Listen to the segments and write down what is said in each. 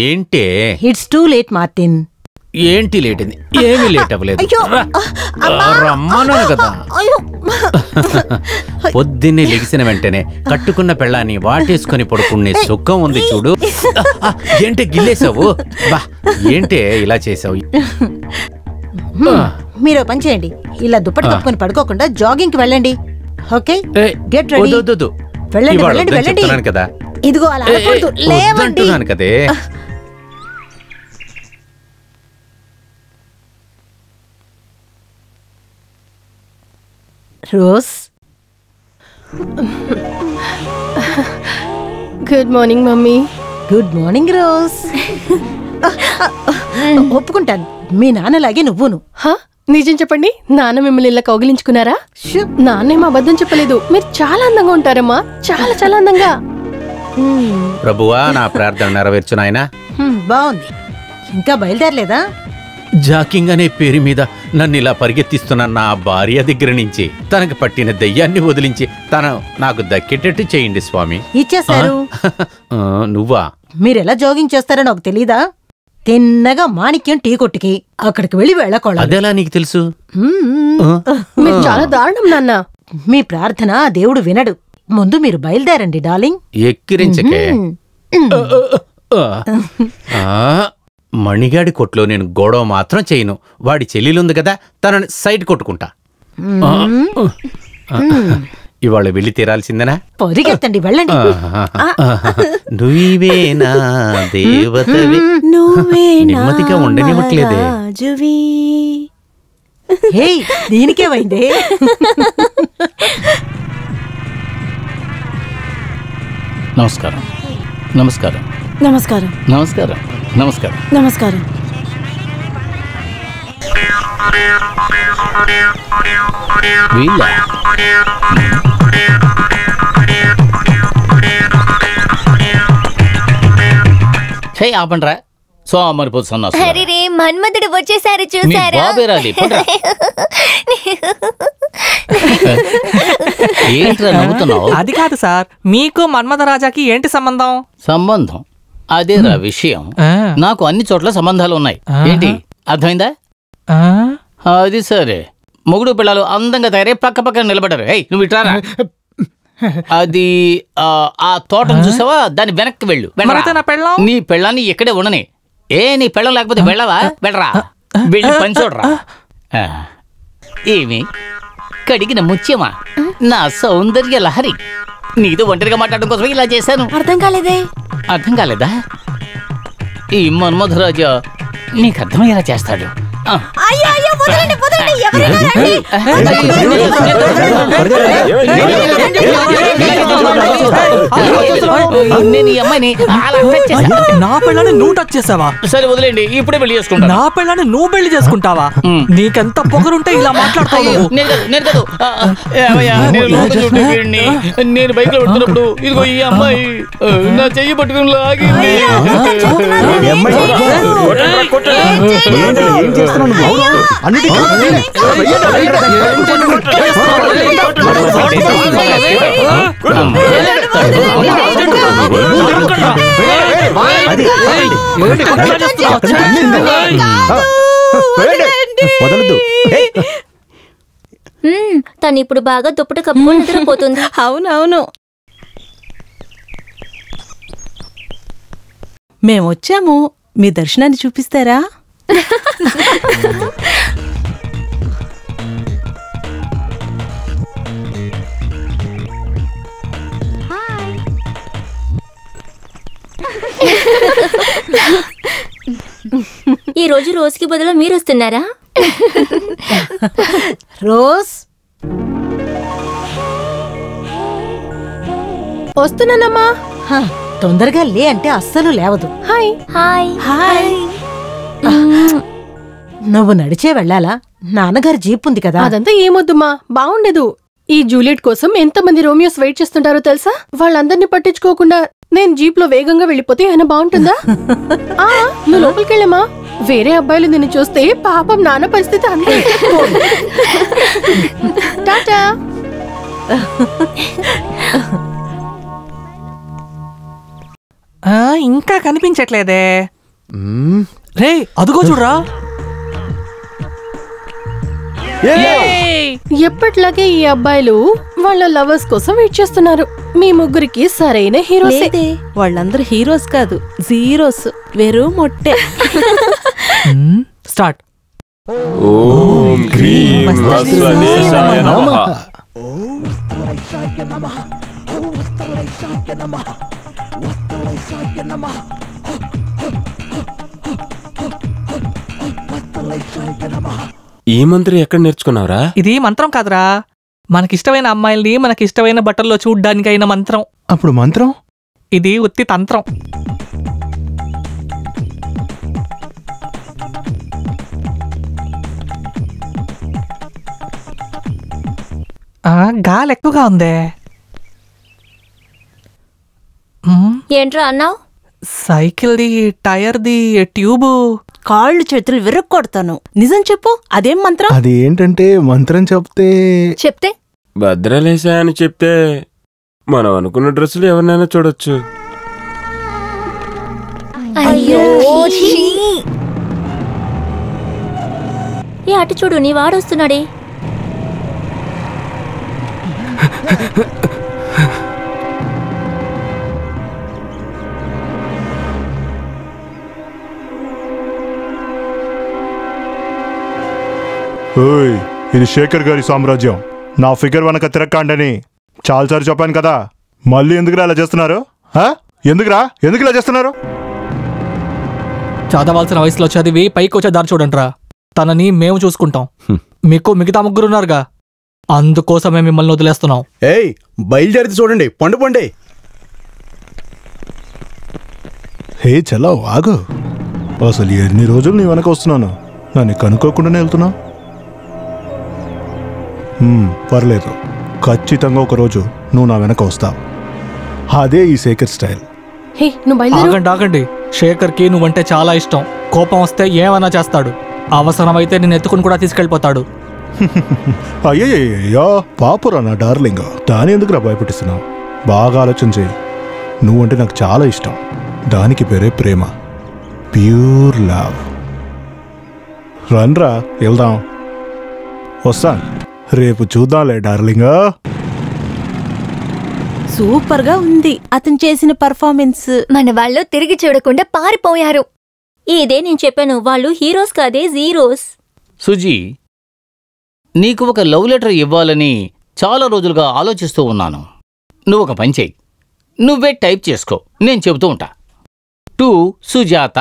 ఏంటే? It's too late Martin. ఏంటి late అయింది? ఏమీ లేట్ అవ్వలేదు. రమ్మన్నాను కదా. పొద్దున్నే లెగిసిన వెంటనే కట్టుకున్న పెళ్ళాన్ని వాటేసుకొని పడుకునే సుఖం ఉంది చూడు. ఏంటే గిల్లేసావు? బా ఏంటే ఇలా చేసావు? మీరు పని చేయండి, ఇలా దుప్పటి కప్పుకొని పడుకోకుండా జాగింగ్ కి వెళ్ళండి. Okay, get ready. వెళ్ళండి వెళ్ళండి వెళ్ళండి కదా. ఇదిగో అలా అనకూడదు, లేవండి. కదే rose. Good morning mummy. Good morning rose. ఒప్పుకుంటాను, మీ నాన్నలాగే నువ్వును. నిజం చెప్పండి, నాన్న మిమ్మల్ని ఇలా కౌగిలించుకున్నారా? నాన్నేమో అబద్ధం చెప్పలేదు, మీరు చాలా అందంగా ఉంటారమ్మా, చాలా చాలా అందంగా. ప్రభువా, నా ప్రార్థన నెరవేర్చు నాయనా. బాగుంది. ఇంకా బయలుదేరలేదా? జాకింగ్ అనే పేరు మీద నన్ను ఇలా పరిగెత్తిస్తున్న నా భార్య దగ్గర నుంచి తనకు పట్టిన దయ్యాన్ని వదిలించి తను నాకు దక్కేటట్టు చేయండి స్వామి. ఇచ్చేశారు. నువ్వా? మీరెలా జాగింగ్ చేస్తారో నాకు తెలీదా? తిన్నగా మాణిక్యం టీ కొట్టుకి అక్కడికి వెళ్ళి వెళ్ళకూడదు. అదెలా నీకు తెలుసు? మీరు చాలా దారుణం నాన్న. మీ ప్రార్థన దేవుడు వినడు. ముందు మీరు బయలుదేరండి డార్లింగ్. ఎక్కిరించకే. మణిగాడి కొట్లో నేను గొడవ మాత్రం చేయను. వాడి చెల్లెలుంది కదా, తనని సైడ్ కొట్టుకుంటా. ఇవాళ వెళ్ళి తీరాల్సిందేనా? పరిగెత్తండి, వెళ్ళండి. నువ్వేనా దేవతవి, నెమ్మదిగా ఉండనివ్వట్లేదే. దీనికేమైందే? నమస్కారం నమస్కారం నమస్కారం నమస్కారం నమస్కారం నమస్కారం. వీళ్ళ ఆపండ్రా, సోమరిపోతు సన్నాసు. అరే మన్మధుడు వచ్చేసారు, చూసారా? ఏంట్రా నవ్వుతున్నావు? అది కాదు సార్, మీకు మన్మథ రాజాకి ఏంటి సంబంధం? సంబంధం అదేరా విషయం. నాకు అన్ని చోట్ల సంబంధాలు ఉన్నాయి. ఏంటి అర్థమైందా? అది సరే, మొగుడు పిల్లలు అందంగా తయారై పక్క పక్కన నిలబడ్డారు. నువ్వు ఇట్రారా. అది ఆ తోటను చూసావా, దాని వెనక్కి వెళ్ళు. నీ పెళ్ళాన్ని ఇక్కడే ఉండని. నీ పెళ్ళం లేకపోతే వెళ్ళవా? వెళ్ళరా, వెళ్ళి పని చూడరా. ఏమి కడిగిన ముత్యమా, నా సౌందర్య లహరి, నీతో ఒంటరిగా మాట్లాడడం కోసం ఇలా చేశాను. అర్థం కాలేదే? అర్థం కాలేదా? ఈ మన్మధరాజా నీకు అర్థమయ్యేలా చేస్తాడు. నా పెళ్ళాన్ని నువ్వు టచ్ చేసావా? సరే వదిలేండి, ఇప్పుడే పెళ్లి చేసుకుంటా. నా పెళ్ళాన్ని నువ్వు పెళ్లి చేసుకుంటావా? నీకెంత పొగరుంటే ఇలా మాట్లాడతావు? నేను బైక్ లో పెడుతున్నప్పుడు ఇదిగో ఈ అమ్మాయి నా చెయ్యి పట్టుకుని లాగింది. తను ఇప్పుడు బాగా దుప్పటి కప్పుకొని నిద్రపోతుంది. అవునవును. మేమొచ్చాము, మీ దర్శనాన్ని చూపిస్తారా? ఈ రోజు రోజుకి బదులు మీరు వస్తున్నారా? రోజ్ వస్తున్నానమ్మా. తొందరగా లే అంటే అస్సలు లేవదు. Hi hi hi. నువ్వు నడిచే వెళ్ళాలా? నాన్నగారు జీప్ ఉంది కదా. అదంతా ఏమొద్దుమా, బాగుండదు. ఈ జూలియట్ కోసం ఎంతమంది రోమియోస్ వెయిట్ చేస్తుంటారో తెలుసా? వాళ్ళందరినీ పట్టించుకోకుండా నేను జీప్ లో వేగంగా వెళ్ళిపోతే ఏమైనా బాగుంటుందా? నువ్వు లోపలికెళ్ళమా. వేరే అబ్బాయిలు నిన్ను చూస్తే పాపం నాన్న పరిస్థితి అంతే. టాటా. ఇంకా కనిపించట్లేదే. రే అదుగో చూడరా. ఎప్పట్లాగే ఈ అబ్బాయిలు వాళ్ళ లవర్స్ కోసం వెయిట్ చేస్తున్నారు. మీ ముగ్గురికి సరైన హీరోస్. వాళ్ళందరూ హీరోస్ కాదు, జీరోస్. వెరు మొట్టే. స్టార్ట్. ఓం క్రీం వత్సలేశాయ నమః. ఈ మంత్రం ఎక్కడ నేర్చుకున్నావురా? ఇది మంత్రం కాదురా, మనకిష్టమైన అమ్మాయిల్ని మనకిష్టమైన బట్టల్లో చూడ్డానికైన మంత్రం. అప్పుడు మంత్రం? ఇది ఉత్తి తంత్రం. గాలి ఎక్కువగా ఉందే. ఏంట్రా అన్నావు? సైకిల్ది టైర్ది ట్యూబు. కాళ్ళు చేతులు విరక్కొడతాను. నిజం చెప్పు, అదేం మంత్రం? అది ఏంటంటే మంత్రం చెప్తే భద్రలేశా అని చెప్తే మనం అనుకున్న డ్రెస్సులు ఎవరినైనా చూడొచ్చు. ఏ అటు చూడు, నీ వాడొస్తున్నాడే. ఇది శేఖర్ గారి సామ్రాజ్యం. నా ఫిగర్ వెనక తిరక్కండని చాలాసార్లు చెప్పాను కదా. మళ్ళీ ఎందుకురా ఇలా చేస్తున్నారు? ఎందుకు ఇలా చేస్తున్నారు? చదవాల్సిన వయసులో చదివి పైకి వచ్చే దారి చూడండిరా. తనని మేము చూసుకుంటాం. మీకు మిగతా ముగ్గురున్నారుగా, అందుకోసమే మిమ్మల్ని వదిలేస్తున్నాం. బయలుదేరితే చూడండి. పండు. హే చలో ఆగు. అసలు ఎన్ని రోజులు నీ వెనక వస్తున్నాను, నన్ను కనుక్కోకుండానే వెళ్తున్నావు. పర్లేదు, ఖచ్చితంగా ఒకరోజు నువ్వు నా వెనక వస్తావు. అదే ఈ శేఖర్ స్టైల్. ఆగండి. శేఖర్కి నువ్వంటే చాలా ఇష్టం. కోపం వస్తే ఏమన్నా చేస్తాడు. అవసరమైతే నేను ఎత్తుకుని కూడా తీసుకెళ్ళిపోతాడు. అయ్యయ్యో పాపురా నా డార్లింగ్. దాని ఎందుకురా భయపెట్టిస్తున్నావు? బాగా ఆలోచించి, నువ్వంటే నాకు చాలా ఇష్టం. దానికి పేరే ప్రేమ, ప్యూర్ లవ్. రండ్రా వెళ్దాం. వస్తాను, రేపు చూద్దాంలే డార్లింగ్. సూపర్ గా ఉంది అతను చేసిన పర్ఫార్మెన్స్. మన వాళ్ళు తిరిగి చూడకుండా పారిపోయారు. ఇదే నేను చెప్పాను, వాళ్ళు హీరోస్ కాదే జీరోస్. సుజీ, నీకు ఒక లవ్ లెటర్ ఇవ్వాలని చాలా రోజులుగా ఆలోచిస్తూ ఉన్నాను. నువ్వు ఒక పని చెయ్యి, నువ్వే టైప్ చేసుకో, నేను చెబుతూ ఉంటా. టు సుజాత.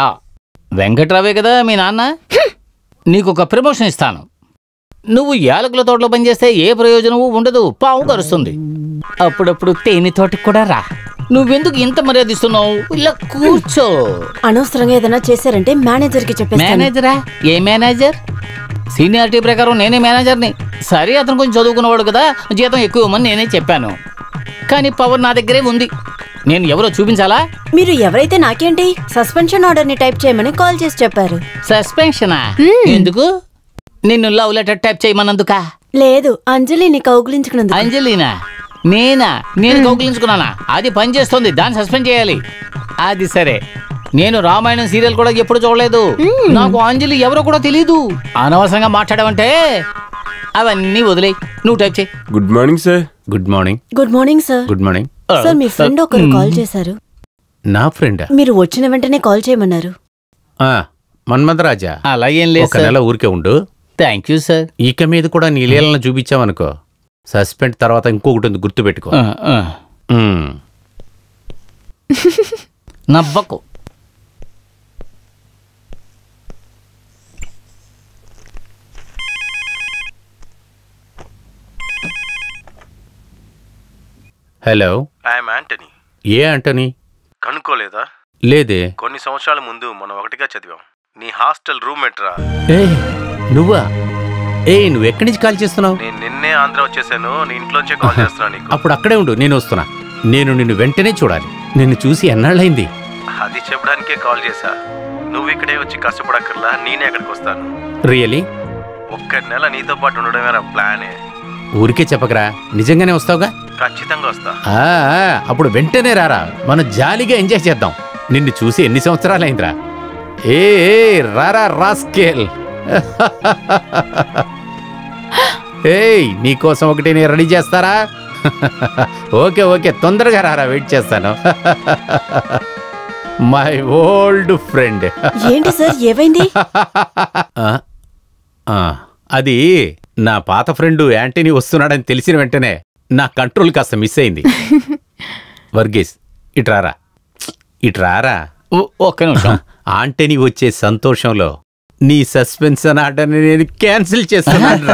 వెంకట్రావే కదా మీ నాన్న? నీకొక ప్రమోషన్ ఇస్తాను. నువ్వు యాలకుల తోటలో పనిచేస్తే ఏ ప్రయోజనమూ ఉండదు, పావు కరుస్తుంది. అప్పుడప్పుడు తేనె తోటకి కూడా రా. నువ్వెందుకు ఇంత మర్యాద ఇస్తున్నావు? ఇలా కూర్చో. అనవసరంగా ఏదైనా చేశారంటే మేనేజర్కి చెప్పేస్తాను. మేనేజరా? ఏ మేనేజర్? సీనియారిటీ ప్రకారం నేనే మేనేజర్ని. సరే, అతను కొంచెం చదువుకున్నవాడు కదా, జీతం ఎక్కువ ఇవ్వమని నేనే చెప్పాను. కానీ పవర్ నా దగ్గరే ఉంది. నేను ఎవరో చూపించాలా? మీరు ఎవరైతే నాకేంటి, సస్పెన్షన్ ఆర్డర్ ని టైప్ చేయమని కాల్ చేసి చెప్పారు. సస్పెన్షనా? ఎందుకు? నిన్ను లవ్ లెటర్ టైప్ చేయమన్నందుకా? లేదు, అంజలిని కౌగులించుకున్నందుకు. అంజలినా? నేను కౌగులించుకున్నానా? అది పనిచేస్తుంది, దాన్ని సస్పెండ్ చేయాలి. అది సరే, నేను రామాయణం సీరియల్ కూడా ఎప్పుడు చూడలేదు. నాకు అంజలి ఎవరో కూడా తెలీదు. అనవసరంగా మాట్లాడమంటే అవన్నీ వదిలేయి, నువ్వు టైప్ చేయి. Good morning sir. Good morning. Good morning sir. Good morning sir, మీ ఫ్రెండ్ ఒకరు కాల్ చేశారు. నా ఫ్రెండా? మీరు వచ్చిన వెంటనే కాల్ చేయమన్నారు. మన్మథరాజా, అలా ఏం లేదు. ఒక నెల ఊరికే ఉండు. Thank you sir. ఇక మీద కూడా నీ లీలను చూపించావనుకో, సస్పెండ్ తర్వాత ఇంకొకటి ఉంది, గుర్తుపెట్టుకో. నవ్వకు. Hello, I'm Antony. ఏ యాంటనీ? కనుక్కోలేదా? లేదే. కొన్ని సంవత్సరాల ముందు మనం ఒకటిగా చదివాం. నీ హాస్టల్ రూమ్మేట్ రా. నువ్వా? నువ్వు ఎక్కడి నుంచి కాల్ చేస్తున్నావు? నేను నిన్నే ఆంధ్ర వచ్చేసాను, నీ ఇంట్లోంచే కాల్ చేస్తున్నా నీకు. అప్పుడు అక్కడే ఉండు, నేను వస్తున్నా. నేను నిన్ను వెంటనే చూడాలి. నిన్ను చూసి ఎన్నాళ్ళైంది? అది చెప్పడానికే కాల్ చేశా. నువ్వు ఇక్కడే వచ్చి కష్టపడక్కర్లా, నేనే అక్కడికి వస్తాను. రియలీ? ఒక్క నెల నీతో పాటు ఉండడమే నా ప్లానే. ఊరికే చెప్పకరా, నిజంగానే వస్తావుగా? ఖచ్చితంగా వస్తా. అప్పుడు వెంటనే రారా, మనం జాలీగా ఎంజాయ్ చేద్దాం. నిన్ను చూసి ఎన్ని సంవత్సరాలైందిరా? ఏ రారా రాస్కేల్. ఏయ్, నీకోసం ఒకటి నేను రెడీ చేస్తారా? ఓకే ఓకే, తొందరగా రారా, వెయిట్ చేస్తాను. My old friend. ఏంటి సార్ ఏమైంది? అది నా పాత ఫ్రెండ్ యాంటనీ వస్తున్నాడని తెలిసిన వెంటనే నా కంట్రోల్ కాస్త మిస్ అయింది. వర్గీస్, ఇట్రారా ఇట్రారా. ఒక్క నిమిషం. ఆంటనీ వచ్చే సంతోషంలో నీ సస్పెన్షన్ ఆర్డర్ని నేను క్యాన్సిల్ చేస్తున్నాను.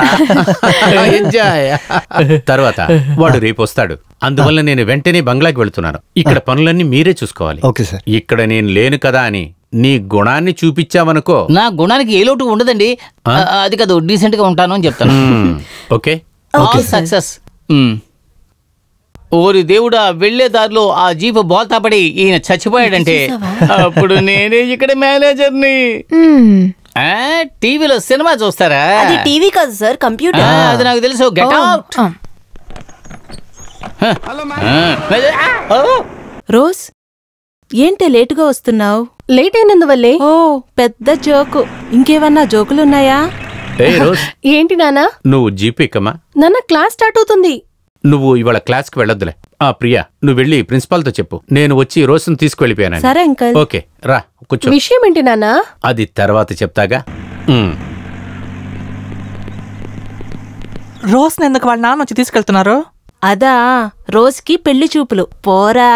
తర్వాత వాడు రేపు వస్తాడు, అందువల్ల నేను వెంటనే బంగ్లాకి వెళ్తున్నాను. ఇక్కడ పనులన్నీ మీరే చూసుకోవాలి. Okay sir. ఇక్కడ నేను లేను కదా అని నీ గుణాన్ని చూపించావనుకో. నా గుణానికి ఏ లోటు ఉండదండి. అది కాదు, డీసెంట్ గా ఉంటాను అని చెప్తాను. Okay success. ఓరి దేవుడా, వెళ్లే దారిలో ఆ జీప్ బోల్తా పడి ఈయన చచ్చిపోయాడంటే అప్పుడు నేనే ఇక్కడ మేనేజర్ని. టీవీలో సినిమా చూస్తారా? అది టీవీ కాదు సార్, కంప్యూటర్. అది నాకు తెలుసు. Get out. రోజ్, ఏంటి లేటుగా వస్తున్నావు? లేట్ అయినందువల్లే. ఓ పెద్ద జోకు. ఇంకేమన్నా జోకులున్నాయా? ఏంటి నానా? నువ్వు జీప్ ఎక్కమ్మా. నాన్న, క్లాస్ స్టార్ట్ అవుతుంది. నువ్వు ఇవాళ క్లాస్కి వెళ్ళొద్దులే. ప్రియా, నువ్వు వెళ్ళి ప్రిన్సిపాల్తో చెప్పు నేను వచ్చి రోజును తీసుకువెళ్ళిపోయాను. సరే అంకల్. ఓకే రా, కూర్చో. విషయం ఏంటి నాన్నా? అది తర్వాత చెప్తాగా. రోజ్ ఎందుకు వాళ్ళ నాన్న వచ్చి తీసుకెళ్తున్నారు? అదా, రోజుకి పెళ్లి చూపులు. పోరా.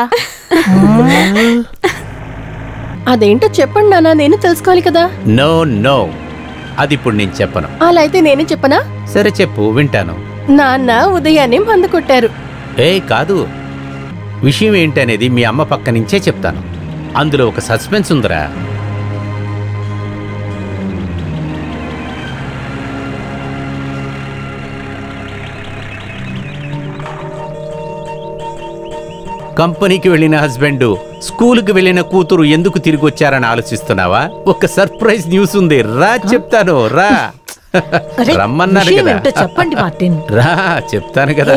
అదేంటో చెప్పండి నాన్న, నేను తెలుసుకోవాలి కదా. నో నో, అది ఇప్పుడు నేను చెప్పను. అలా అయితే నేనే చెప్పనా? సరే చెప్పు, వింటాను. నాన్న ఉదయాన్నే మందు కొట్టారు. కాదు, విషయం ఏంటనేది మీ అమ్మ పక్క నుంచే చెప్తాను. అందులో ఒక సస్పెన్స్ ఉందిరా. కంపెనీకి వెళ్ళిన హస్బెండ్ స్కూలుకి వెళ్ళిన కూతురు ఎందుకు తిరిగి వచ్చారని ఆలోచిస్తున్నావా? ఒక సర్ప్రైజ్ న్యూస్ ఉంది, రా చెప్తాను. రా, రమ్మన్నారు కదా. చెప్పండి మార్టిన్. రా చెప్తాను కదా.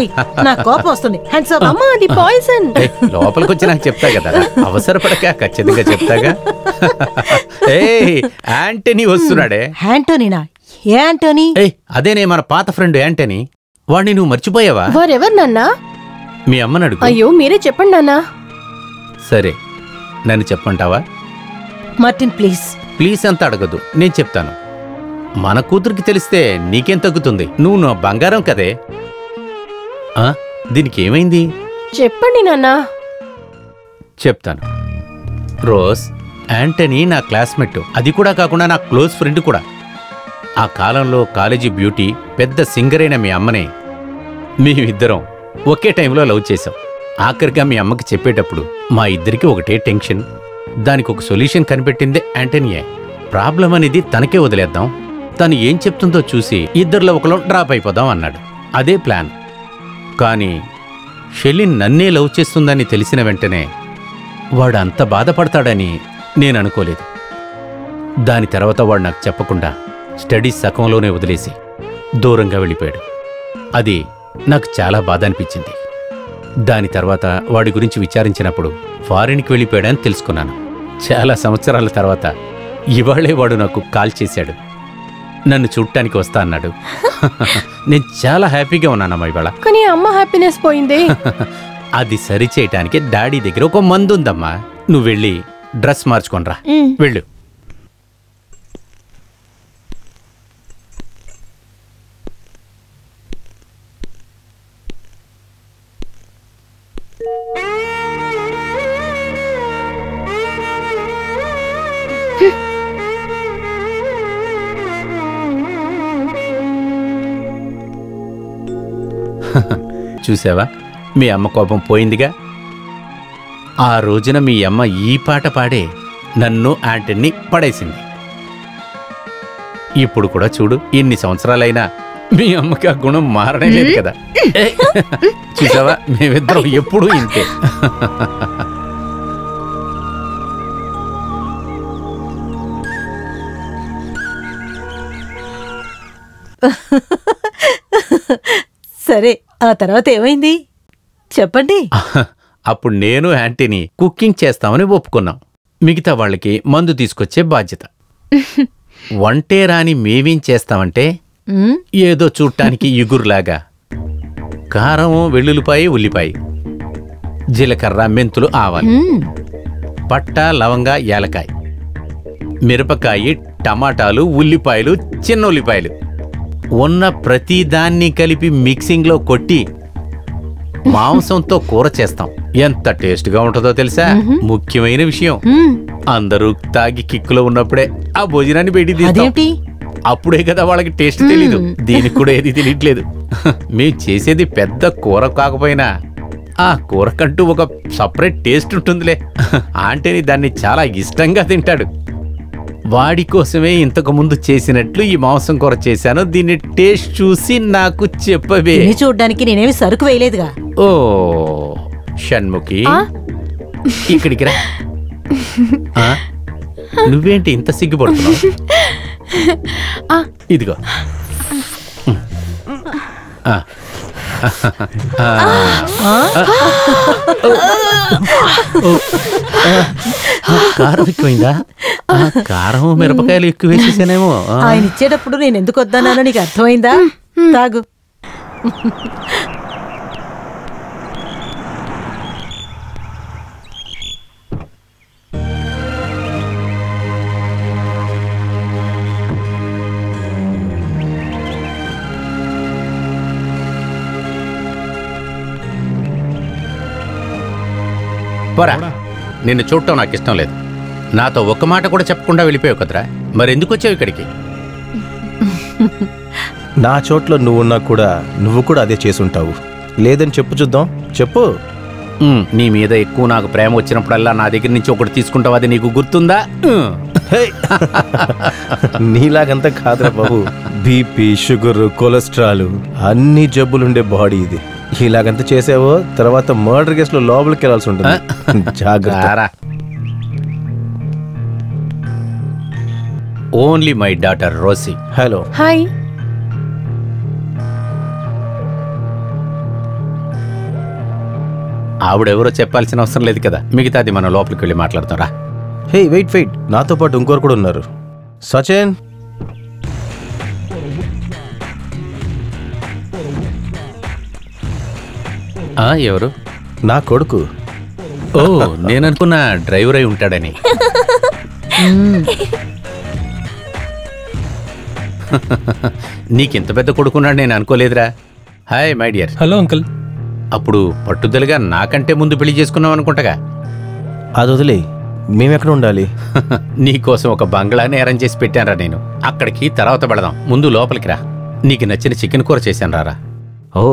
నా కోపం వస్తుంది. అమ్మా, అది పాయిజన్. లోపలికి వచ్చి నాకు చెప్తా కదా, అవసరపడక ఖచ్చితంగా చెప్తాగా. యాంటనీ వస్తున్నాడే. యాంటోనీనా? ఏ యాంటోనీ? అదేనే, మన పాత ఫ్రెండ్ యాంటనీ. వాడిని నువ్వు మర్చిపోయావా? వారెవరు నాన్నా? మీ అమ్మని అడుగు. అయ్యో, మీరే చెప్పండి నాన్నా. సరే, నన్ను చెప్పంటావా? Martin please. ప్లీజ్ అంత అడగదు, నేను చెప్తాను. మన కూతురికి తెలిస్తే నీకేం తగ్గుతుంది? నువ్వు నా బంగారం కదే. దీనికి ఏమైంది? చెప్పండి నాన్నా. చెప్తాను. రోజ్, యాంటనీ నా క్లాస్మేట్, అది కూడా కాకుండా నా క్లోజ్ ఫ్రెండ్ కూడా. ఆ కాలంలో కాలేజీ బ్యూటీ, పెద్ద సింగర్ అయిన మీ అమ్మనే మేమిద్దరం ఒకే టైంలో లవ్ చేశాం. ఆఖరిగా మీ అమ్మకి చెప్పేటప్పుడు మా ఇద్దరికి ఒకటే టెన్షన్. దానికి ఒక సొల్యూషన్ కనిపెట్టిందే యాంటనీయే. ప్రాబ్లం అనేది తనకే వదిలేద్దాం, తను ఏం చెప్తుందో చూసి ఇద్దరిలో ఒకరు డ్రాప్ అయిపోదాం అన్నాడు. అదే ప్లాన్. కానీ షెలిన్ నన్నే లవ్ చేస్తుందని తెలిసిన వెంటనే వాడు అంత బాధపడతాడని నేను అనుకోలేదు. దాని తర్వాత వాడు నాకు చెప్పకుండా స్టడీస్ సగంలోనే వదిలేసి దూరంగా వెళ్ళిపోయాడు. అది నాకు చాలా బాధ అనిపించింది. దాని తర్వాత వాడి గురించి విచారించినప్పుడు ఫారిన్కి వెళ్ళిపోయాడని తెలుసుకున్నాను. చాలా సంవత్సరాల తర్వాత ఇవాళే వాడు నాకు కాల్ చేశాడు. నన్ను చూడటానికి వస్తా అన్నాడు. నేను చాలా హ్యాపీగా ఉన్నానమ్మా ఇవాళ. కానీ అమ్మ హ్యాపీనెస్ పోయింది. అది సరిచేయటానికి డాడీ దగ్గర ఒక మందు ఉందమ్మా. నువ్వు వెళ్ళి డ్రెస్ మార్చుకోనరా, వెళ్ళు. చూసావా, మీ అమ్మ కోపం పోయిందిగా. ఆ రోజున మీ అమ్మ ఈ పాట పాడే నన్ను యాంటనీ పడేసింది. ఇప్పుడు కూడా చూడు, ఇన్ని సంవత్సరాలైనా మీ అమ్మకి ఆ గుణం మారడం లేదు కదా. చూసావా, మేమిద్దరం ఎప్పుడూ ఇంతే. సరే, ఆ తర్వాత ఏమైంది చెప్పండి. అప్పుడు నేను యాంటనీ కుకింగ్ చేస్తామని ఒప్పుకున్నాం. మిగతా వాళ్ళకి మందు తీసుకొచ్చే బాధ్యత. వంటే రాని మేమేం చేస్తామంటే ఏదో చూడటానికి ఇగురులాగా కారం, వెల్లుల్లిపాయ, ఉల్లిపాయ, జీలకర్ర, మెంతులు, ఆవాలు, పట్ట, లవంగ, యాలకాయ, మిరపకాయ, టమాటాలు, ఉల్లిపాయలు, చిన్న ఉల్లిపాయలు ఉన్న ప్రతి దాన్ని కలిపి మిక్సింగ్లో కొట్టి మాంసంతో కూర చేస్తాం. ఎంత టేస్ట్గా ఉంటుందో తెలుసా? ముఖ్యమైన విషయం, అందరూ తాగి కిక్కులో ఉన్నప్పుడే ఆ భోజనాన్ని పెట్టి తీస్తాం. అప్పుడే కదా వాళ్ళకి టేస్ట్ తెలీదు. దీనికి కూడా ఏది తెలియట్లేదు. మేము చేసేది పెద్ద కూర కాకపోయినా ఆ కూరకంటూ ఒక సపరేట్ టేస్ట్ ఉంటుందిలే. ఆంటీని దాన్ని చాలా ఇష్టంగా తింటాడు. వాడి కోసమే ఇంతకు ముందు చేసినట్లు ఈ మాంసం కూర చేశాను. దీన్ని టేస్ట్ చూసి నాకు చెప్పవే. చూడ్డానికి నేనేమి సరుకు వేయలేదుగా. ఓ షణ్ముఖి, ఇక్కడికి రా. నువ్వేంటి ఇంత సిగ్గుపడుతున్నావు? ఇదిగో. కారం ఎక్కువైందా? కారం, మిరపకాయలు ఎక్కువ వేసేసానేమో. ఆయన ఇచ్చేటప్పుడు నేను ఎందుకు వద్దన్నానో నీకు అర్థమైందా? తాగు. పోరా, నిన్ను చూడటం నాకు ఇష్టం లేదు. నాతో ఒక్క మాట కూడా చెప్పకుండా వెళ్ళిపోయావు కదరా. మరెందుకు వచ్చావు ఇక్కడికి? నా చోట్లో నువ్వున్నా కూడా నువ్వు కూడా అదే చేసుంటావు. లేదని చెప్పు చూద్దాం. చెప్పు. నీ మీద ఎక్కువ నాకు ప్రేమ వచ్చినప్పుడల్లా నా దగ్గర నుంచి ఒకటి తీసుకుంటావు. అది నీకు గుర్తుందా? నీలాగంతా కాదురా బాబు. బీపీ, షుగర్, కొలెస్ట్రాల్ అన్ని జబ్బులుండే బాడీ ఇది. ఇలాగంతా చేసావో తర్వాత మర్డర్ కేసులో లోపలికి వెళ్ళాల్సి ఉంటుంది. జాగ్రత్త. Only my daughter Rosie. Hello. Hi. ఆవిడెవరో చెప్పాల్సిన అవసరం లేదు కదా. మిగతాది మనం లోపలికి వెళ్ళి మాట్లాడతారా? హే వెయిట్ వెయిట్, నాతో పాటు ఇంకోరు కూడా ఉన్నారు. సచిన్. ఎవరు? నా కొడుకు. ఓ, నేననుకున్నా డ్రైవర్ అయి ఉంటాడని. నీకింత పెద్ద కొడుకున్నాడు నేను అనుకోలేదురా. Hi my dear. Hello uncle. అప్పుడు పట్టుదలగా నాకంటే ముందు పెళ్లి చేసుకున్నావు అనుకుంటగా. అది వదిలే, మేమెక్కడ ఉండాలి? నీకోసం ఒక బంగ్లాని అరేంజ్ చేసి పెట్టానరా నేను. అక్కడికి తర్వాత పెడదాం. ముందు లోపలికి రా. నీకు నచ్చిన చికెన్ కూర చేశాను రారా. ఓ,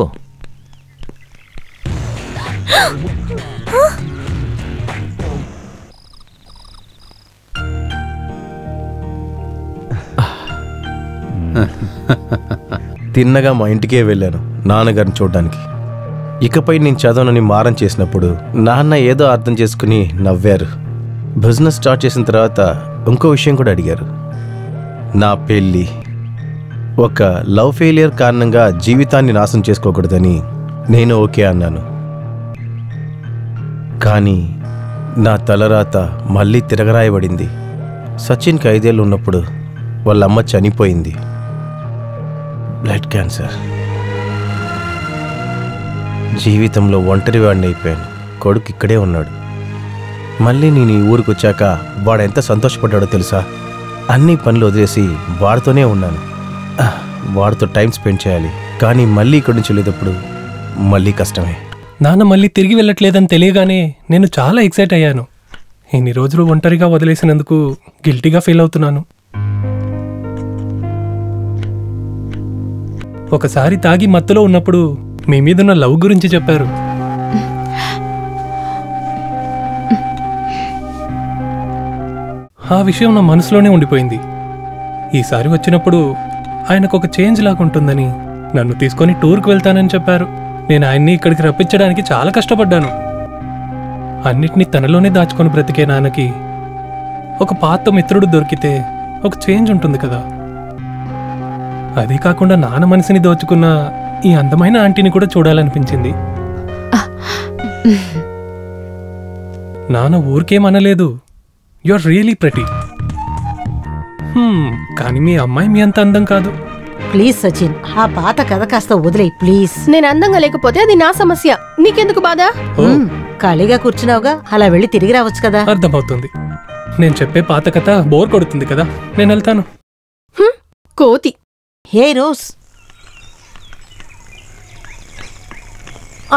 తిన్నగా మా ఇంటికే వెళ్ళాను నాన్నగారిని చూడడానికి. ఇకపై నేను చదవనని మారం చేసినప్పుడు నాన్న ఏదో అర్థం చేసుకుని నవ్వారు. బిజినెస్ స్టార్ట్ చేసిన తర్వాత ఇంకో విషయం కూడా అడిగారు. నా పెళ్ళి ఒక లవ్ ఫెయిలియర్ కారణంగా జీవితాన్ని నాశనం చేసుకోకూడదని నేను ఓకే అన్నాను. కానీ నా తలరాత మళ్ళీ తిరగరాయబడింది. సచిన్కి 5 ఏళ్ళు ఉన్నప్పుడు వాళ్ళమ్మ చనిపోయింది. Blood cancer. జీవితంలో ఒంటరివాడిని అయిపోయాను. కొడుకు ఇక్కడే ఉన్నాడు. మళ్ళీ నేను ఈ ఊరికి వచ్చాక వాడు ఎంత సంతోషపడ్డాడో తెలుసా? అన్ని పనులు వదిలేసి వాడితోనే ఉన్నాను. వాడితో టైం స్పెండ్ చేయాలి. కానీ మళ్ళీ ఇక్కడి నుంచి వెళ్ళేటప్పుడు మళ్ళీ కష్టమే. నాన్న మళ్ళీ తిరిగి వెళ్ళట్లేదని తెలియగానే నేను చాలా ఎక్సైట్ అయ్యాను. ఇన్ని రోజులు ఒంటరిగా వదిలేసినందుకు గిల్టీగా ఫీల్ అవుతున్నాను. ఒకసారి తాగి మత్తులో ఉన్నప్పుడు మీ మీదున్న లవ్ గురించి చెప్పారు. ఆ విషయం నా మనసులోనే ఉండిపోయింది. ఈసారి వచ్చినప్పుడు ఆయనకు ఒక చేంజ్ లాగా ఉంటుందని నన్ను తీసుకొని టూర్కి వెళ్తానని చెప్పారు. నేను ఆయన్ని ఇక్కడికి రప్పించడానికి చాలా కష్టపడ్డాను. అన్నిటినీ తనలోనే దాచుకొని బ్రతికే నాన్నకి ఒక పాత మిత్రుడు దొరికితే ఒక చేంజ్ ఉంటుంది కదా. అది కాకుండా నాన్న మనసుని దోచుకున్న ఈ అందమైన ఆంటీని కూడా చూడాలనిపించింది. నాన్న ఊరికేమనలేదు, యు ఆర్ రియలీ ప్రెటీ. కానీ మీ అమ్మాయి మీ అంత అందం కాదు. ప్లీజ్ సచిన్, ఆ పాత కథ కాస్త వదిలేయ్ ప్లీజ్. నేను అందంగా లేకపోతే అది నా సమస్య, నీకెందుకు బాధ? ఖాళీగా కూర్చున్నావుగా, అలా వెళ్ళి తిరిగి రావచ్చు కదా. అర్థమవుతుంది. నేను చెప్పే పాత కథ బోర్ కొడుతుంది కదా, నేను వెళ్తాను. కోతి. హే రోజ్.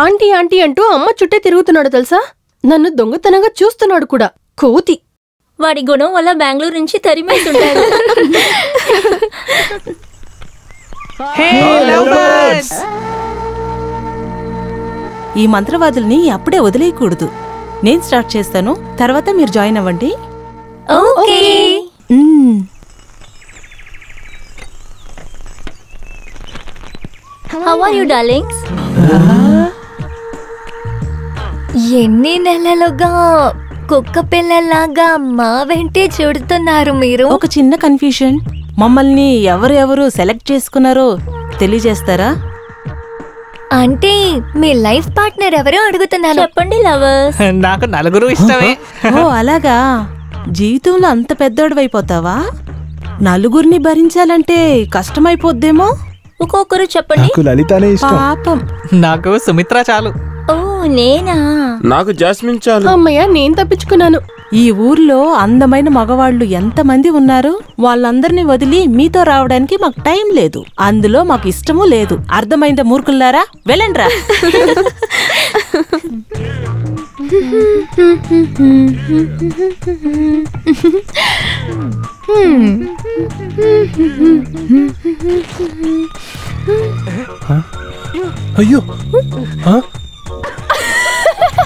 ఆంటీ ఆంటీ అంటూ అమ్మ చుట్టే తిరుగుతున్నాడు తెలుసా? నన్ను దొంగతనంగా చూస్తున్నాడు కూడా. కోతి. వాడి గుణం వల్ల బెంగళూరు నుంచి తరిమేస్తుంటాడు. ఈ మంత్రవాదుల్ని అప్పుడే వదిలేయకూడదు. నేను స్టార్ట్ చేస్తాను, తర్వాత మీరు జాయిన్ అవ్వండి. Okay. How are you, darlings? ఎన్ని నెలలుగా కుక్క పిల్లలాగా మా వెంటే చూడుతున్నారు మీరు? ఒక చిన్న కన్ఫ్యూషన్, మమ్మల్ని ఎవరెవరు సెలెక్ట్ చేసుకున్నారో తెలియజేస్తారా? అంటే మీ లైఫ్ పార్ట్నర్ ఎవరో అడుగుతున్నారు. చెప్పండి లవర్స్. నాకు నలుగురు ఇష్టమే. ఓ అలాగా, జీవితంలో అంత పెద్దోడివైపోతావా? నలుగురిని భరించాలంటే కష్టమైపోద్దేమో. ఒక్కొక్కరు చెప్పండి. లలితనే ఇష్టం. పాపం. నాకు సుమిత్ర చాలు. ఓ నేనా? నాకు జాస్మిన్ చాలు. అమ్మయ్య, నేను తప్పించుకున్నాను. ఈ ఊర్లో అందమైన మగవాళ్ళు ఎంతమంది ఉన్నారు? వాళ్ళందరినీ వదిలి మీతో రావడానికి మాకు టైం లేదు, అందులో మాకు ఇష్టమూ లేదు. అర్థమైందా మూర్ఖుల్లారా? వెళ్ళండ్రా. అయ్యో,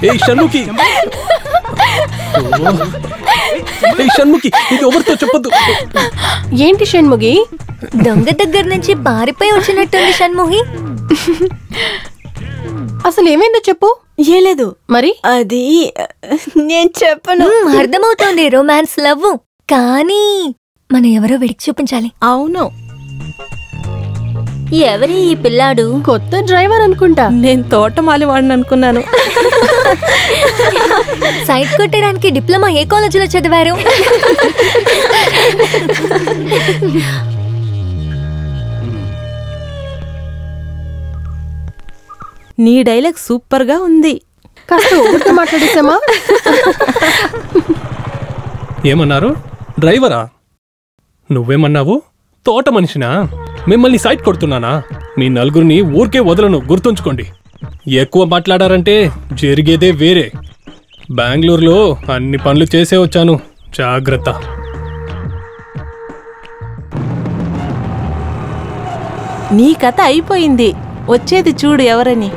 ఏ షణ్ముఖి, షణ్ముఖి, ఇది ఎవరితో చెప్పొద్దు. ఏంటి షణ్ముఖి? దొంగ దగ్గర నుంచి పారిపోయి వచ్చినట్టుంది షణ్ముఖి. అసలు ఏమైందో చెప్పు. ఏ లేదు. మరి అది నేను చెప్పను. అర్థమవుతోంది రొమాన్స్ లవ్, కానీ మనం ఎవరో వెడికి చూపించాలి. అవును. ఎవరి ఈ పిల్లాడు? కొత్త డ్రైవర్ అనుకుంటా. నేను తోటమాలి వాడిని అనుకున్నాను. సైట్ కొట్టడానికి డిప్లొమా ఏ కాలేజీలో చదివారు? నీ డైలాగ్ సూపర్ గా ఉంది. కాస్త ఓవర్గా మాట్లాడేసామా? ఏమన్నారు? డ్రైవరా? నువ్వేమన్నావు? తోట మనిషినా? మిమ్మల్ని సైట్ కొడుతున్నానా? మీ నలుగురిని ఊరికే వదలను, గుర్తుంచుకోండి. ఎక్కువ మాట్లాడారంటే జరిగేదే వేరే. బెంగళూరులో అన్ని పనులు చేసే వచ్చాను, జాగ్రత్త. నీ కథ అయిపోయింది, వచ్చేది చూడు ఎవరని.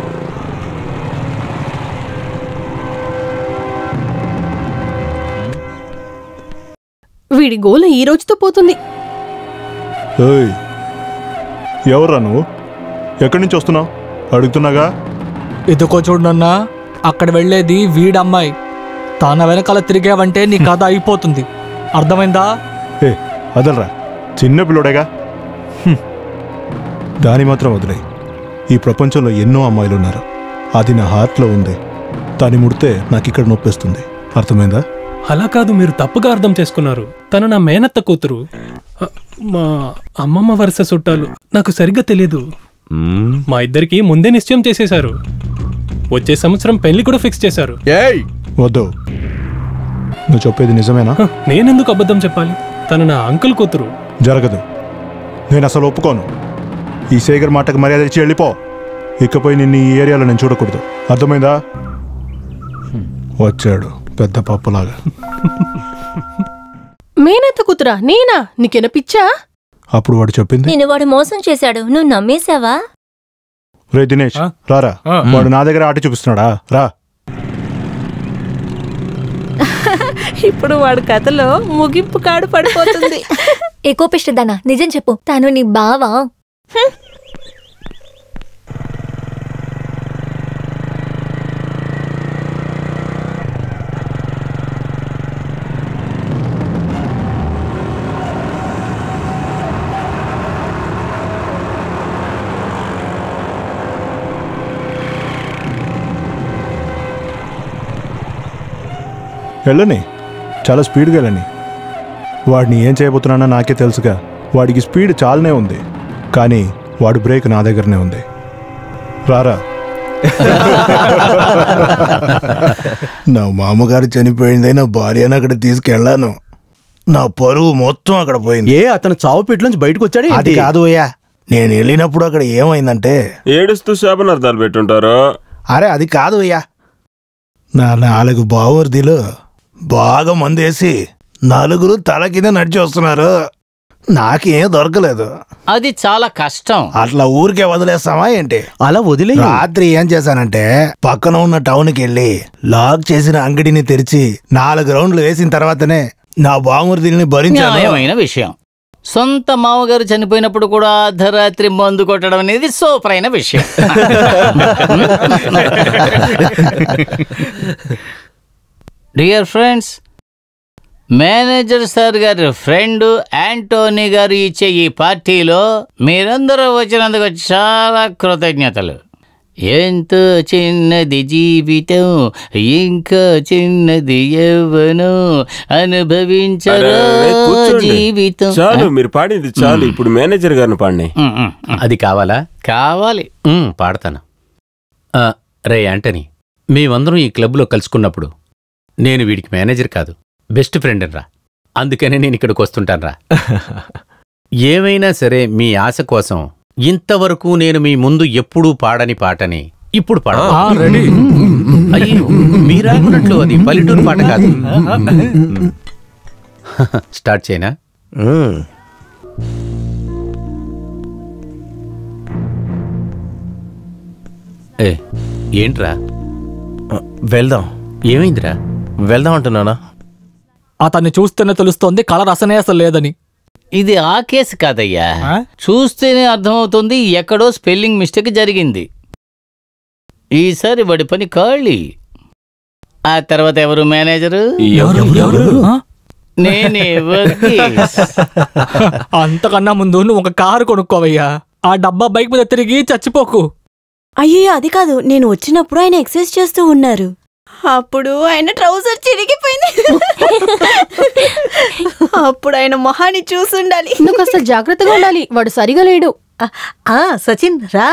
వీడి గోల ఈ రోజుతో పోతుంది. ఎవర్రా నువ్వు? ఎక్కడి నుంచి వస్తున్నావు? అడుగుతున్నాగా. ఇదిగో చూడన్నా, అక్కడ వెళ్ళేది వీడమ్మాయి. తన వెనకాల తిరిగావంటే నీ కథ అయిపోతుంది, అర్థమైందా? అదలరా, చిన్న పిల్లోడేగా. దాని మాత్రం వదిలే. ఈ ప్రపంచంలో ఎన్నో అమ్మాయిలు ఉన్నారు, అది నా హార్ట్లో ఉంది. దాన్ని ముడితే నాకు ఇక్కడ నొప్పిస్తుంది, అర్థమైందా? అలా కాదు, మీరు తప్పుగా అర్థం చేసుకున్నారు. తను నా మేనత్త కూతురు, మా అమ్మమ్మ వరుస చుట్టాలు. నాకు సరిగ్గా తెలీదు. మా ఇద్దరికి ముందే నిశ్చయం చేసేశారు. వచ్చే సంవత్సరం పెళ్లి కూడా ఫిక్స్ చేశారు. వద్దు, నువ్వు చెప్పేది నిజమేనా? నేనెందుకు అబద్ధం చెప్పాలి? తను నా అంకుల్ కూతురు. జరగదు, నేను అసలు ఒప్పుకోను. ఈ శేఖర్ మాటకు మర్యాద ఇచ్చి వెళ్ళిపో. ఇకపై నిన్ను ఈ ఏరియాలో నేను చూడకూడదు, అర్థమైందా? వచ్చాడు పెద్ద పప్పులాగా. మేనత్త కూతురా? నేనా? నీకెన పిచ్చా? అప్పుడు వాడు చెప్పింది నిన్ను వాడు మోసం చేశాడు, నువ్వు నమ్మేశావా? రే దినేష్, రారా. వాడు నా దగ్గర ఆట చూపిస్తున్నాడా? రా. ఇప్పుడు వాడి కథలో ముగింపు కాడు పడిపోతుంది. ఎక్కువ పిష్టదానా, నిజం చెప్పు, తను నీ బావా? వెళ్ళని, చాలా స్పీడ్గా వెళ్ళని. వాడిని ఏం చేయబోతున్నానో నాకే తెలుసుగా. వాడికి స్పీడ్ చాలానే ఉంది, కానీ వాడు బ్రేక్ నా దగ్గరనే ఉంది. రారా. నా మామగారు చనిపోయింది, నా భార్యను అక్కడ తీసుకెళ్ళాను. నా పరువు మొత్తం అక్కడ పోయింది. ఏ అతను చావు పెట్టులోంచి బయటకు వచ్చాడు? అది కాదు అయ్యా, నేను వెళ్ళినప్పుడు అక్కడ ఏమైందంటే ఏడుస్తూ శాపనార్థాలు పెట్టుంటారు. అరే అది కాదు అయ్యా, నా 4 బావర్దిలో బాగా మందేసి 4 తల కింద నడిచి వస్తున్నారు. నాకేం దొరకలేదు. అది చాలా కష్టం. అట్లా ఊరికే వదిలేస్తామా ఏంటి? అలా వదిలే. రాత్రి ఏం చేశానంటే పక్కన ఉన్న టౌన్కి వెళ్ళి లాక్ చేసిన అంగడిని తెరిచి 4 రౌండ్లు వేసిన తర్వాతనే నా బామర్దిని భరించాను. న్యాయమైన విషయం. సొంత మామగారు చనిపోయినప్పుడు కూడా అర్ధరాత్రి మందు కొట్టడం అనేది సూపర్ అయిన విషయం. డియర్ ఫ్రెండ్స్, మేనేజర్ సార్ గారి ఫ్రెండ్ యాంటోనీ గారు ఇచ్చే ఈ పార్టీలో మీరందరూ వచ్చినందుకు చాలా కృతజ్ఞతలు. ఎంతో చిన్నది జీవితం, ఇంకా చిన్నది యవ్వనం, అనుభవించరా జీవితం. చాలు, మీరు పాడింది చాలు. ఇప్పుడు మేనేజర్ గారిని పాడిని. అది కావాలా? కావాలి. పాడతాను. రే యాంటనీ, మేమందరం ఈ క్లబ్లో కలుసుకున్నప్పుడు నేను వీడికి మేనేజర్ కాదు, బెస్ట్ ఫ్రెండ్ రా. అందుకనే నేను ఇక్కడికి వస్తుంటాను రా. ఏమైనా సరే మీ ఆశ కోసం ఇంతవరకు నేను మీ ముందు ఎప్పుడూ పాడని పాటని ఇప్పుడు పాడ. అయ్యో, మీరాకున్నట్లు అది పల్లెటూరు పాట కాదు. స్టార్ట్ చేయనా? ఏంట్రా? వెళ్దాం. ఏమైందిరా? వెళ్దాం అంటున్నానా? అతన్ని చూస్తేనే తెలుస్తోంది కలర్ అసనే అసలు లేదని. ఇది ఆ కేసు కాదయ్యా, చూస్తేనే అర్థమవుతుంది ఎక్కడో స్పెల్లింగ్ మిస్టేక్ జరిగింది. ఈసారి వాడి పని ఖాళీ. ఆ తర్వాత ఎవరు మేనేజరు? నేనే. అంతకన్నా ముందు నువ్వు ఒక కారు కొనుక్కోవయ్యా. ఆ డబ్బా బైక్ మీద తిరిగి చచ్చిపోకు. అయ్యో అది కాదు, నేను వచ్చినప్పుడు ఆయన ఎక్సర్సైజ్ చేస్తూ ఉన్నారు. అప్పుడు ఆయన ట్రౌజర్ చిరిగిపోయింది. అప్పుడు ఆయన మొహాన్ని చూసుండాలి. నువ్వు కాస్త జాగ్రత్తగా ఉండాలి, వాడు సరిగా లేడు. సచిన్ రా.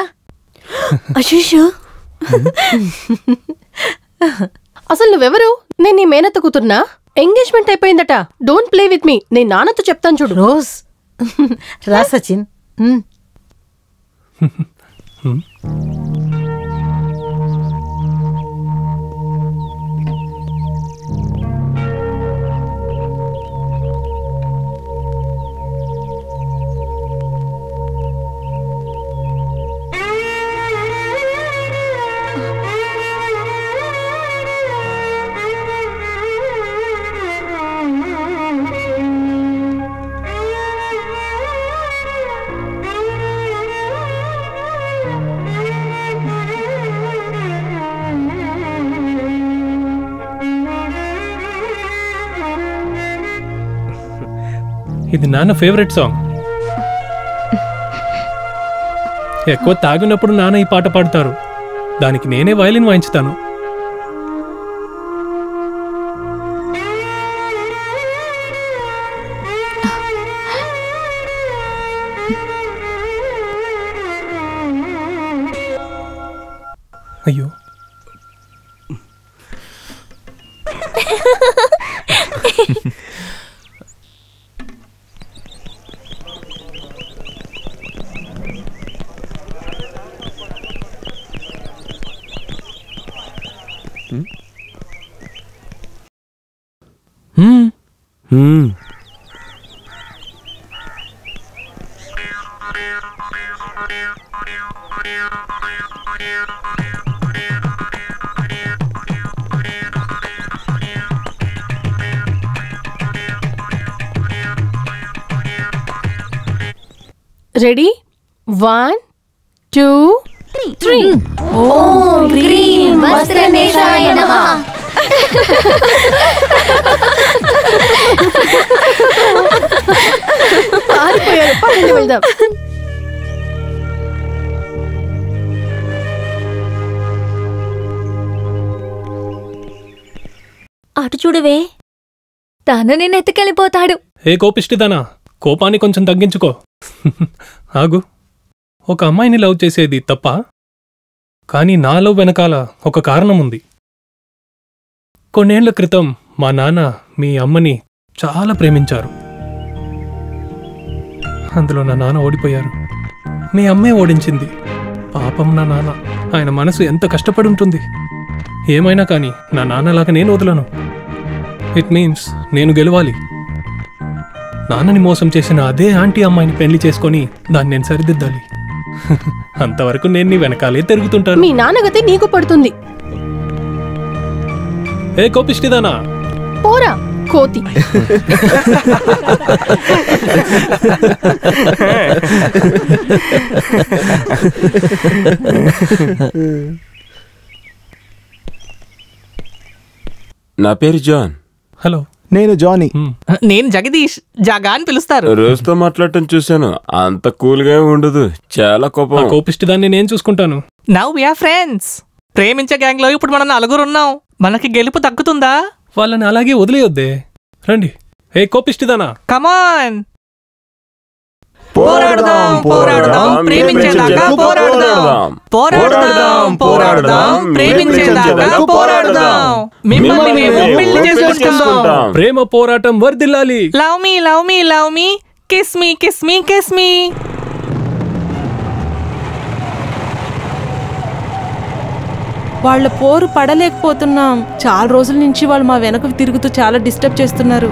అశేషు, అసలు నువ్వెవరు? నేను నీ మేనత్త కూతుర్నా? Engagement అయిపోయిందట. Don't play with me. నేను నాన్నతో చెప్తాను చూడు. రోజ్ రా సచిన్. ఇది నాన్న ఫేవరెట్ సాంగ్. ఎక్కువ తాగినప్పుడు నాన్న ఈ పాట పాడతారు. దానికి నేనే వయలిన్ వాయించుతాను. అయ్యో, రెడీ? 1, 2, 3. ఓం హ్రీం వస్త్రనేశాయ నమః. వెళ్దాం. అటు చూడవే, తను నిన్ను ఎత్తుకెళ్ళిపోతాడు. ఏ కోపిష్టిదానా, కోపాన్ని కొంచెం తగ్గించుకో. ఆగు, ఒక అమ్మాయిని లవ్ చేసేది తప్ప? కానీ నా లవ్ వెనకాల ఒక కారణం ఉంది. కొన్నేళ్ల క్రితం మా నాన్న మీ అమ్మని చాలా ప్రేమించారు. అందులో నా నాన్న ఓడిపోయారు. మీ అమ్మే ఓడించింది. పాపం నా నాన్న, ఆయన మనసు ఎంత కష్టపడి ఉంటుంది. ఏమైనా కానీ నా నాన్నలాగా నేను వదలను. ఇట్ మీన్స్ నేను గెలవాలి. నాన్నని మోసం చేసిన అదే ఆంటీ అమ్మాయిని పెళ్లి చేసుకొని దాన్ని నేను సరిదిద్దాలి. అంతవరకు నేను నీ వెనకాలే తిరుగుతుంటాను. మీ నాన్నగతి నీకు పడుతుంది. ఏ కోపిష్టిదానా, పోరా కోతి. నా పేరు జాన్. హలో, నేను జానీ. నేను జగదీష్. జగా అని పిలుస్తారు. రోజుతో మాట్లాడటం చూశాను, అంత కూల్గా ఉండదు, చాలా కోపం. కోపిష్టిదాన్ని నేను చూసుకుంటాను. Now we are friends. ప్రేమించే గ్యాంగ్ లో ఇప్పుడు మనం 4 ఉన్నాం. మనకి గెలుపు దక్కుతుందా? వాళ్ళని అలాగే వదిలేయొద్దే. రండి. ఏ కోపిష్టిదానా, కమాన్, పోరాడదాం పోరాడదాం, ప్రేమించేదాకా పోరాడదాం, పోరాడదాం పోరాడదాం, ప్రేమించేదాకా పోరాడదాం, మిమ్మల్ని మేము పెళ్లి చేసుకుంటాం. ప్రేమ పోరాటం వర్ధిల్లాలి. లవ్ మీ లవ్ మీ లవ్ మీ, kiss me kiss me kiss me. వాళ్ళ పోరు పడలేకపోతున్నాం. చాలా రోజుల నుంచి వాళ్ళు మా వెనక తిరుగుతూ చాలా డిస్టర్బ్ చేస్తున్నారు.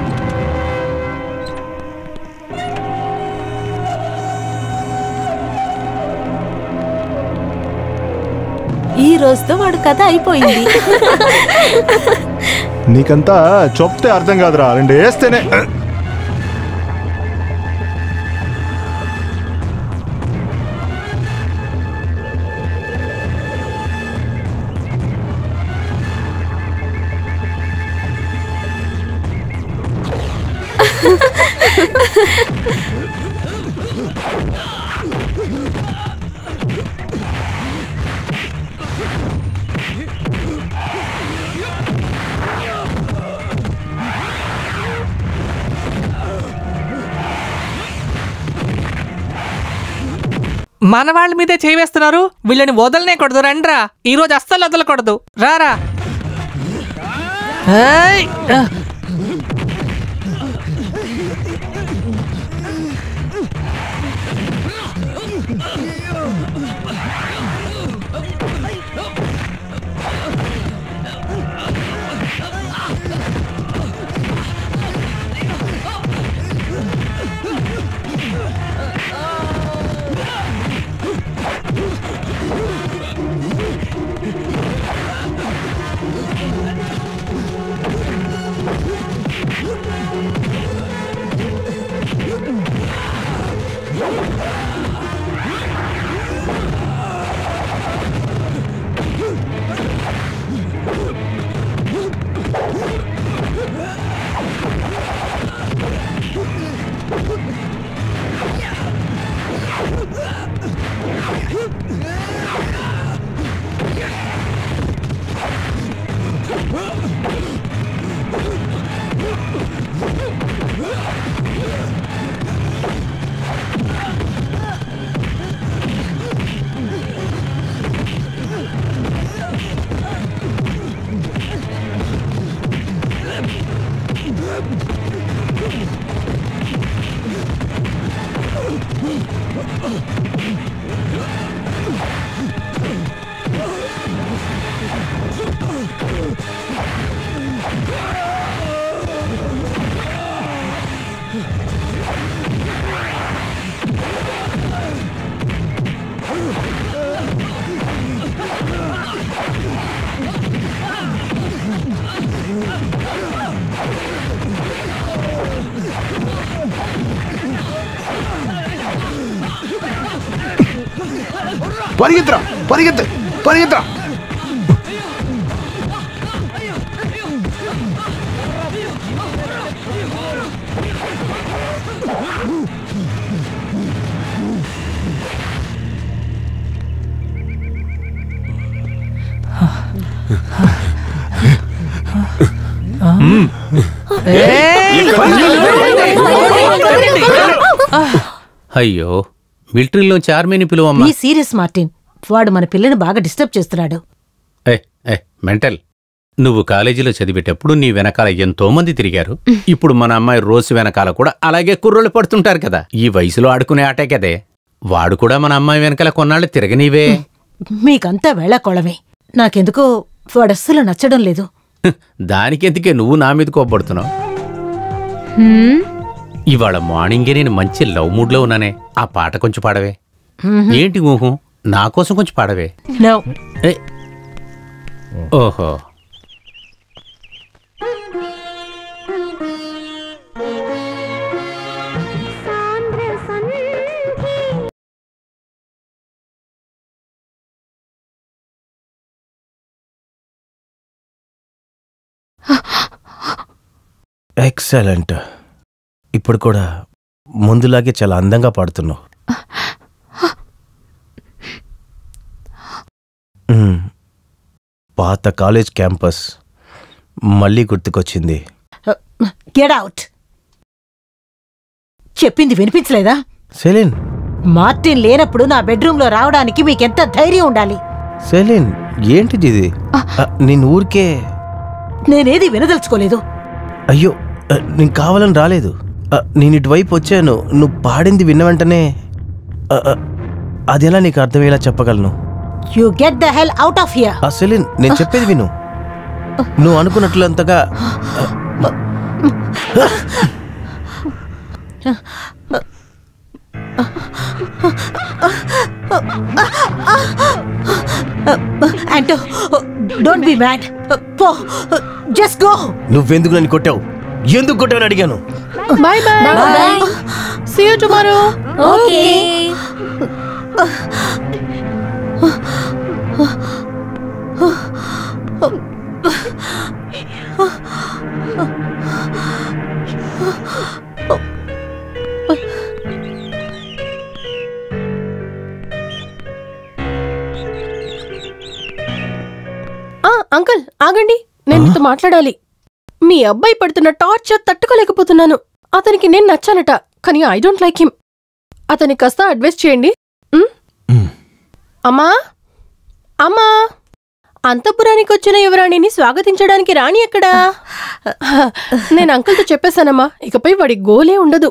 ఈ రోజుతో వాడు కథ అయిపోయింది. నీకంతా చెప్తే అర్థం కాదురా, 2 వేస్తేనే. మన వాళ్ళ మీదే చేవేస్తున్నారు. వీళ్ళని వదలనే కూడదు. రండ్రా, ఈ రోజు అస్సలు వదలకూడదు. రారా. పరిగెత్తరా, పరిగెత్త, పరిగెత్తరా. ఏ అయ్యో, మిలిటరీలోంచి ఆర్మీని పిలువమ్మా. ఈ సీరియస్ మార్టిన్, వాడు మన పిల్లని బాగా డిస్టర్బ్ చేస్తున్నాడు. మెంటల్. నువ్వు కాలేజీలో చదివేటప్పుడు నీ వెనకాల ఎంతో మంది తిరిగారు. ఇప్పుడు మన అమ్మాయి రోజు వెనకాల కూడా అలాగే కుర్రోళ్ళు పడుతుంటారు కదా. ఈ వయసులో ఆడుకునే ఆటే కదే. వాడు కూడా మన అమ్మాయి వెనకాల కొన్నాళ్ళు తిరగనీవే. మీకంతా వేళాకోళమే. నాకెందుకో వాడస్సలు నచ్చడం లేదు. దానికెందుకే నువ్వు నా మీద కోప్పడుతున్నావు? ఇవాళ మార్నింగే నేను మంచి లవ్ మూడ్లో ఉన్నానే. ఆ పాట కొంచెం పాడవే. ఏంటి ఊహు, నా కోసం కొంచెం పాడవే. ఓహో, ఎక్సలెంట్. ఇప్పుడు కూడా ముందులాగే చాలా అందంగా పాడుతున్నావు. పాత కాలేజ్ క్యాంపస్ మళ్ళీ గుర్తుకొచ్చింది. Get out. చెప్పింది వినిపించలేదా? సెలిన్, మార్టిన్ లేనప్పుడు నా బెడ్రూమ్ లో రావడానికి మీకెంత ధైర్యం ఉండాలి? సెలిన్, ఏంటిది ఇది? నేను ఊరికే. నేనేది వినదలుచుకోలేదు. అయ్యో, నేను కావాలని రాలేదు. నేను ఇటువైపు వచ్చాను. నువ్వు పాడింది విన్న వెంటనే అది ఎలా నీకు అర్థమయ్యేలా చెప్పగలను? You get the hell out of here. Celine, నేను చెప్పేది విను. నువ్వు అనుకున్నట్లు అంతగా అంటో, డోంట్ బి మ్యాడ్. పో, జస్ట్ గో. నువ్వెందుకు నన్ను కొట్టావు? ఎందుకు కొట్టావని అడిగాను. Bye bye. See you tomorrow. Okay. Uncle, ఆగండి, నేను మీతో మాట్లాడాలి. మీ అబ్బాయి పడుతున్న టార్చర్ తట్టుకోలేకపోతున్నాను. అతనికి నేను నచ్చానట, కానీ ఐ డోంట్ లైక్ హిమ్. అతనికి కాస్త అడ్వైస్ చేయండి. అమ్మా, అమ్మా, అంతఃపురానికి వచ్చిన యువరాణిని స్వాగతించడానికి రాణి ఎక్కడా? నేను అంకుల్తో చెప్పేశానమ్మా, ఇకపై వాడి గోలే ఉండదు.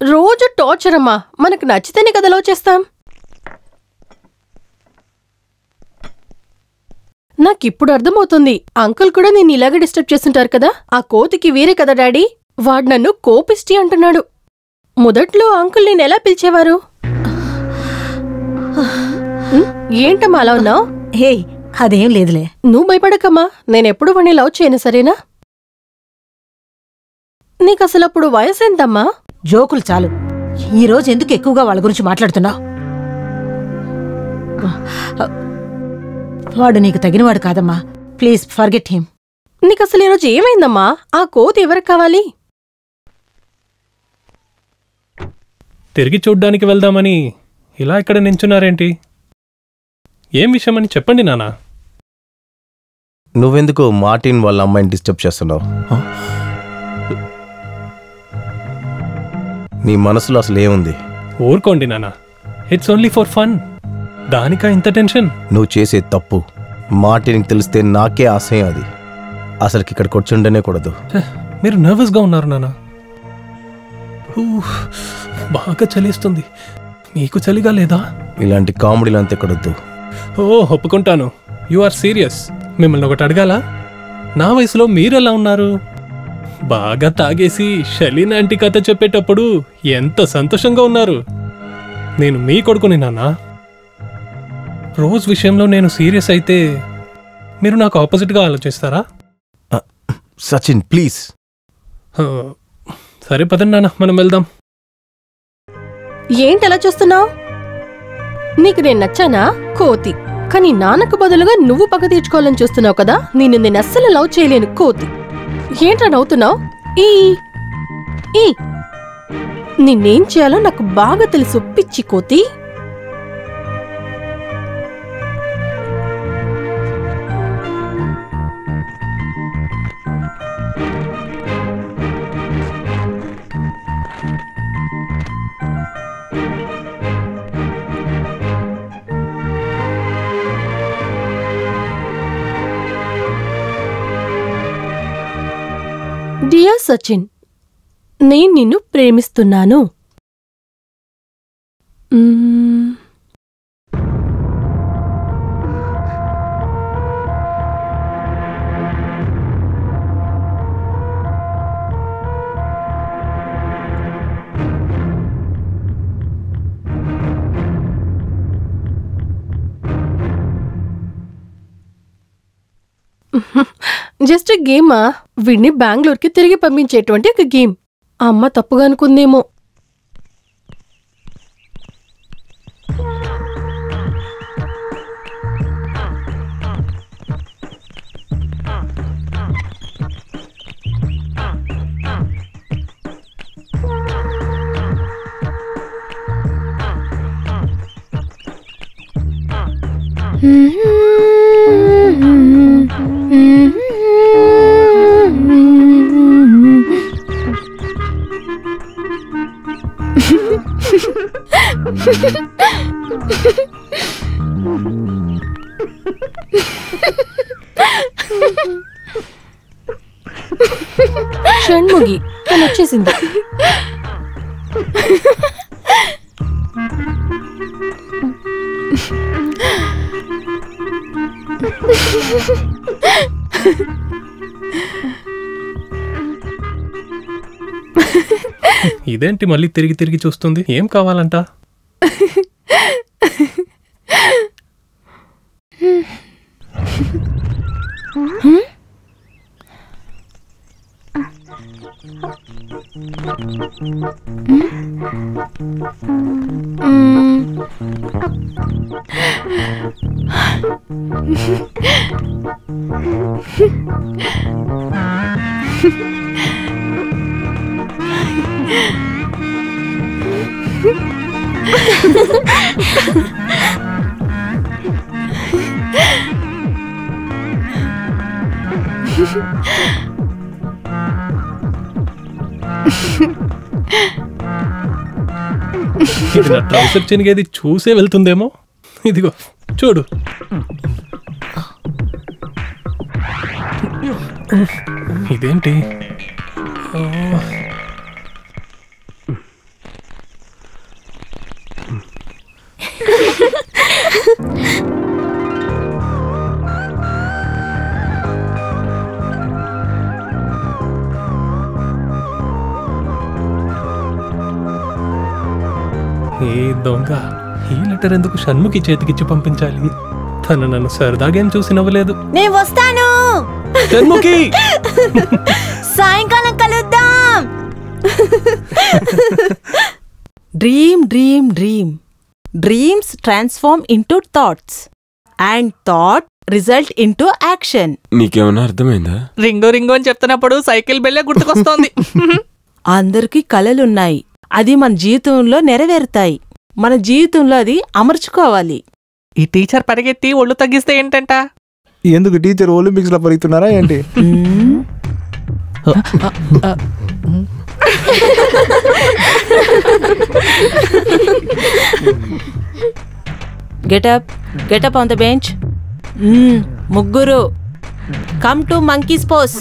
రోజు టార్చర్ అమ్మా. మనకు నచ్చితేనే కదా లవ్ చేస్తాం. నాకిప్పుడు అర్థమవుతుంది. అంకుల్ కూడా నేను ఇలాగే డిస్టర్బ్ చేస్తుంటారు కదా. ఆ కోతికి వీరే కదా డాడీ. వాడు నన్ను కోపిస్టి అంటున్నాడు. మొదట్లో అంకుల్ నేను ఎలా పిలిచేవారు? ఏంటమ్మా అలా ఉన్నావు? హే, అదేం లేదులే. నువ్వు భయపడకమ్మా, నేనెప్పుడు వాడిని లవ్ చేయను, సరేనా? నీకసలు అప్పుడు వయసు ఎంతమ్మా? జోకులు చాలు. ఈరోజు ఎందుకు ఎక్కువగా వాళ్ళ గురించి మాట్లాడుతున్నావు? వాడు నీకు తగినవాడు కాదమ్మా. Please forget him. నీకసలు ఈరోజు ఏమైందమ్మా? ఆ కోతి ఎవరికి కావాలి? తిరిగి చూడ్డానికి వెళ్దామని ఇలా ఇక్కడ నించున్నారేంటి? ఏం విషయమని చెప్పండి నానా. నువ్వెందుకు మార్టిన్ వాళ్ళ అమ్మాయిని డిస్టర్బ్ చేస్తున్నావు? నీ మనసులో అసలు ఏముంది? ఊరుకోండి నానా, ఇట్స్ ఓన్లీ ఫర్ ఫన్. దానికా ఇంత టెన్షన్? నువ్వు చేసే తప్పు మార్టిన్కి తెలిస్తే నాకే ఆశయం. అది అసలుకి ఇక్కడ కూర్చుండనే కూడదు. మీరు నర్వస్గా ఉన్నారు నానా. బాగా చలిస్తుంది. మీకు చలిగా లేదా? ఇలాంటి కామెడీలు అంత ఎక్కడొద్దు. ఒప్పుకుంటాను, యు ఆర్ సీరియస్. మిమ్మల్ని ఒకటి అడగాలా? నా వయసులో మీరెలా ఉన్నారు? బాగా తాగేసి షలీన్ ఆంటీ కథ చెప్పేటప్పుడు ఎంత సంతోషంగా ఉన్నారు. నేను మీ కొడుకుని నాన్నా. రోజ్ విషయంలో నేను సీరియస్ అయితే మీరు నాకు ఆపోజిట్గా ఆలోచిస్తారా? సచిన్ ప్లీజ్. సరే పదండి నాన్న, మనం వెళ్దాం. ఏంటలా చూస్తున్నావు? నీకు నేను నచ్చానా కోతి? కానీ నాన్నకు బదులుగా నువ్వు పగ తీర్చుకోవాలని చూస్తున్నావు కదా. నేను అస్సలు లవ్ చేయలేను కోతి. ఏంట్రా నవ్వుతున్నావు? నిన్నేం చేయాలో నాకు బాగా తెలుసు పిచ్చి కోతి. డియర్ సచిన్, నేను నిన్ను ప్రేమిస్తున్నాను. జస్ట్ గేమా? వీడిని బెంగళూరుకి తిరిగి పంపించేటువంటి ఒక గేమ్. అమ్మ తప్పుగా అనుకుందేమో. షణ్ముగి తను వచ్చేసింది. ఇదేంటి మళ్ళీ తిరిగి తిరిగి చూస్తుంది? ఏం కావాలంట? ఇది నా ట్రౌసర్ చినిగేది చూసే వెళ్తుందేమో. ఇదిగో చూడు. ఇదేంటి? ఏ దొంగ ఈ లెటర్ ఎందుకు షణ్ముఖి చేతికిచ్చి పంపించాలి? తను నన్ను సరదాగేం చూసి నవ్వలేదు. నేను వస్తాను. షణ్ముఖి, సాయంకాలం కలుద్దాం. Dream dream dream. Dreams transform into thoughts and thought result into action. నీకేమన్నా అర్థమైందా? రింగో రింగో అని చెప్తున్నప్పుడు సైకిల్ బెల్లే గుర్తుకొస్తోంది. అందరికీ కలలున్నాయి, అది మన జీవితంలో నెరవేరుతాయి. మన జీవితంలో అది అమర్చుకోవాలి. ఈ టీచర్ పరిగెత్తి ఒళ్ళు తగ్గిస్తే ఏంటంట? ఎందుకు టీచర్ ఒలింపిక్స్ లో పరిగెత్తున్నారా ఏంటి? Get up on the bench. ముగ్గురు come to monkeys pose.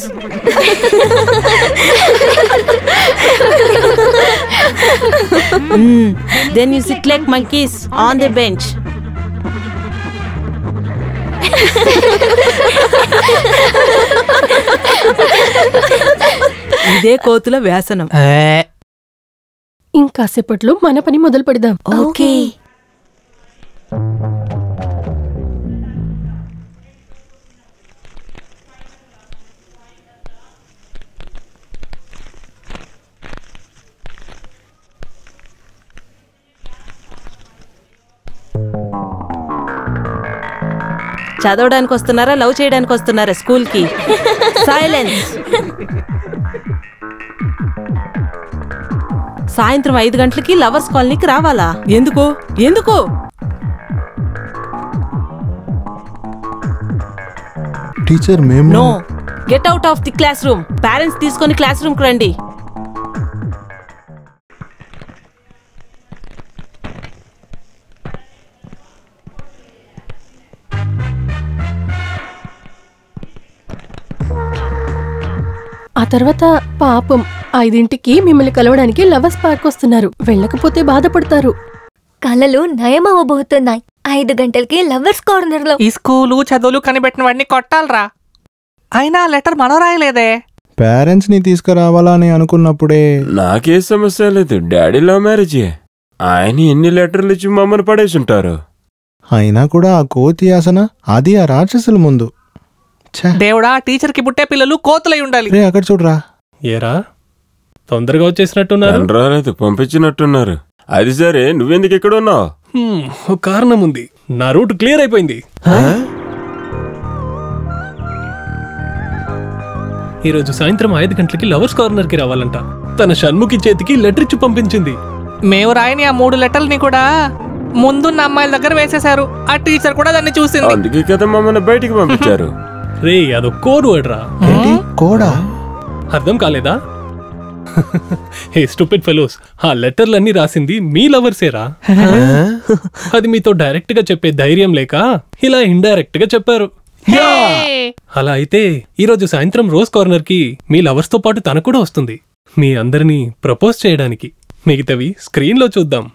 Then you sit like monkeys on the bench. ఇదే కోతుల వ్యాసనం. ఇంకాసేపట్లో మన పని మొదలు పెడదాం. ఓకే. చదవడానికి వస్తున్నారా, లవ్ చేయడానికి వస్తున్నారా స్కూల్కి? సైలెన్స్. సాయంత్రం 5 గంటలకి లవర్స్ కాలనీకి రావాలా? ఎందుకు ఎందుకు? టీచర్ మేము no, get out of the classroom. Parents తీసుకొని క్లాస్ రూమ్ కు రండి. తర్వాత పాపం 5ంటికి మిమ్మల్ని కలవడానికి లవర్స్ పార్క్ వస్తున్నారు. వెళ్ళకపోతే బాధపడతారు. కలలు నయమవబోతున్నాయి. 5 గంటలకి లవర్స్ కార్నర్ లో. ఈ స్కూలు చదువులు కనిపెట్టిన వాడిని కొట్టాలరా. అయినా లెటర్ మనం రాయలేదే. పేరెంట్స్ ని తీసుకురావాలని అనుకున్నప్పుడే నాకే సమస్య లేదు. Daddy love marriage. ఆయన ఎన్ని లెటర్లు ఇచ్చి మమ్మల్ని పడేసుంటారు. అయినా కూడా ఆ కోతి ఆసన అది ఆ రాక్షసుల ముందు. దేవుడా, టీచర్ కి పుట్టే పిల్లలు కోతులై ఉండాలి. రే అక్కడ చూడరా. ఏరా తొందరగా వచ్చేసినట్టున్నారు. రాలేదు, పంపించినట్టున్నారు. అది సరే, నువ్వెందుకు ఇక్కడ ఉన్నావు? ఒక కారణం ఉంది. నా రూట్ క్లియర్ అయిపోయింది. ఈరోజు సాయంత్రం 5 గంటలకి లవర్స్ కార్నర్ కి రావాలంట. తన షణ్ముఖి చేతికి లెటర్ ఇచ్చి పంపించింది. మేము రాయని ఆ 3 లెటర్లని కూడా ముందున్న అమ్మాయిల దగ్గర వేసేశారు. ఆ టీచర్ కూడా దాన్ని చూసింది. అందుకే కదా మమ్మల్ని బయటికి పంపించారు. రే అదో కోడ్ వర్డ్ రా. కోడా? అర్థం కాలేదా? హే స్టూపిడ్ ఫెలోస్, ఆ లెటర్లన్నీ రాసింది మీ లవర్సేరా. అది మీతో డైరెక్ట్ గా చెప్పే ధైర్యం లేక ఇలా ఇండైరెక్ట్ గా చెప్పారు. అలా అయితే ఈరోజు సాయంత్రం రోజ్ కార్నర్ కి మీ లవర్స్ తో పాటు తన కూడా వస్తుంది. మీ అందరినీ ప్రపోజ్ చేయడానికి. మిగతావి స్క్రీన్ లో చూద్దాం.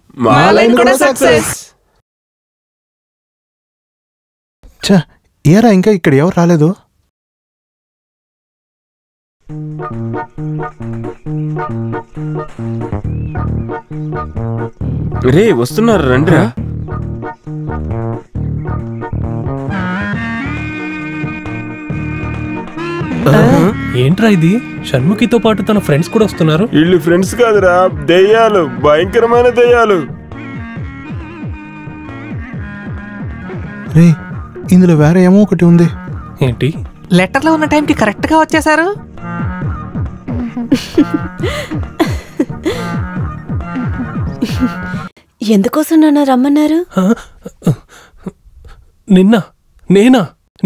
ఏరా ఇంకా ఇక్కడ ఎవరు రాలేదు? రే వస్తున్నారు, రండిరా. ఏంట్రా ఇది? షణ్ముఖితో పాటు తన ఫ్రెండ్స్ కూడా వస్తున్నారు. వీళ్ళు ఫ్రెండ్స్ కాదురా, దెయ్యాలు, భయంకరమైన దెయ్యాలు. రే ఇందులో వేరే ఏమో ఒకటి ఉంది. ఏంటి? లెటర్లో ఉన్న టైంకి కరెక్ట్ గా వచ్చేసారు. ఎందుకోసం నాన్న రమ్మన్నారు?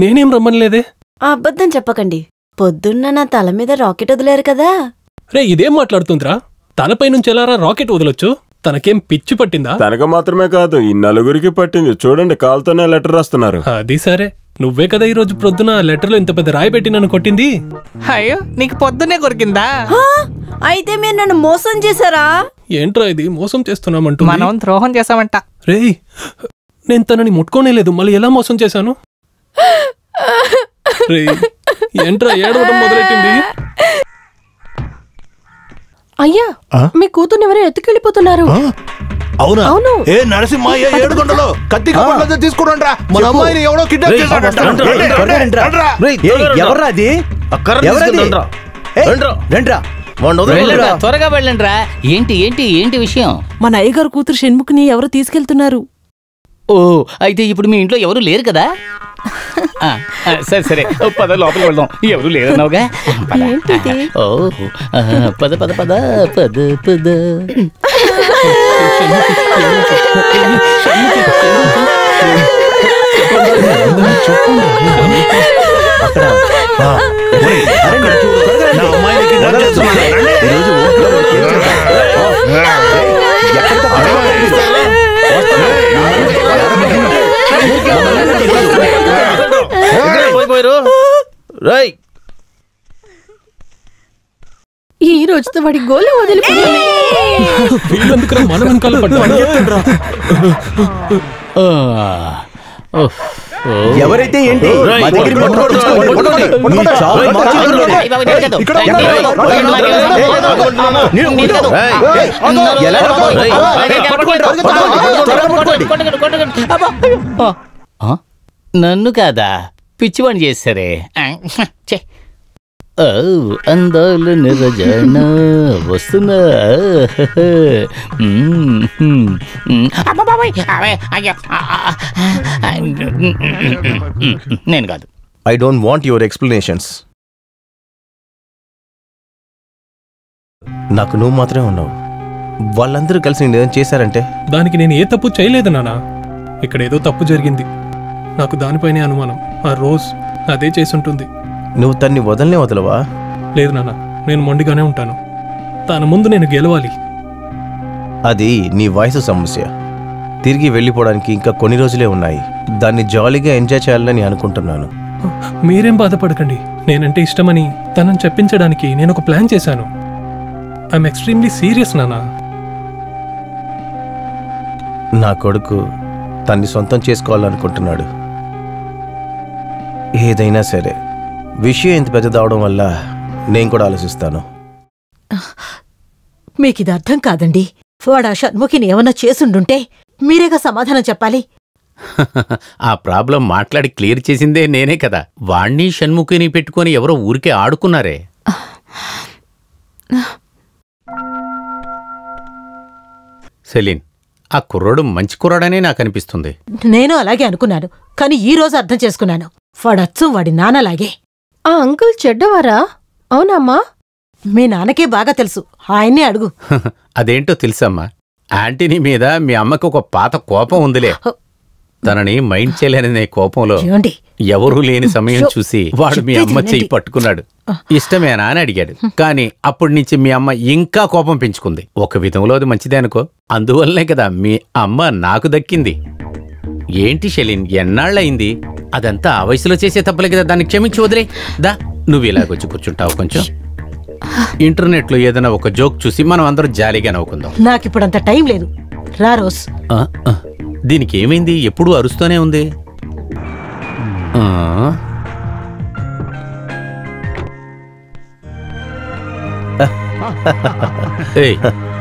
నేనేం రమ్మనలేదే. అబద్ధం చెప్పకండి. పొద్దున్న నా తల మీద రాకెట్ వదిలేరు కదా. రే ఇదేం మాట్లాడుతుందిరా? తలపై నుంచి ఎలారా రాకెట్ వదలొచ్చు? తనకేం పిచ్చి పట్టిందా? తనకు మాత్రమే కాదు, ఈ నలుగురికి పట్టింది. చూడండి, కాలుతోనే లెటర్ రాస్తున్నారు. అది సరే, నువ్వే కదా ఈ రోజు ప్రొద్దున లెటర్లో ఇంత పెద్ద రాయి పెట్టి నన్ను కొట్టింది. అయ్యో, నీకు పొద్దునే కొరికిందా? అయితే మీరు నన్ను మోసం చేశారా? ఏంట్రా ఇది, మోసం చేస్తున్నామంటూ? మనం ద్రోహం చేసామంట. రే నేను తనని ముట్టుకోనే లేదు, మళ్ళీ ఎలా మోసం చేశాను? రే ఏంట్రా ఏడవడం మొదలెట్టింది? అయ్యా, మీ కూతుర్ని ఎవరో ఎత్తుకెళ్ళిపోతున్నారు. అవునా? ఏ నరసింహయ్య ఏడుకొండలో కత్తి కప్పట్లతో తీసుకురండ్రా. మన అమ్మాయిని ఎవడో కిడ్నాప్ చేశాడంట. ఎవర్రా అది? త్వరగా వెళ్ళండ్రా. ఏంటి ఏంటి ఏంటి విషయం? మన అయ్యగారు కూతురు షణ్ముఖిని ఎవరు తీసుకెళ్తున్నారు. ఓ, అయితే ఇప్పుడు మీ ఇంట్లో ఎవరు లేరు కదా? సరే సరే, పద లోపలికి వెళ్దాం. ఎవరు లేరన్నావుగా. ఓ పద పద పద పద పద. ఈ రోజుతో వాడి గోలు వదిలిపోయింది. మనం వెనకాల ఎవరైతే ఏంటి నన్ను కాదా పిచ్చివాణి చేశారే. అందాల నిరజన వస్తున్నా. నేను కాదు. I don't want your explanations. నాకు నువ్వు మాత్రమే ఉన్నావు. వాళ్ళందరూ కలిసి నేను చేశారంటే దానికి నేను ఏ తప్పు చేయలేదు నాన్న. ఇక్కడ ఏదో తప్పు జరిగింది. నాకు దానిపైనే అనుమానం. ఆ రోజ్ అదే చేసుంటుంది. నువ్వు తన్ని వదలనే వదలవా? లేదు నాన్న, నేను మొండిగానే ఉంటాను. తన ముందు నేను గెలవాలి. అది నీ వయసు సమస్య. తిరిగి వెళ్ళిపోవడానికి ఇంకా కొన్ని రోజులే ఉన్నాయి. దాన్ని జాలీగా ఎంజాయ్ చేయాలని అనుకుంటున్నాను. మీరేం బాధపడకండి. నేనంటే ఇష్టమని తనని చెప్పించడానికి నేను ఒక ప్లాన్ చేశాను. ఐఎమ్ ఎక్స్ట్రీమ్లీ సీరియస్ నానా. నా కొడుకు తన్ని సొంతం చేసుకోవాలనుకుంటున్నాడు. ఏదైనా సరే విషయం ఇంత పెద్దదవడం వల్ల నేను కూడా ఆలోచిస్తాను. మీకిది అర్థం కాదండి. వాడు ఆ షణ్ముఖిని ఏమన్నా చేసుండుంటే మీరేగా సమాధానం చెప్పాలి. ఆ ప్రాబ్లం మాట్లాడి క్లియర్ చేసిందే నేనే కదా. వాణ్ణి షణ్ముఖిని పెట్టుకొని ఎవరో ఊరికే ఆడుకున్నారే. సెలీన్, ఆ కుర్రోడు మంచి కుర్రాడనే నాకు అనిపిస్తుంది. నేను అలాగే అనుకున్నాను, కానీ ఈ రోజు అర్థం చేసుకున్నాను. వాడచ్చు వాడి నాన్నలాగే. ఆ అంకుల్ చెడ్డవారా? అవునమ్మా. మీ నాన్నకే బాగా తెలుసు, ఆయన్నే అడుగు. అదేంటో తెలుసమ్మా, ఆంటీని మీద మీ అమ్మకు ఒక పాత కోపం ఉందిలే. తనని మైండ్ చేయలేననే కోపంలో ఎవరూ లేని సమయం చూసి వాడు మీ అమ్మ చెయ్యి పట్టుకున్నాడు. ఇష్టమేనా అని అడిగాడు. కానీ అప్పటి నుంచి మీ అమ్మ ఇంకా కోపం పెంచుకుంది. ఒక విధంలో అది మంచిదే అనుకో. అందువల్లనే కదా మీ అమ్మ నాకు దక్కింది. ఏంటి షెలిన్, ఎన్నాళ్ళయింది? అదంతా ఆ వయసులో చేసే తప్పలే కదా, దాన్ని క్షమించి వదిలే. దా, నువ్వు ఇలాగొచ్చి కూర్చుంటావు. కొంచెం ఇంటర్నెట్లో ఏదైనా ఒక జోక్ చూసి మనం అందరం జాలీగా నవ్వుకుందాం. నాకిప్పుడంత టైం లేదు. రా రోజ్. దీనికి ఏమైంది? ఎప్పుడూ అరుస్తూనే ఉంది.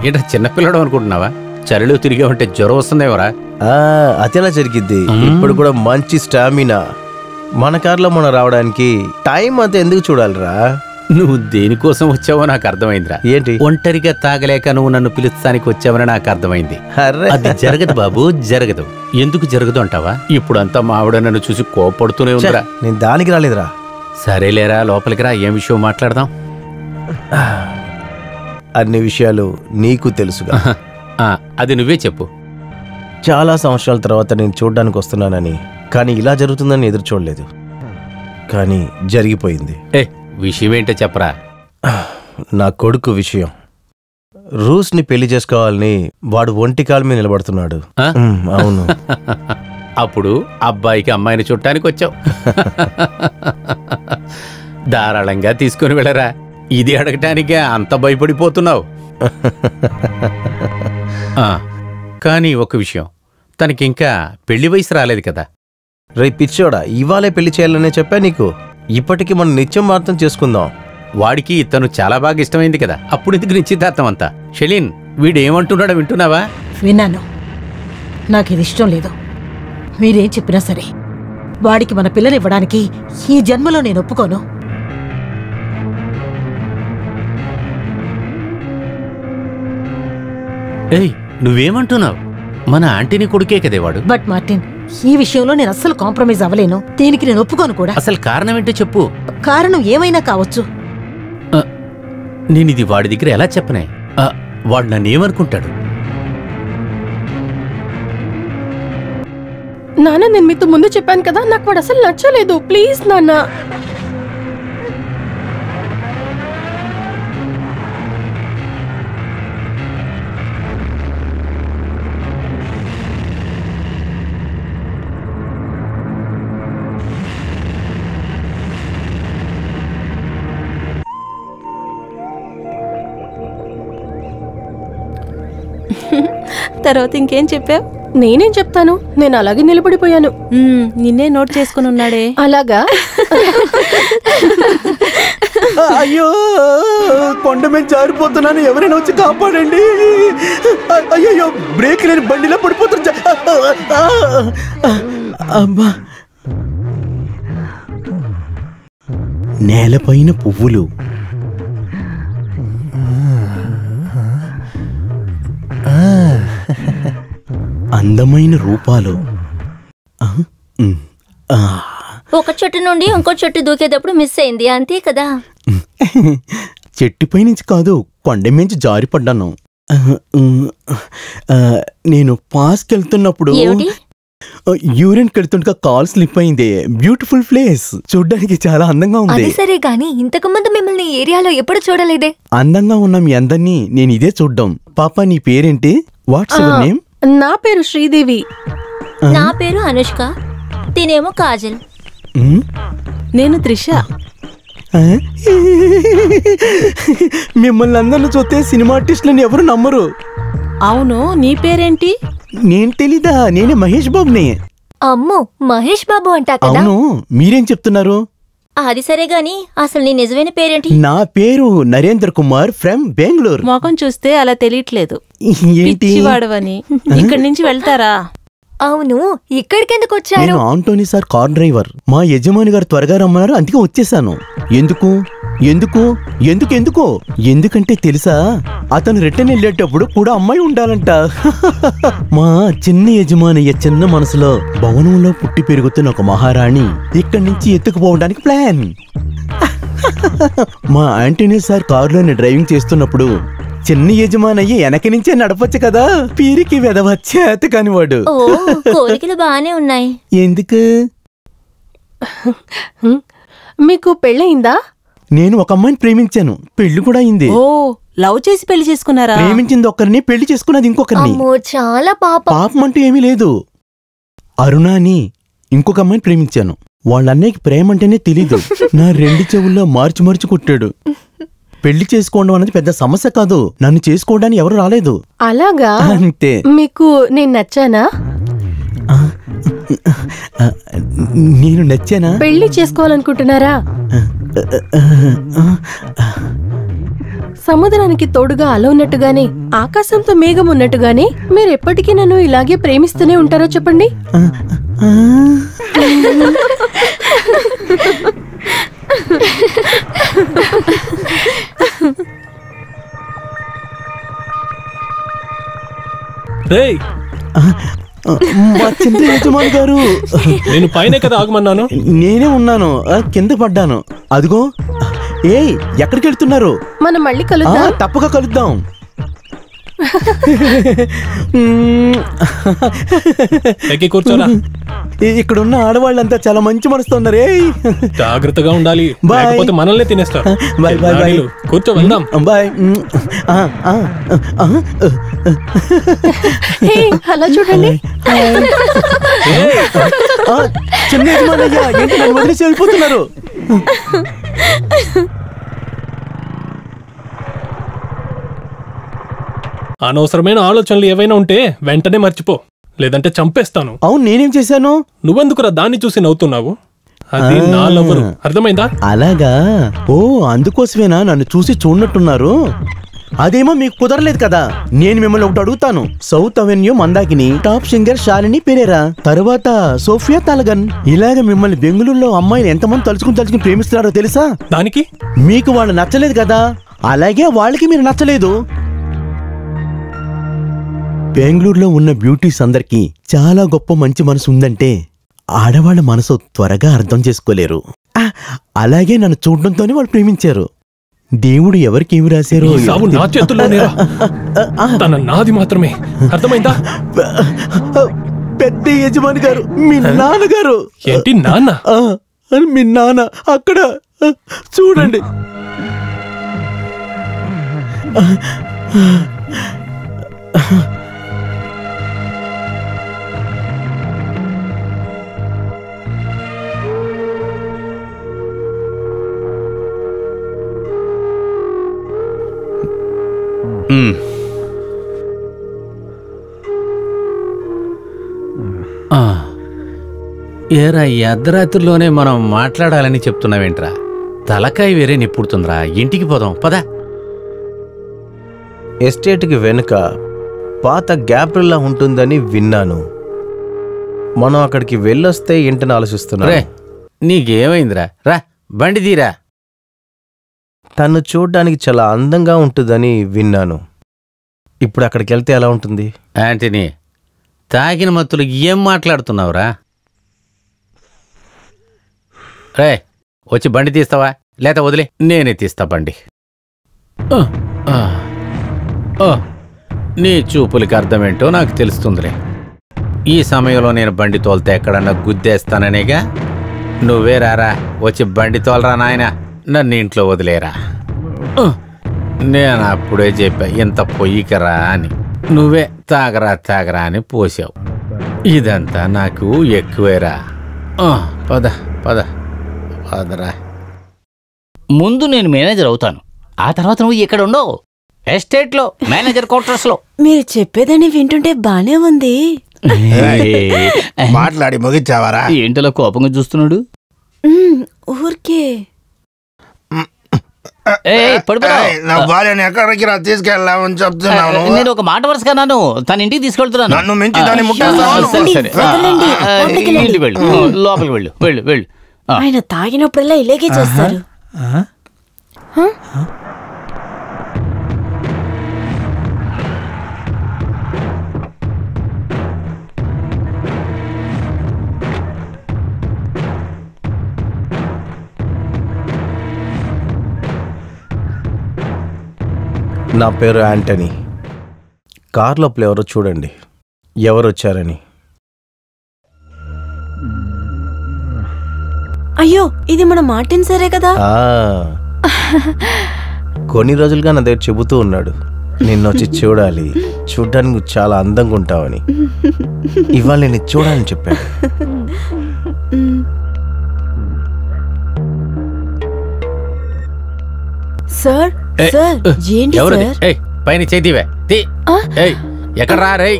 ఏంటో చిన్నపిల్లడు అనుకుంటున్నావా? చలిలో తిరిగా ఉంటే జ్వరం వస్తుందేవరా? అదేలా జరిగిద్ది. ఇప్పుడు కూడా మంచి స్టామినా. మన కార్లో మనం రావడానికి టైం అంతా ఎందుకు చూడాలిరా? నువ్వు దేనికోసం వచ్చావో నాకు అర్థమైందిరా. ఏంటి? ఒంటరిగా తాగలేక నువ్వు నన్ను పిలుస్తానికి వచ్చావని నాకు అర్థమైంది. అది జరగదు బాబు, జరగదు. ఎందుకు జరగదు అంటావా? ఇప్పుడంతా మా ఆవిడ నన్ను చూసి కోపడుతూనే ఉందిరా. నేను దానికి రాలేదురా. సరేలేరా, లోపలికి రా, ఏం విషయం మాట్లాడదాం. అన్ని విషయాలు నీకు తెలుసుగా. అది నువ్వే చెప్పు. చాలా సంవత్సరాల తర్వాత నేను చూడ్డానికి వస్తున్నానని, కానీ ఇలా జరుగుతుందని ఎదురు చూడలేదు. కానీ జరిగిపోయింది. విషయం ఏంటో చెప్పరా? నా కొడుకు విషయం. రూస్ని పెళ్లి చేసుకోవాలని వాడు ఒంటి కాలు మీద నిలబడుతున్నాడు. అవును. అప్పుడు అబ్బాయికి అమ్మాయిని చూడటానికి వచ్చావు. ధారాళంగా తీసుకుని వెళ్ళరా. ఇది అడగటానికే అంత భయపడిపోతున్నావు. కానీ ఒక విషయం, తనకింకా పెళ్లి వయసు రాలేదు కదా. రేపు పిచ్చోడా, ఇవాళే పెళ్లి చేయాలనే చెప్పా నీకు. ఇప్పటికి మనం నిత్యం మార్తం చేసుకుందాం. వాడికి తను చాలా బాగా ఇష్టమైంది కదా, అప్పుడు ఎందుకు నిశ్చితార్థం అంతా? షెలిన్, వీడేమంటున్నాడో వింటున్నావా? విన్నాను. నాకిది ఇష్టం లేదు. మీరేం చెప్పినా సరే వాడికి మన పిల్లనివ్వడానికి ఈ జన్మలో నేను ఒప్పుకోను. నువ్వేమంటున్నావు? మన ఆంటీని కొడుకే కదే వాడు. బట్ మార్టిన్, ఈ విషయంలో నేను అస్సలు కాంప్రమైజ్ అవ్వలేను. దీనికి నేను ఒప్పుకోను కూడా. అసలు కారణం ఏంటో చెప్పు. కారణం ఏమైనా కావచ్చు. నేనిది వాడి దగ్గర ఎలా చెప్పనే? వాడు నన్నేమనుకుంటాడు? నాన్న, నేను మీతో ముందు చెప్పాను కదా, నాకు వాడు అసలు నచ్చలేదు. ప్లీజ్ నాన్న. తర్వాత ఇంకేం చెప్పావు? నేనేం చెప్తాను, నేను అలాగే నిలబడిపోయాను. నిన్నే నోట్ చేసుకుని ఉన్నాడే. అలాగా? అయ్యో, కొండ మీద జారిపోతున్నాను, ఎవరైనా వచ్చి కాపాడండి. అయ్యో, బ్రేక్ లేని బండిలో పడిపోతున్నా. అమ్మా, నేలపైన పువ్వులు, అందమైన రూపాలు. ఒక చెట్టు నుండి ఇంకో చెట్టు దూకేటప్పుడు మిస్ అయింది, అంతే కదా? చెట్టుపై నుంచి కాదు, కొండ మించి జారిపడ్డాను. నేను పాస్కి వెళ్తున్నప్పుడు యూరిన్ కెళ్తుండగా కాల్ స్లిప్ అయింది. బ్యూటిఫుల్ ప్లేస్, చూడ్డానికి చాలా అందంగా ఉంది. సరే గాని ఇంతకు ముందు మిమ్మల్ని ఏరియాలో ఎప్పుడు చూడలేదే. అందంగా ఉన్న మీ అందరినీ నేను ఇదే చూడ్డం. పాప, నీ పేరేంటి? What's your name? నా పేరు శ్రీదేవి. నా పేరు అనుష్క. తినేమో కాజల్. నేను త్రిష. మిమ్మల్ని అందరిని చూస్తే సినిమా ఆర్టిస్టులని ఎవరు నమ్మరు. అవును, నీ పేరేంటి? నేను తెలీదా? నేనే మహేష్ బాబుని. అమ్మో, మహేష్ బాబు అంటా కదా. అవును, మీరేం చెప్తున్నారు? అది సరే గాని అసలు నీ నిజమైన పేరేంటి? నా పేరు నరేంద్ర కుమార్ ఫ్రమ్ బెంగళూరు. మొఖం చూస్తే అలా తెలియట్లేదు. ఏంటి పిచ్చివాడవని. ఇక్కడి నుంచి వెళ్తారా? అవును, ఇక్కడికెందుకు వచ్చారు? నేను ఆంటోనీ సార్ కార్ డ్రైవర్. మా యజమాని గారు త్వరగా రమ్మన్నారు, అందుకే వచ్చేసాను. ఎందుకు ఎందుకు ఎందుకు ఎందుకు ఎందుకంటే తెలుసా, అతను రిటర్న్ వెళ్ళేటప్పుడు కూడా అమ్మాయి ఉండాలంట. మా చిన్న యజమానయ్య చిన్న మనసులో భవనంలో పుట్టి పెరుగుతున్న ఒక మహారాణి ఇక్కడి నుంచి ఎత్తుకుపోవడానికి ప్లాన్. మా ఆంటోనీ సార్ కారులోని డ్రైవింగ్ చేస్తున్నప్పుడు చిన్న యజమానయ్య వెనక నుంచే నడపచ్చు కదా. పీరికి వెదవచ్చేత కానివాడు. కోరికలు బానే ఉన్నాయి. ఎందుకు? మీకు పెళ్ళయిందా? నేను ఒక అమ్మాయిని ప్రేమించాను, పెళ్లి కూడా అయింది. ఓ, లవ్ చేసి పెళ్లి చేసుకున్నారా? ప్రేమించింది ఒకరిని, పెళ్లి చేసుకున్నది ఇంకొకరిని. చాలా పాపం అంటూ ఏమీ లేదు. అరుణ అని ఇంకొక అమ్మాయిని ప్రేమించాను. వాళ్ళ అన్నయ్యకి ప్రేమ అంటేనే తెలీదు. నా 2 చెవుల్లో మార్చి కొట్టాడు. పెళ్లి చేసుకోవడం అనేది పెద్ద సమస్య కాదు, నన్ను చేసుకోవడానికి ఎవరు రాలేదు. అలాగా? అంతే. మీకు నేను నచ్చానా? నేను నచ్చానా? పెళ్లి చేసుకోవాలనుకుంటున్నారా? సముద్రానికి తోడుగా అల ఉన్నట్టుగానే, ఆకాశంతో మేఘం ఉన్నట్టుగానే మీరు ఎప్పటికీ నన్ను ఇలాగే ప్రేమిస్తూనే ఉంటారో చెప్పండి. మా చిన్న యజమాని గారు, నేను పైనే కదా ఆగమన్నాను. నేనే ఉన్నాను, కింద పడ్డాను. అదిగో. ఏయ్, ఎక్కడికి వెళ్తున్నారు? మనం మళ్ళీ కలుద్దాం. తప్పక కలుద్దాం. ఎక్కి కూర్చోరా. ఇక్కడున్న ఆడవాళ్ళంతా చాలా మంచి మనసుతో ఉన్నారే. జాగ్రత్తగా ఉండాలి, లేకపోతే మనల్ని తినేస్తారు. Bye bye bye. కూర్చో, వెళ్దాం. బాయ్. అలా చూడండి. చిన్న యజమానయ్య, ఏంటి నన్ను వదిలేసి వెళ్ళిపోతున్నారు? అనవసరమైన ఆలోచనలు ఏవైనా ఉంటే వెంటనే మర్చిపో, లేదంటే చంపేస్తాను. అవును, నేనేం చేశాను? నువ్వెందుకురా దాన్ని చూసి నవ్వుతున్నావు? అది నా లవ్వరు, అర్థమైందా? అలాగా? ఓ, అందుకోసమేనా నన్ను చూసి చూడనట్టున్నారు? అదేమో మీకు కుదరలేదు కదా. నేను మిమ్మల్ని ఒకటి అడుగుతాను. South avenue Mandakini top singer Shalini Perera, తరువాత సోఫియా తలగన్, ఇలాగ మిమ్మల్ని బెంగళూరులో అమ్మాయిని ఎంతమంది తలుచుకుని ప్రేమిస్తున్నారో తెలుసా? దానికి మీకు వాళ్ళు నచ్చలేదు కదా, అలాగే వాళ్ళకి మీరు నచ్చలేదు. బెంగళూరులో ఉన్న బ్యూటీస్ అందరికీ చాలా గొప్ప మంచి మనసు ఉందంటే ఆడవాళ్ళ మనసు త్వరగా అర్థం చేసుకోలేరు. అలాగే నన్ను చూడడంతోనే వాళ్ళు ప్రేమించారు. దేవుడు ఎవరికి ఏమి రాశారో నా చేతుల్లోనేరా. తన నాది మాత్రమే, అర్థమైందా? పెద్ద యజమాని గారు, మీ నాన్నగారు. ఏంటి నాన్న? మీ నాన్న అక్కడ చూడండి. ఏరా, ఈ అర్ధరాత్రిలోనే మనం మాట్లాడాలని చెప్తున్నావేంట్రా? తలకాయ వేరే నిప్పుడుతుందిరా. ఇంటికి పోదాం పదా. ఎస్టేట్కి వెనుక పాత గ్యాప్రిల్లా ఉంటుందని విన్నాను. మనం అక్కడికి వెళ్ళొస్తే ఏంటని ఆలోచిస్తున్నా. నీకేమైందిరా? రా, బండి తీరా. తను చూడ్డానికి చాలా అందంగా ఉంటుందని విన్నాను. ఇప్పుడు అక్కడికి వెళ్తే ఎలా ఉంటుంది? యాంటనీ, తాగిన మత్తులు ఏం మాట్లాడుతున్నావురా? రే, వచ్చి బండి తీస్తావా? లేత వదిలే, నేనే తీస్తా బండి. నీ చూపులకి అర్థమేంటో నాకు తెలుస్తుందిలే. ఈ సమయంలో నేను బండి తోలితే ఎక్కడన్నా గుద్దేస్తాననేగా. నువ్వే రారా, వచ్చి బండి తోలరా నాయన, నన్ను ఇంట్లో వదిలేరా. నేను అప్పుడే చెప్పా ఇంత పొయ్యికరా అని. నువ్వే తాగరా అని పోసావు. ఇదంతా నాకు ఎక్కువేరా. పద. పద పదరా. ముందు నేను మేనేజర్ అవుతాను, ఆ తర్వాత నువ్వు ఇక్కడ ఉండవు, ఎస్టేట్లో మేనేజర్ క్వార్టర్స్ లో. మీరు చెప్పేదని వింటుంటే బానే ఉంది. మాట్లాడి ముగించావారా? ఏంటలా కోపంగా చూస్తున్నాడు? ఊరికే నా భార్యని ఎక్కడికి రా తీసుకెళ్ళామని చెప్తున్నాను. నేను ఒక మాట వరుసగా తన ఇంటికి తీసుకెళ్తున్నాను. నన్ను మించి దాన్ని ముట్టేస్తాను. సరే ఇంటికి వెళ్ళు, లోపలికి వెళ్ళు వెళ్ళు వెళ్ళు. ఆయన తాగినప్పుడల్లా ఇలాగే చేస్తారు. నా పేరు యాంటనీ. కార్ లోపల ఎవరో చూడండి, ఎవరు వచ్చారని. అయ్యో, ఇది మన మార్టిన్ సరే కదా? కొన్ని రోజులుగా నా దగ్గర చెబుతూ ఉన్నాడు, నిన్నొచ్చి చూడాలి, చూడ్డానికి చాలా అందంగా ఉంటావని. ఇవాళ నేను చూడాలని చెప్పాను. సార్ సార్ ఏంటి సార్? పైన చేతివే ఎక్కడ రా రే.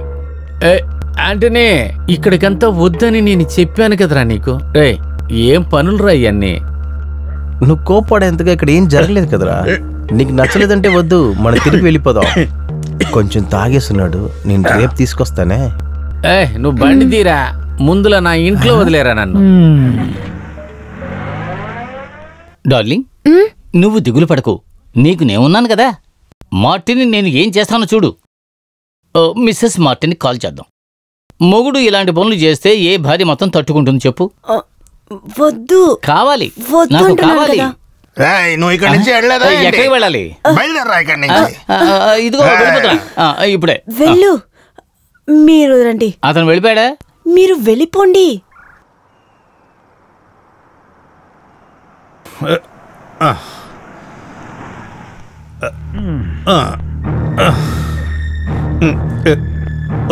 యాంటనీ, ఇక్కడికంతా వద్దని నేను చెప్పాను కదరా నీకు. ఏం పనులు రా ఇవన్నీ? నువ్వు కోపడేంతగా ఇక్కడ ఏం జరగలేదు కదరా. నీకు నచ్చలేదంటే వద్దు, మనం తిరిగి వెళ్ళిపోదాం. కొంచెం తాగేస్తున్నాడు, నేను రేపు తీసుకొస్తానే. నువ్వు బండి తీరా, ముందులా నా ఇంట్లో వదిలేరా నన్ను. డార్లింగ్, నువ్వు దిగులు పడకు, నీకు నేనున్నాను కదా. మార్టిన్ నేను ఏం చేస్తానో చూడు. మిస్సెస్ మార్టిన్ కాల్ చేద్దాం. మొగుడు ఇలాంటి పనులు చేస్తే ఏ భార్య మొత్తం తట్టుకుంటుంది చెప్పు? వద్దు, కావాలి, నాకు కావాలి. నువ్వు ఇక్కడ నుంచి ఎక్కడికి వెళ్ళాలి? బయలుదేరా ఇక్కడి నుంచి. ఇదిగో వెళ్ళిపోతున్నా ఇప్పుడే. వెళ్ళు, మీరు రండి. అతను వెళ్ళిపోయాడా? మీరు వెళ్ళిపోండి.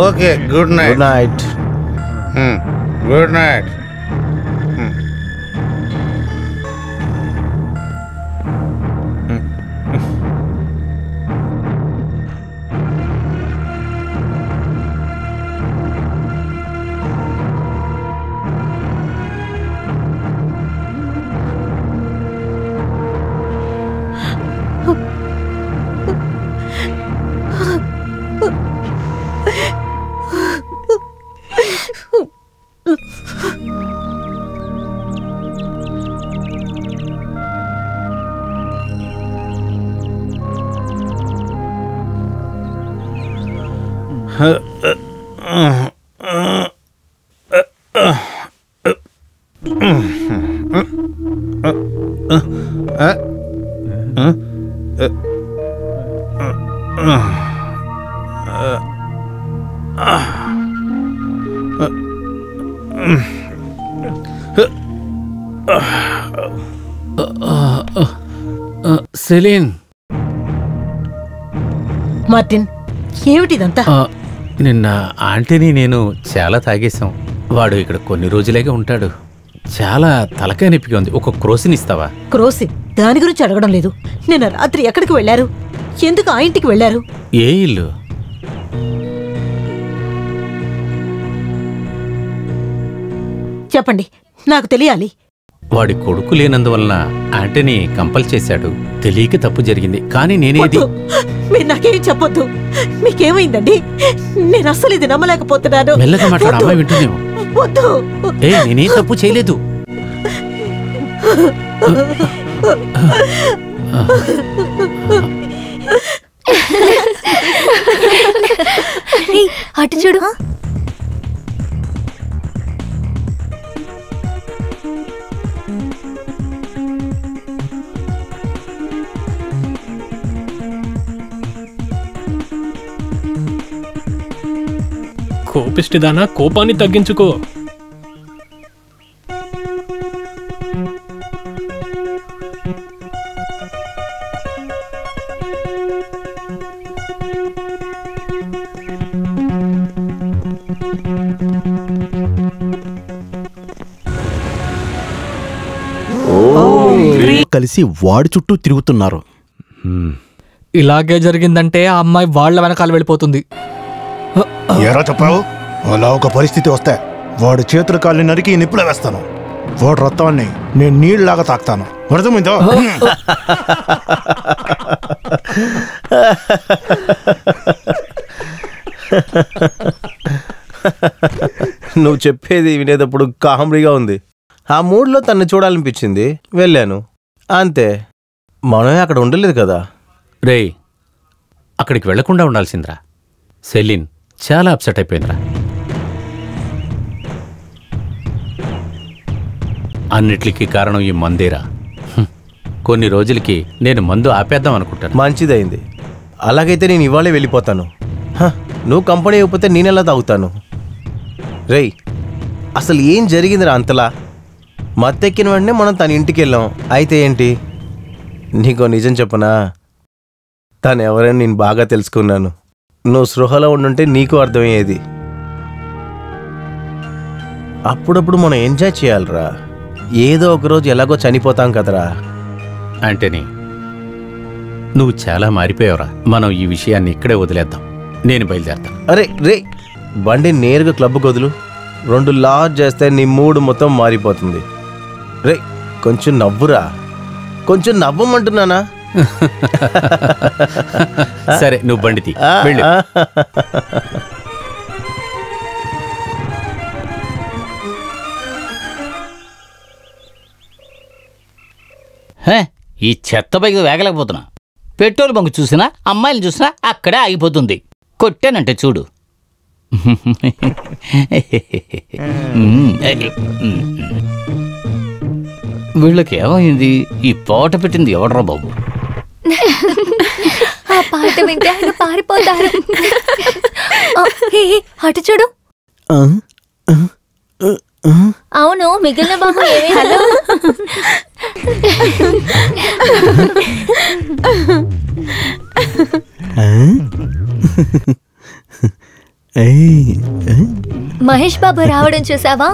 Okay, good night. Good night. Good night. Celine. Martin, ఏమిటిదంతా? నిన్న ఆంటీని నేను చాలా తాగేశాం. వాడు ఇక్కడ కొన్ని రోజులేగా ఉంటాడు. చాలా తలకాయ నొప్పిగా ఉంది. ఒక క్రోసినిస్తావా? క్రోసి? దాని గురించి అడగడం లేదు. నిన్న రాత్రి ఎక్కడికి వెళ్ళారు? ఎందుకు ఆ ఇంటికి వెళ్ళారు? ఏ ఇల్లు? చెప్పండి, నాకు తెలియాలి. వాడి కొడుకు లేనందువలన ఆంటనీ కంపల్ చేశాడు. తెలియక తప్పు జరిగింది, కానీ నేనేది. మీరు నాకేం చెప్పొద్దు. మీకేమైందండి? నేను అస్సలు ఇది నమ్మలేకపోతున్నాను. మెల్లగా మాట్లాడు, అమ్మాయి వింటున్నావు. వద్దు. నేనేం తప్పు చేయలేదు. అటు చూడు. కోపిష్టిదానా, కోపాన్ని తగ్గించుకో. కలిసి వాడి చుట్టూ తిరుగుతున్నారు. ఇలాగే జరిగిందంటే ఆ అమ్మాయి వాళ్ళ వెనకాల వెళ్ళిపోతుంది. ఎరా చెప్పావు? అలా ఒక పరిస్థితి వస్తే వాడి చేతుల కాళ్ళని నరికి నిప్పులో వేస్తాను. వాడి రక్తాన్ని నేను నీళ్ళలాగా తాకుతాను. అర్థమైందో? నువ్వు చెప్పేది వినేటప్పుడు కామెడీగా ఉంది. ఆ మూడ్లో తన్ని చూడాలనిపించింది, వెళ్ళాను అంతే. మనమే అక్కడ ఉండలేదు కదా. రేయ్, అక్కడికి వెళ్లకుండా ఉండాల్సిందిరా. సెలిన్ చాలా అప్సెట్ అయిపోయిందిరా. అన్నిటికీ కారణం ఈ మందేరా. కొన్ని రోజులకి నేను మందు ఆపేద్దాం అనుకుంటాను. మంచిదైంది. అలాగైతే నేను ఇవాళే వెళ్ళిపోతాను. నువ్వు కంపెనీ అయిపోతే నేనెలా తాగుతాను? రేయ్, అసలు ఏం జరిగిందిరా అంతలా? మత్తెక్కిన వెంటనే మనం తన ఇంటికి వెళ్ళాం. అయితే ఏంటి? నీకో నిజం చెప్పనా? తను ఎవరైనా నేను బాగా తెలుసుకున్నాను. నువ్వు సృహలో ఉండుంటే నీకు అర్థమయ్యేది. అప్పుడప్పుడు మనం ఎంజాయ్ చేయాలిరా. ఏదో ఒకరోజు ఎలాగో చనిపోతాం కదరా. ఆంటనీ, నువ్వు చాలా మారిపోయావురా. మనం ఈ విషయాన్ని ఇక్కడే వదిలేద్దాం. నేను బయలుదేరతాను. అరే రే, బండి నేరుగా క్లబ్కి వదులు. 2 లార్జ్ చేస్తే నీ మూడు మొత్తం మారిపోతుంది. రే, కొంచెం నవ్వురా. కొంచెం నవ్వమంటున్నానా? సరే, నువ్వు బండి తీ. వెళ్ళు. ఈ చెత్త బైక్ వేగలేకపోతున్నా. పెట్రోల్ బంక్ చూసినా, అమ్మాయిలు చూసినా అక్కడే ఆగిపోతుంది. కొట్టానంటే చూడు. వీళ్ళకి ఏమైంది? ఈ పాట పెట్టింది ఎవడరా బాబు? ఆ పాట వింటే ఆయన పారిపోతారు. అటు చూడు. అవును, మిగిలిన బాబు హలో. మహేష్ బాబు రావడం చూసావా?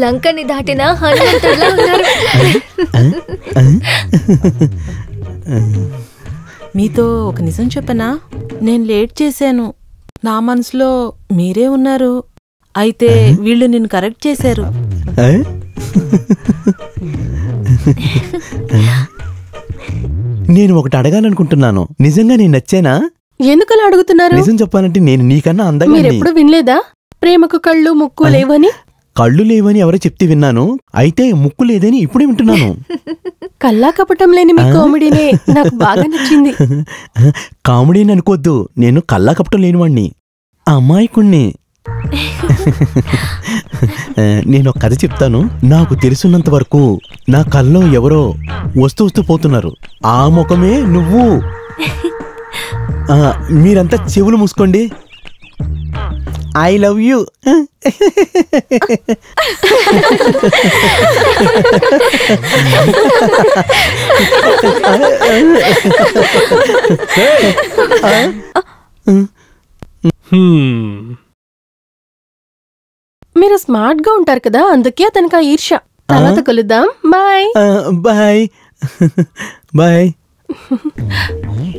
లంకని దాటిన హనుమంతుడిలా ఉన్నారు. మీతో ఒక నిజం చెప్పనా? నేను లేట్ చేశాను. నా మనసులో మీరే ఉన్నారు. అయితే వీళ్ళు నిన్ను కరెక్ట్ చేశారు. నేను ఒకటి అడగాలనుకుంటున్నాను. నిజంగా నేను నచ్చానా? ఎందుకలా అడుగుతున్నారు? నిజం చెప్పాలంటే నేను నీకన్నా అందంగా. మీరెప్పుడు వినలేదా ప్రేమకు కళ్ళు ముక్కు లేవని? కళ్ళు లేవని ఎవరో చెప్తే విన్నాను. అయితే ముక్కు లేదని ఇప్పుడే వింటున్నాను. కల్లా కపటం లేని మీ కామెడీనే నాకు బాగా నచ్చింది. కామెడీని అనుకోద్దు, నేను కల్లా కపటం లేనివాణ్ణి, అమాయకుణ్ణి. నేను ఒక కథ చెప్తాను. నాకు తెలుసున్నంత వరకు నా కల్లో ఎవరో వస్తూ పోతున్నారు. ఆ ముఖమే నువ్వు. మీరంతా చెవులు మూసుకోండి. I love you. మీరు స్మార్ట్ గా ఉంటారు కదా, అందుకే అతనికి ఆ ఈర్ష్య. తర్వాత కలుద్దాం. Bye bye bye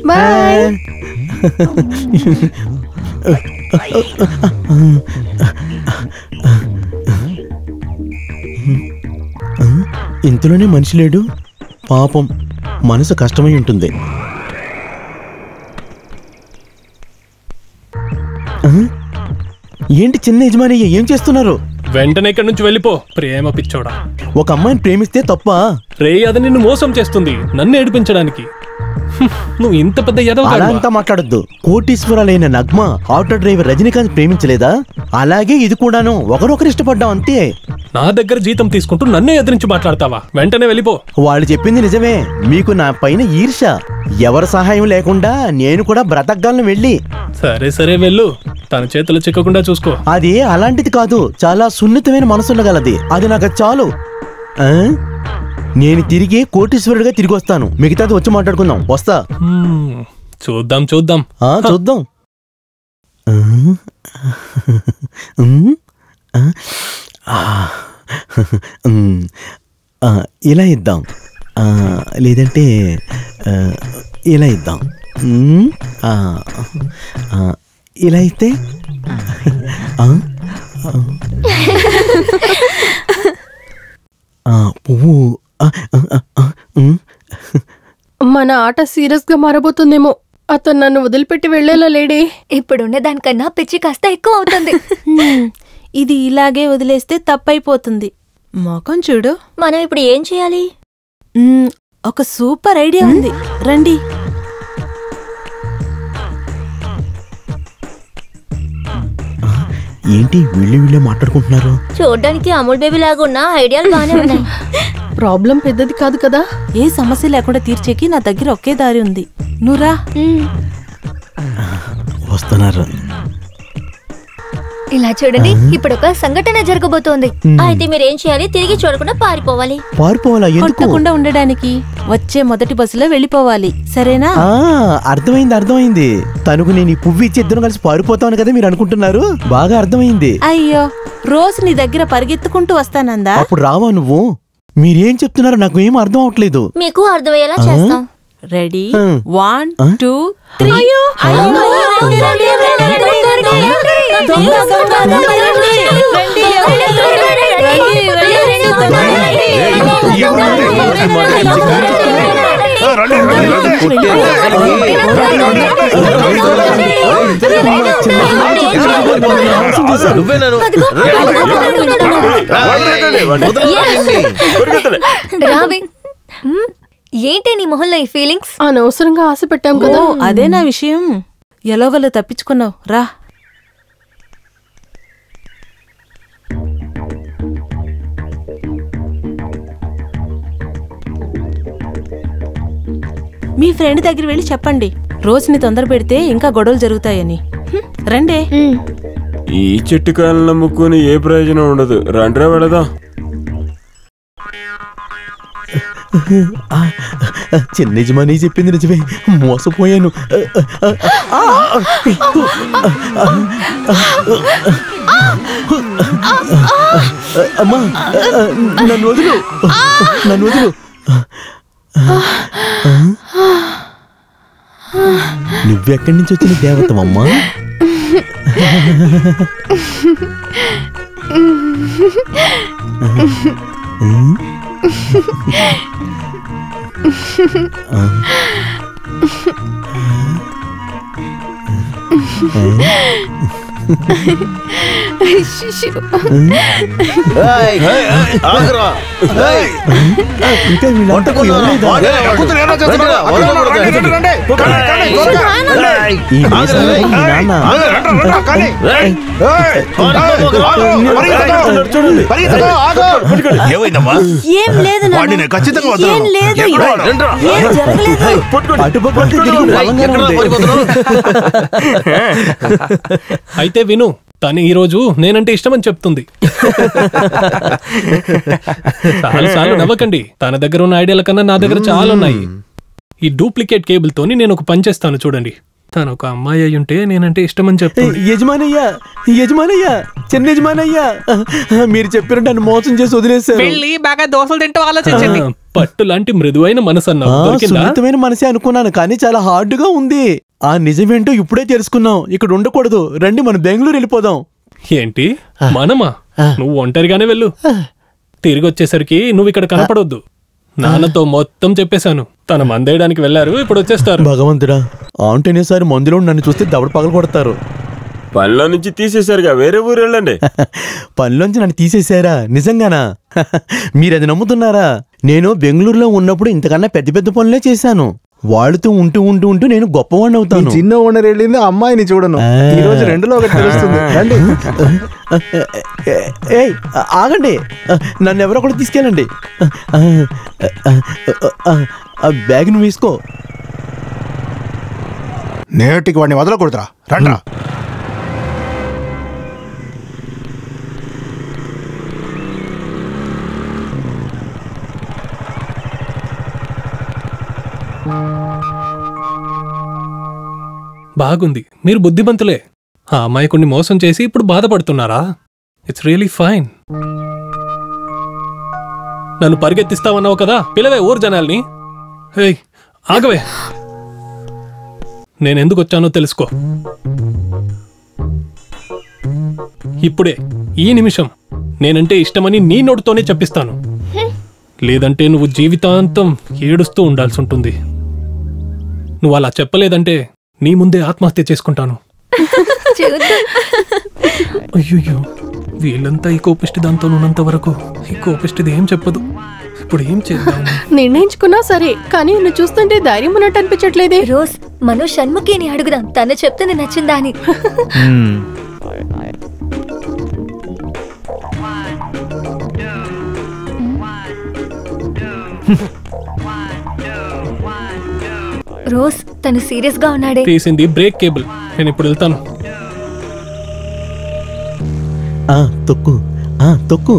bye. ఇంతలోనే మనిషి లేడు. పాపం, మనసు కష్టమై ఉంటుంది. ఏంటి చిన్న యజమాని, ఏం చేస్తున్నారు? వెంటనే ఇక్కడి నుంచి వెళ్ళిపో, ప్రేమ పిచ్చోడా. ఒక అమ్మాయిని ప్రేమిస్తే తప్ప? రే, అది నిన్ను మోసం చేస్తుంది, నన్ను ఏడిపించడానికి. నువ్వు ఇంత పెద్ద అలా అంతా మాట్లాడొద్దు. కోటీశ్వరాలైన నగ్మ ఆటో డ్రైవర్ రజనీకాంత్ ప్రేమించలేదా? అలాగే ఇది కూడాను. ఒకరొకరు ఇష్టపడ్డాం అంతే. నా దగ్గర జీతం తీసుకుంటూ నన్నే ఎదిరించి మాట్లాడతావా? వెంటనే వెళ్ళిపో. వాళ్ళు చెప్పింది నిజమే. మీకు నా పైన ఈర్ష. ఎవరి సహాయం లేకుండా నేను కూడా బ్రతకగలను. వెళ్ళి సరే సరే వెళ్ళు, తన చేతులు చిక్కకుండా చూసుకో. అది అలాంటిది కాదు, చాలా సున్నితమైన మనసుండగలది. అది నాకు చాలు. నేను తిరిగి కోటీశ్వరుడిగా తిరిగి వస్తాను. మిగతాది వచ్చి మాట్లాడుకుందాం. వస్తా. చూద్దాం చూద్దాం చూద్దాం. ఇలా ఇద్దాం. లేదంటే ఇలా ఇద్దాం. ఇలా అయితే పువ్వు. మన ఆట సీరియస్ గా మారబోతుందేమో. అతను నన్ను వదిలిపెట్టి వెళ్లేలా లేడే. ఇప్పుడున్న దానికన్నా పిచ్చి కాస్త ఎక్కువ అవుతుంది. ఇది ఇలాగే వదిలేస్తే తప్పైపోతుంది. మొఖం చూడు. మనం ఇప్పుడు ఏం చేయాలి? ఒక సూపర్ ఐడియా ఉంది, రండి. ఏంటి వీళ్ళే మాట్లాడుకుంటున్నారు? చూడ్డానికి అమూల్ బేబీ లాగా ఉన్న ఐడియాలు బానే ఉన్నాయి. ప్రాబ్లం పెద్దది కాదు కదా. ఏ సమస్య లేకుండా తీర్చేకి నా దగ్గర ఒకే దారి ఉంది. నువ్వురా. వస్తున్నారు. ఇలా చూడండి, ఇప్పుడు ఒక సంఘటన జరగబోతోంది. అయితే మీరేం చేయాలి? తిరిగి చూడకుండా పారిపోవాలి. పారిపోవాలా? కొట్టకుండా ఉండడానికి వచ్చే మొదటి బస్సులో వెళ్ళిపోవాలి, సరేనా? అర్థమైంది. తనకు నేను ఈ పువ్వు ఇచ్చి ఇద్దరం కలిసి పారిపోతాను కదా మీరు అనుకుంటున్నారు. బాగా అర్థమైంది. అయ్యో, రోజు నీ దగ్గర పరిగెత్తుకుంటూ వస్తానందా? అప్పుడు రావా నువ్వు? మీరేం చెప్తున్నారో నాకు ఏం అర్థం అవట్లేదు. మీకు అర్థమయ్యేలా చేస్తాం. రెడీ? 1 2 3. ఏంటి నీ మొహంలో ఈ ఫీలింగ్స్? అనవసరంగా ఆశ పెట్టాం కదా. అదే నా విషయం. ఎలాగోలా తప్పించుకున్నావు, రా. మీ ఫ్రెండ్ దగ్గర వెళ్ళి చెప్పండి, రోజుని తొందర పెడితే ఇంకా గొడవలు జరుగుతాయని. రండే. ఈ చెట్టు కాయలు నమ్ముకుని ఏ ప్రయోజనం ఉండదు. రండ్రా వెళదాం. చిన్న యజమాని చెప్పింది నిజమే, మోసపోయాను. అమ్మా, నన్ను వదులు. నువ్వెక్కడి నుంచి వచ్చిన దేవతమమ్మా? అయితే విను, తను ఈ రోజు నేనంటే ఇష్టమని చెప్తుంది. చాలు నవ్వకండి. తన దగ్గర ఉన్న ఐడియాల కన్నా నా దగ్గర చాలా ఉన్నాయి. ఈ డూప్లికేట్ కేబుల్ తోని నేను ఒక పని చేస్తాను చూడండి. తను ఒక అమ్మాయి అయి ఉంటే నేనంటే ఇష్టమని చెప్తుంది. యజమానయ్యా, చిన్న యజమానయ్యా, మీరు చెప్పిన నన్ను మోసం చేసి వదిలేశారు. వెళ్ళి బాగా దోశలు తింటూ ఆలోచించండి. పట్టు లాంటి మృదువైన మనసు అన్నావు. సున్నితమైన మనసే అనుకున్నాను, కానీ చాలా హార్డ్ గా ఉంది. ఆ నిజమేంటో ఇప్పుడే తెలుసుకున్నాం. ఇక్కడ ఉండకూడదు. రండి, మనం బెంగళూరు వెళ్ళిపోదాం. ఏంటి మనమా? నువ్వు ఒంటరిగానే వెళ్ళు. తిరిగి వచ్చేసరికి నువ్వు ఇక్కడ కనపడొద్దు. నాన్నతో మొత్తం చెప్పేశాను. తన మందేయడానికి వెళ్లారు, ఇప్పుడు వచ్చేస్తారు. భగవంతుడా, ఆంటనేసారి మందులో నన్ను చూస్తే దవడ పగలు కొడతారు. పనిలో నుంచి తీసేశారుగా, వేరే ఊరు వెళ్ళండి. పనిలోంచి నన్ను తీసేశారా? నిజంగానా? మీరది నమ్ముతున్నారా? నేను బెంగళూరులో ఉన్నప్పుడు ఇంతకన్నా పెద్ద పెద్ద పనులే చేశాను. వాళ్ళతో ఉంటూ ఉంటూ ఉంటూ నేను గొప్పవాడిని అవుతాను. చిన్న ఓనర్ వెళ్ళింది అమ్మాయిని చూడను. ఈ రోజు రెండులో ఒకటి తెలుస్తుంది. రండి. ఏయ్, ఆగండి, నన్ను ఎవరో ఒకటి తీసుకెళ్ళండి. బ్యాగ్ నువ్వు వేసుకో. నేటికి వాడిని వదలకూడదురా. రండ్రా. బాగుంది, మీరు బుద్ధిమంతులే. ఆ అమ్మాయి కొన్ని మోసం చేసి ఇప్పుడు బాధపడుతున్నారా? It's really fine. నన్ను పరిగెత్తిస్తావన్నావు కదా, పిలవే ఊరు జనాల్ని. ఏయ్ ఆగవే, నేనెందుకు వచ్చానో తెలుసుకో. ఇప్పుడే ఈ నిమిషం నేనంటే ఇష్టమని నీ నోటితోనే చెప్పిస్తాను. లేదంటే నువ్వు జీవితాంతం ఏడుస్తూ ఉండాల్సి ఉంటుంది. నువ్వు అలా చెప్పలేదంటే నీ ముందే ఆత్మహత్య చేసుకుంటాను. అయ్యో, వీళ్ళంతా ఈ కోపిష్టి దాంతో ఉన్నంత వరకు ఈ కోపిష్టిది ఏం చెప్పదు. ఇప్పుడు ఏం చేద్దాం? నిర్ణయించుకున్నా సరే, కానీ నువ్వు చూస్తుంటే ధైర్యం ఉన్నట్టు అనిపించట్లేదే. రోజ్, మనం షణ్ముఖిని అడుగుదాం, తను చెప్తుంది నచ్చిందా అని. రోజ్, తను సీరియస్ గా ఉన్నాడే. తీసింది బ్రేక్ కేబుల్. నేను ఇప్పుడు వెళ్తాను. తొక్కు తొక్కు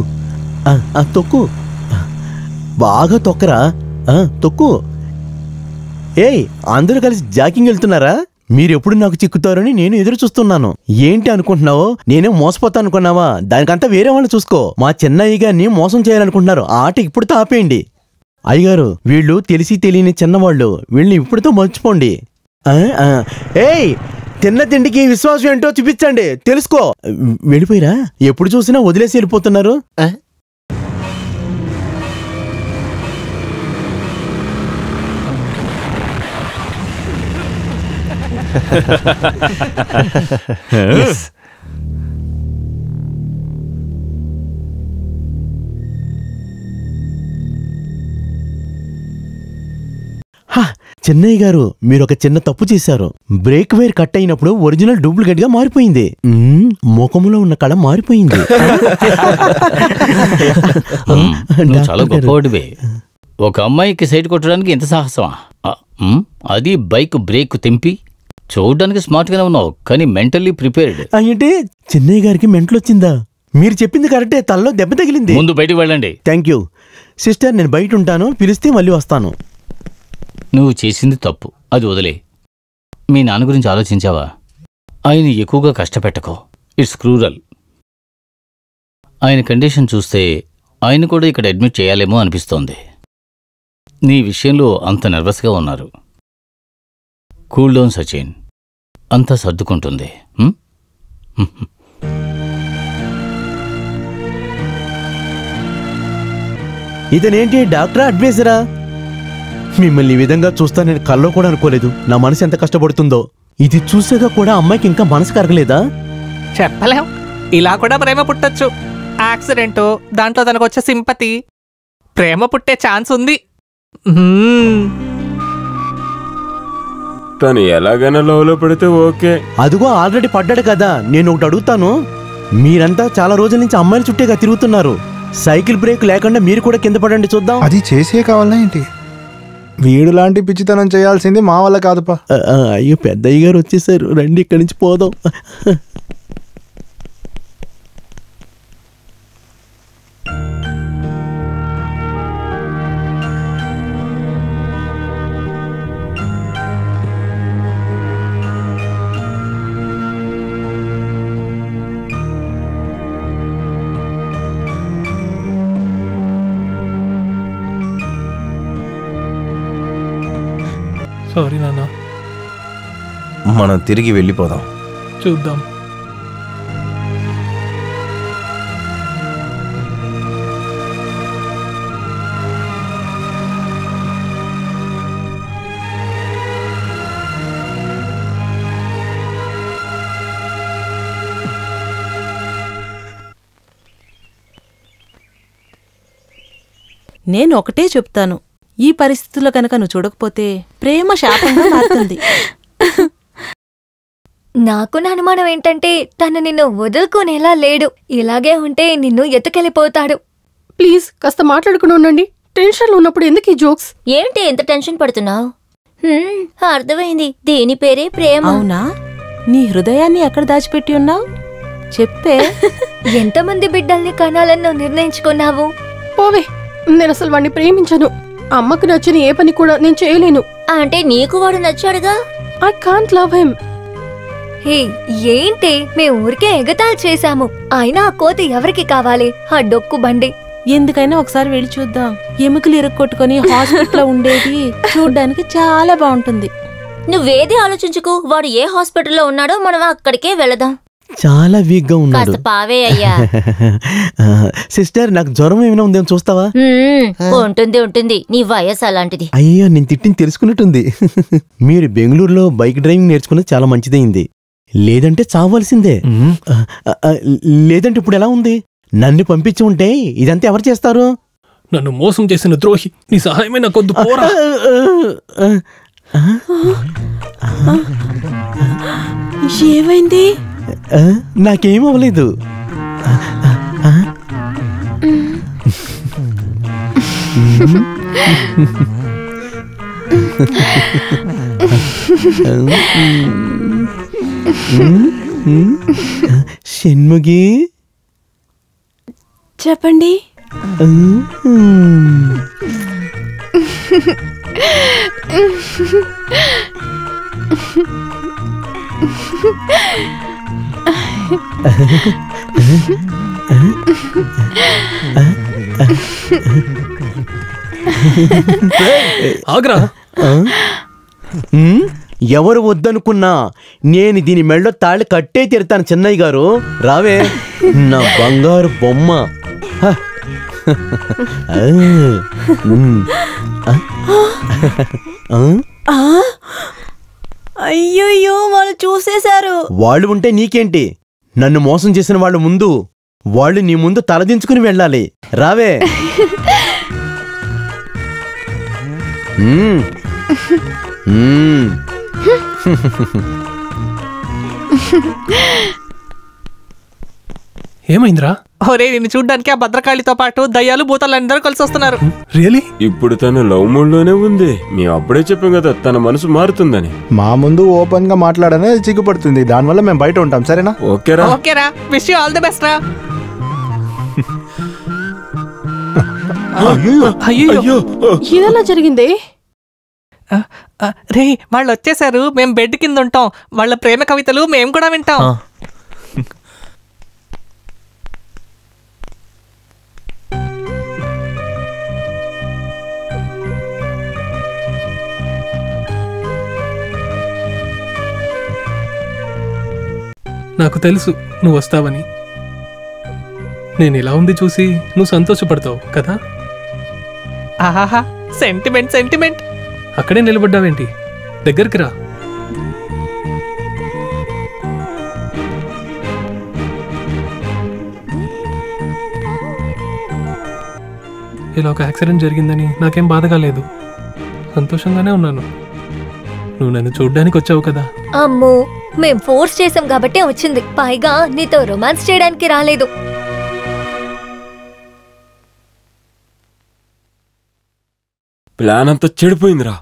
తొక్కు, బాగా తొక్కరా, తొక్కు. ఏయ్, అందరూ కలిసి జాకింగ్ వెళ్తున్నారా? మీరెప్పుడు నాకు చిక్కుతారని నేను ఎదురు చూస్తున్నాను. ఏంటి అనుకుంటున్నావో? నేనే మోసపోతా అనుకున్నావా? దానికంతా వేరే వాళ్ళు చూసుకో. మా చిన్నయ్య గారిని మోసం చేయాలనుకుంటున్నారు. ఆ ఆట ఇప్పుడుతో ఆపేయండి. అయ్యగారు, వీళ్ళు తెలిసి తెలియని చిన్నవాళ్ళు, వీళ్ళని ఇప్పుడుతో మర్చిపోండి. ఏయ్, తిన్న తిండికి విశ్వాసం ఏంటో చూపించండి, తెలుసుకో. వెళ్ళిపోయిరా? ఎప్పుడు చూసినా వదిలేసి వెళ్ళిపోతున్నారు. చెన్నయ్య గారు, మీరు ఒక చిన్న తప్పు చేశారు. బ్రేక్ వైర్ కట్ అయినప్పుడు ఒరిజినల్ డూప్లికేట్ గా మారిపోయింది. ముఖంలో ఉన్న కళ మారిపోయింది. నువ్వు చాలా గొప్పవాడివే. ఒక అమ్మాయికి సైడ్ కొట్టడానికి ఎంత సాహసమా? అది బైక్ బ్రేక్ తెంపి. చూడడానికి స్మార్ట్ గానే ఉన్నావు, కానీ మెంటల్లీ ప్రిపేర్డ్. అంటే చెన్నయ్య గారికి మెంటల్ వచ్చిందా? మీరు చెప్పింది కరెక్టే, తలలో దెబ్బ తగిలింది. ముందు బయటికి వెళ్ళండి. థ్యాంక్ యూ సిస్టర్, నేను బయట ఉంటాను, పిలిస్తే మళ్ళీ వస్తాను. నువ్వు చేసింది తప్పు, అది వదిలే. మీ నాన్న గురించి ఆలోచించావా? ఆయన ఎక్కువగా కష్టపెట్టకో, ఇట్స్ క్రూరల్. ఆయన కండిషన్ చూస్తే ఆయన కూడా ఇక్కడ అడ్మిట్ చేయాలేమో అనిపిస్తోంది. నీ విషయంలో అంత నర్వస్గా ఉన్నారు. కూల్ డౌన్ సచిన్, అంతా సర్దుకుంటుంది. ఇతనేంటి డాక్టరా అడ్వైజరా? మిమ్మల్ని ఈ విధంగా చూస్తా నేను కల్లో కూడా అనుకోలేదు. నా మనసు ఎంత కష్టపడుతుందో. ఇది చూసాక కూడా అమ్మాయికి ఇంకా మనసు కరగలేదా? చెప్పలేం, ఇలా కూడా ప్రేమ పుట్టొచ్చు. యాక్సిడెంట్, దాంట్లో తనకు వచ్చే సింపతి, ప్రేమ పుట్టే ఛాన్స్ ఉంది. తను ఎలాగైనా లోలో పడితే ఓకే. అదిగో ఆల్రెడీ పడ్డాడు కదా. నేను ఒకటి అడుగుతాను, మీరంతా చాలా రోజుల నుంచి అమ్మాయిల చుట్టేగా తిరుగుతున్నారు. సైకిల్ బ్రేక్ లేకుండా మీరు కూడా కింద పడండి చూద్దాం. అది చేసే కావాలా ఏంటి? వీడు లాంటి పిచ్చితనం చేయాల్సింది మా వల్ల కాదుపా. అయ్యో, పెద్దయ్య గారు వచ్చేసారు, రండి ఇక్కడి నుంచి పోదాం. సారీ నాన్న. మనం తిరిగి వెళ్ళిపోదాం. చూద్దాం. నేను ఒకటే చెప్తాను, ఈ పరిస్థితుల్లో కనుక నువ్వు చూడకపోతే ప్రేమ శాపంగా మారుతుంది. నాకున్న అనుమానం ఏంటంటే తను నిన్ను వదులుకునేలా లేడు. ఇలాగే ఉంటే నిన్ను ఎత్తుకెళ్ళిపోతాడు. ప్లీజ్ కాస్త మాట్లాడుకుని ఉండండి. టెన్షన్లో ఉన్నప్పుడు ఎందుకు ఈ జోక్స్? ఏంటి ఎంత టెన్షన్ పడుతున్నావు? అర్థమైంది, దీని పేరే ప్రేమ. అవునా? నీ హృదయాన్ని ఎక్కడ దాచిపెట్టి ఉన్నావు? చెప్పే. ఎంతమంది బిడ్డల్ని కనాలని నువ్వు నిర్ణయించుకున్నావు? పోవే, నేను అసలు వాడిని ప్రేమించను. అమ్మకు నచ్చిన ఏ పని కూడా నేను చేయలేను. అంటే నీకు వాడు నచ్చాడుగా? I can't love him. Hey, ఏంటి, మేము ఊరికే ఎగతాళి చేశాము. అయినా ఆ కోతి ఎవరికి కావాలి? ఆ డొక్కు బండి. ఎందుకైనా ఒకసారి వెళ్ళి చూద్దాం. ఎముకలు ఇరుక్కొట్టుకొని హాస్పిటల్లో ఉండేది చూడ్డానికి చాలా బాగుంటుంది. నువ్వేది ఆలోచించుకు. వాడు ఏ హాస్పిటల్లో ఉన్నాడో మనం అక్కడికే వెళదాం. చాలా వీక్ గా ఉన్నాడు. కాస్త పావే అయ్యా. సిస్టర్, నాకు జ్వరం ఏమైనా ఉందేమో చూస్తావా? ఉంటుంది ఉంటుంది, నీ వయసు అలాంటిది. అయ్యో, నేను తిట్టిని తెలుసుకున్నట్టుంది. మీరు బెంగళూరులో బైక్ డ్రైవింగ్ నేర్చుకున్నది చాలా మంచిదైంది. లేదంటే చావాల్సిందే. లేదంటే ఇప్పుడు ఎలా ఉంది? నన్ను పంపించి ఉంటే ఇదంతా ఎవరు చేస్తారు? నన్ను మోసం చేసిన ద్రోహి, నీ సహాయమే నాకొద్దు, పోరా. ఏమైంది? నాకేం అవ్వలేదు. షణ్ముగి, చెప్పండి. ఆగ్రా. ఎవరు వద్దనుకున్నా నేను దీని మెళ్ళో తాళి కట్టే తీరుతాను. చెన్నయ్య గారు, రావే నా బంగారు బొమ్మ. అయ్యయ్యో, వాళ్ళు చూసేశారు. వాళ్ళు ఉంటే నీకేంటి? నన్ను మోసం చేసిన వాళ్ళు ముందు వాళ్ళు నీ ముందు తలదించుకుని వెళ్ళాలి. రావే. ఏమైందిరా? ఒరే, నిన్ను చూడ్డానికి ఆ భద్రకాళితో పాటు దయ్యాలు భూతాలు అందరూ కలిసి వస్తున్నారు. రియలీ? ఇప్పుడు తను లవ్ మూడ్ లోనే ఉంది. మేము అప్పుడే చెప్పాం కదా తన మనసు మారుతుందని. మా ముందు ఓపెన్ గా మాట్లాడనే చిక్కుపడుతుంది. దానివల్ల మేము బయట ఉంటాం. సరేనా? ఓకేరా. ఓకేరా, wish you all the best రా. అయ్యో, ఇదెలా జరిగింది? రే, వాళ్ళు వచ్చేసారు. మేము బెడ్ కింద ఉంటాం. వాళ్ళ ప్రేమ కవితలు మేము కూడా వింటాం. నాకు తెలుసు నువ్వు వస్తావని. నేను ఇలా ఉంది చూసి నువ్వు సంతోషపడతావు కదా? ఆహాహా, సెంటిమెంట్ సెంటిమెంట్. అక్కడే నిలబడ్డావేంటి? దగ్గరికి రా. ఇలా ఒక యాక్సిడెంట్ జరిగిందని నాకేం బాధగా లేదు. సంతోషంగానే ఉన్నాను. నువ్వు నన్ను చూడ్డానికి వచ్చావు కదా. అమ్మో, మేం ఫోర్స్ చేసాం కాబట్టే వచ్చింది. పైగా నీతో రొమాన్స్ చేయడానికి రాలేదు. ప్లాన్ అంతా చెడిపోయిందిరా.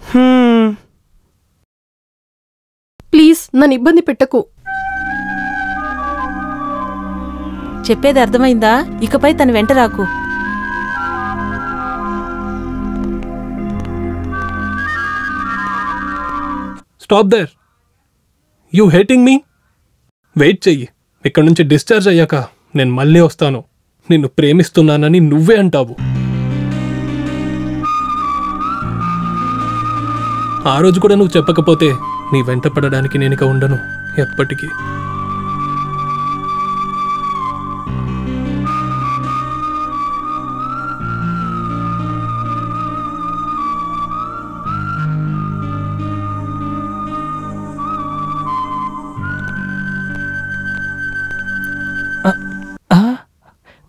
ప్లీజ్ నన్ను ఇబ్బంది పెట్టకు. చెప్పేది అర్థమైందా? ఇకపై తన వెంట రాకు. Stop there. You hating me? Wait చెయ్యి. ఇక్కడ నుంచి డిశ్చార్జ్ అయ్యాక నేను మళ్ళీ వస్తాను. నిన్ను ప్రేమిస్తున్నానని నువ్వే అంటావు. ఆ రోజు కూడా నువ్వు చెప్పకపోతే నీ వెంట పడడానికి నేను ఇక ఉండను ఎప్పటికీ.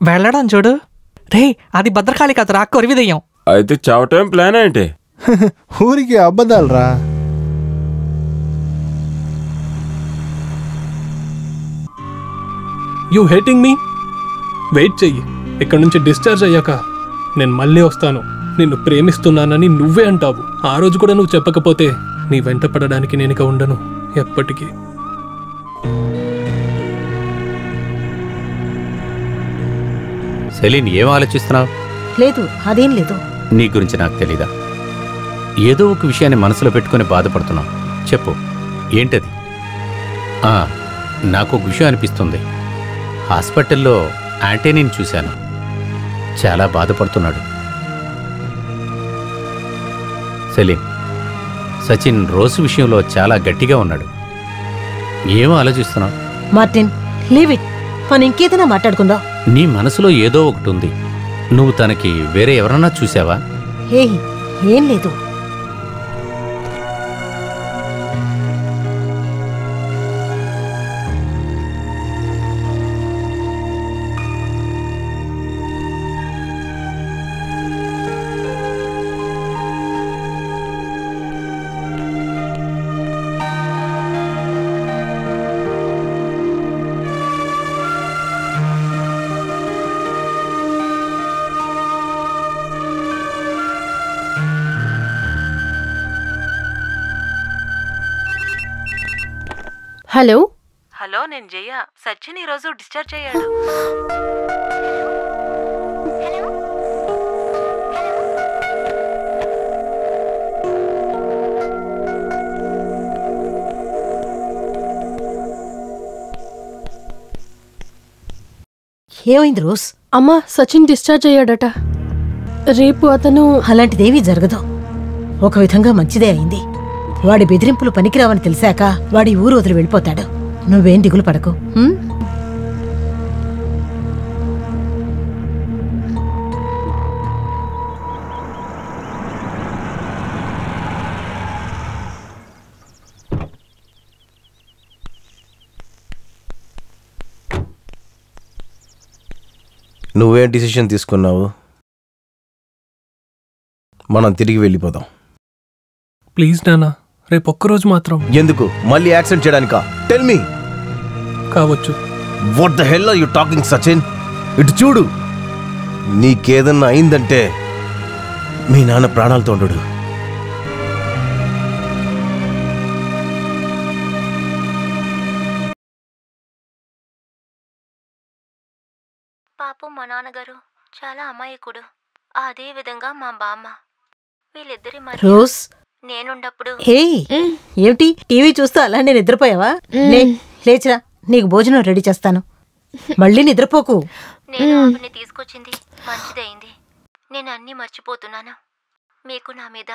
వెళ్ళడం చూడు. రే, అది భద్రకాళి కదరా, కొరివిదయ్యం. అయితే చావటం ప్లాన్ ఏంటి? ఊరికి అబద్ధాలు రా. You hating me? వెయిట్ చెయ్యి. ఇక్కడ నుంచి డిశ్చార్జ్ అయ్యాక నేను మళ్ళీ వస్తాను. నిన్ను ప్రేమిస్తున్నానని నువ్వే అంటావు. ఆ రోజు కూడా నువ్వు చెప్పకపోతే నీ వెంట పడడానికి నేను ఇక ఉండను ఎప్పటికీ. సెలీన్, ఏం ఆలోచిస్తున్నావు? లేదు, అదేం లేదు. నీ గురించి నాకు తెలీదా? ఏదో ఒక విషయాన్ని మనసులో పెట్టుకుని బాధపడుతున్నావు. చెప్పు, ఏంటది? నాకు ఒక విషయం అనిపిస్తుంది. హాస్పిటల్లో ఆంటనీని చూశాను. చాలా బాధపడుతున్నాడు. సెలీం, సచిన్ రోజ్ విషయంలో చాలా గట్టిగా ఉన్నాడు. ఏమో ఆలోచిస్తున్నావు? Martin, leave it. మనం ఇంకేదైనా మాట్లాడుకుందాం. నీ మనసులో ఏదో ఒకటి ఉంది. నువ్వు తనకి వేరే ఎవరన్నా చూసావా? ఏం లేదు. హలో హలో, నేను జయ. సచిన్ ఈరోజు డిశ్చార్జ్ అయ్యాడు. ఏమైంది రోజ్? అమ్మా, సచిన్ డిశ్చార్జ్ అయ్యాడట. రేపు అతను... అలాంటిదేమీ జరగదు. ఒక విధంగా మంచిదే అయింది. వాడి బెదిరింపులు పనికిరావని తెలిసాక వాడి ఊరు వదిలి వెళ్ళిపోతాడు. నువ్వేం దిగులు పడకు. నువ్వేం డిసిషన్ తీసుకున్నావు? మనం తిరిగి వెళ్ళిపోదాం. ప్లీజ్ నాన్న, రేపు ఒక్కరోజు మాత్రం. ఎందుకు? మళ్ళీ యాక్సిడెంట్ చేయడానికా? Tell me. కావచ్చు. What the hell are you talking Sachin? ఇటు చూడు, నీకేదన్నా అయిందంటే మీ నాన్న ప్రాణాలతో ఉండడు. పాపం మా నాన్నగారు చాలా అమాయకుడు. అదే విధంగా మా బామ్మ. వీళ్ళిద్దరి రోజ్, నేనుండప్పుడు... ఏమిటి టీవీ చూస్తూ అలానే నిద్రపోయావా? లేచిరా, నీకు భోజనం రెడీ చేస్తాను. మళ్ళీ నిద్రపోకు. నేను ఆవిడ్ని తీసుకొచ్చింది మంచిదైంది. నేను అన్నీ మర్చిపోతున్నాను. మీకు నా మీద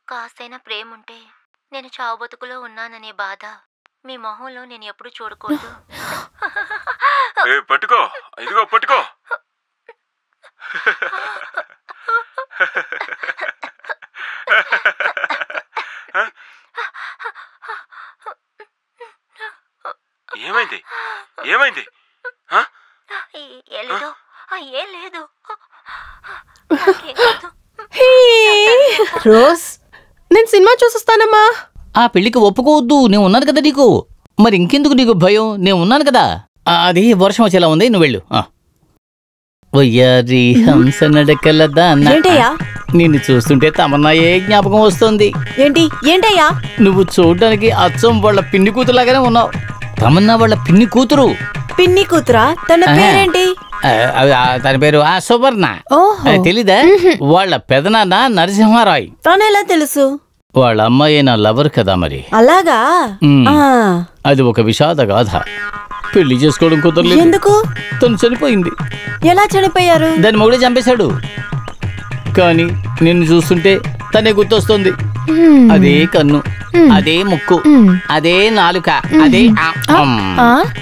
కాస్తైనా ప్రేమ ఉంటే నేను చావు బతుకులో ఉన్నాననే బాధ మీ మొహంలో నేను ఎప్పుడు చూడకూడదు. పట్టుకో, ఇదిగో పట్టుకో. ఏమైంది? ఏమైంది? ఏం లేదు. రోజ్, నేను సినిమా చూసొస్తానమ్మా. ఆ పెళ్లికి ఒప్పుకోవద్దు, నేను ఉన్నాను కదా నీకు. మరి ఇంకెందుకు నీకు భయం? నేను ఉన్నాను కదా. అది వర్షం వచ్చేలా ఉంది, నువ్వు వెళ్ళు. వయ్యారి హంస నడకలదా. నిన్ను చూస్తుంటే తమన్నా ఏ జ్ఞాపకం వస్తుంది. ఏంటయ్యా? నువ్వు చూడడానికి అచ్చం వాళ్ళ పిన్ని కూతురులాగానే ఉన్నావు. తమన్నా వాళ్ళ పిన్ని కూతురు. పిన్ని కూతురా? తన పేరేంటి? తన పేరు సువర్ణ. తెలీదా? వాళ్ళ పెదనాన్న నరసింహారాయ్. తనెలా తెలుసు? వాళ్ళ అమ్మాయి నా లవర్ కదా మరి. అలాగా? అది ఒక విషాద గాథ. పెళ్లి చేసుకోవడం కుదరలేదు. ఎందుకు? తను చనిపోయింది. ఎలా చనిపోయారు? దాని మొగుడే చంపేశాడు. కానీ నిన్ను చూస్తుంటే తనే గుర్తొస్తుంది. అదే కన్ను, అదే ముక్కు, అదే నాలుక, అదే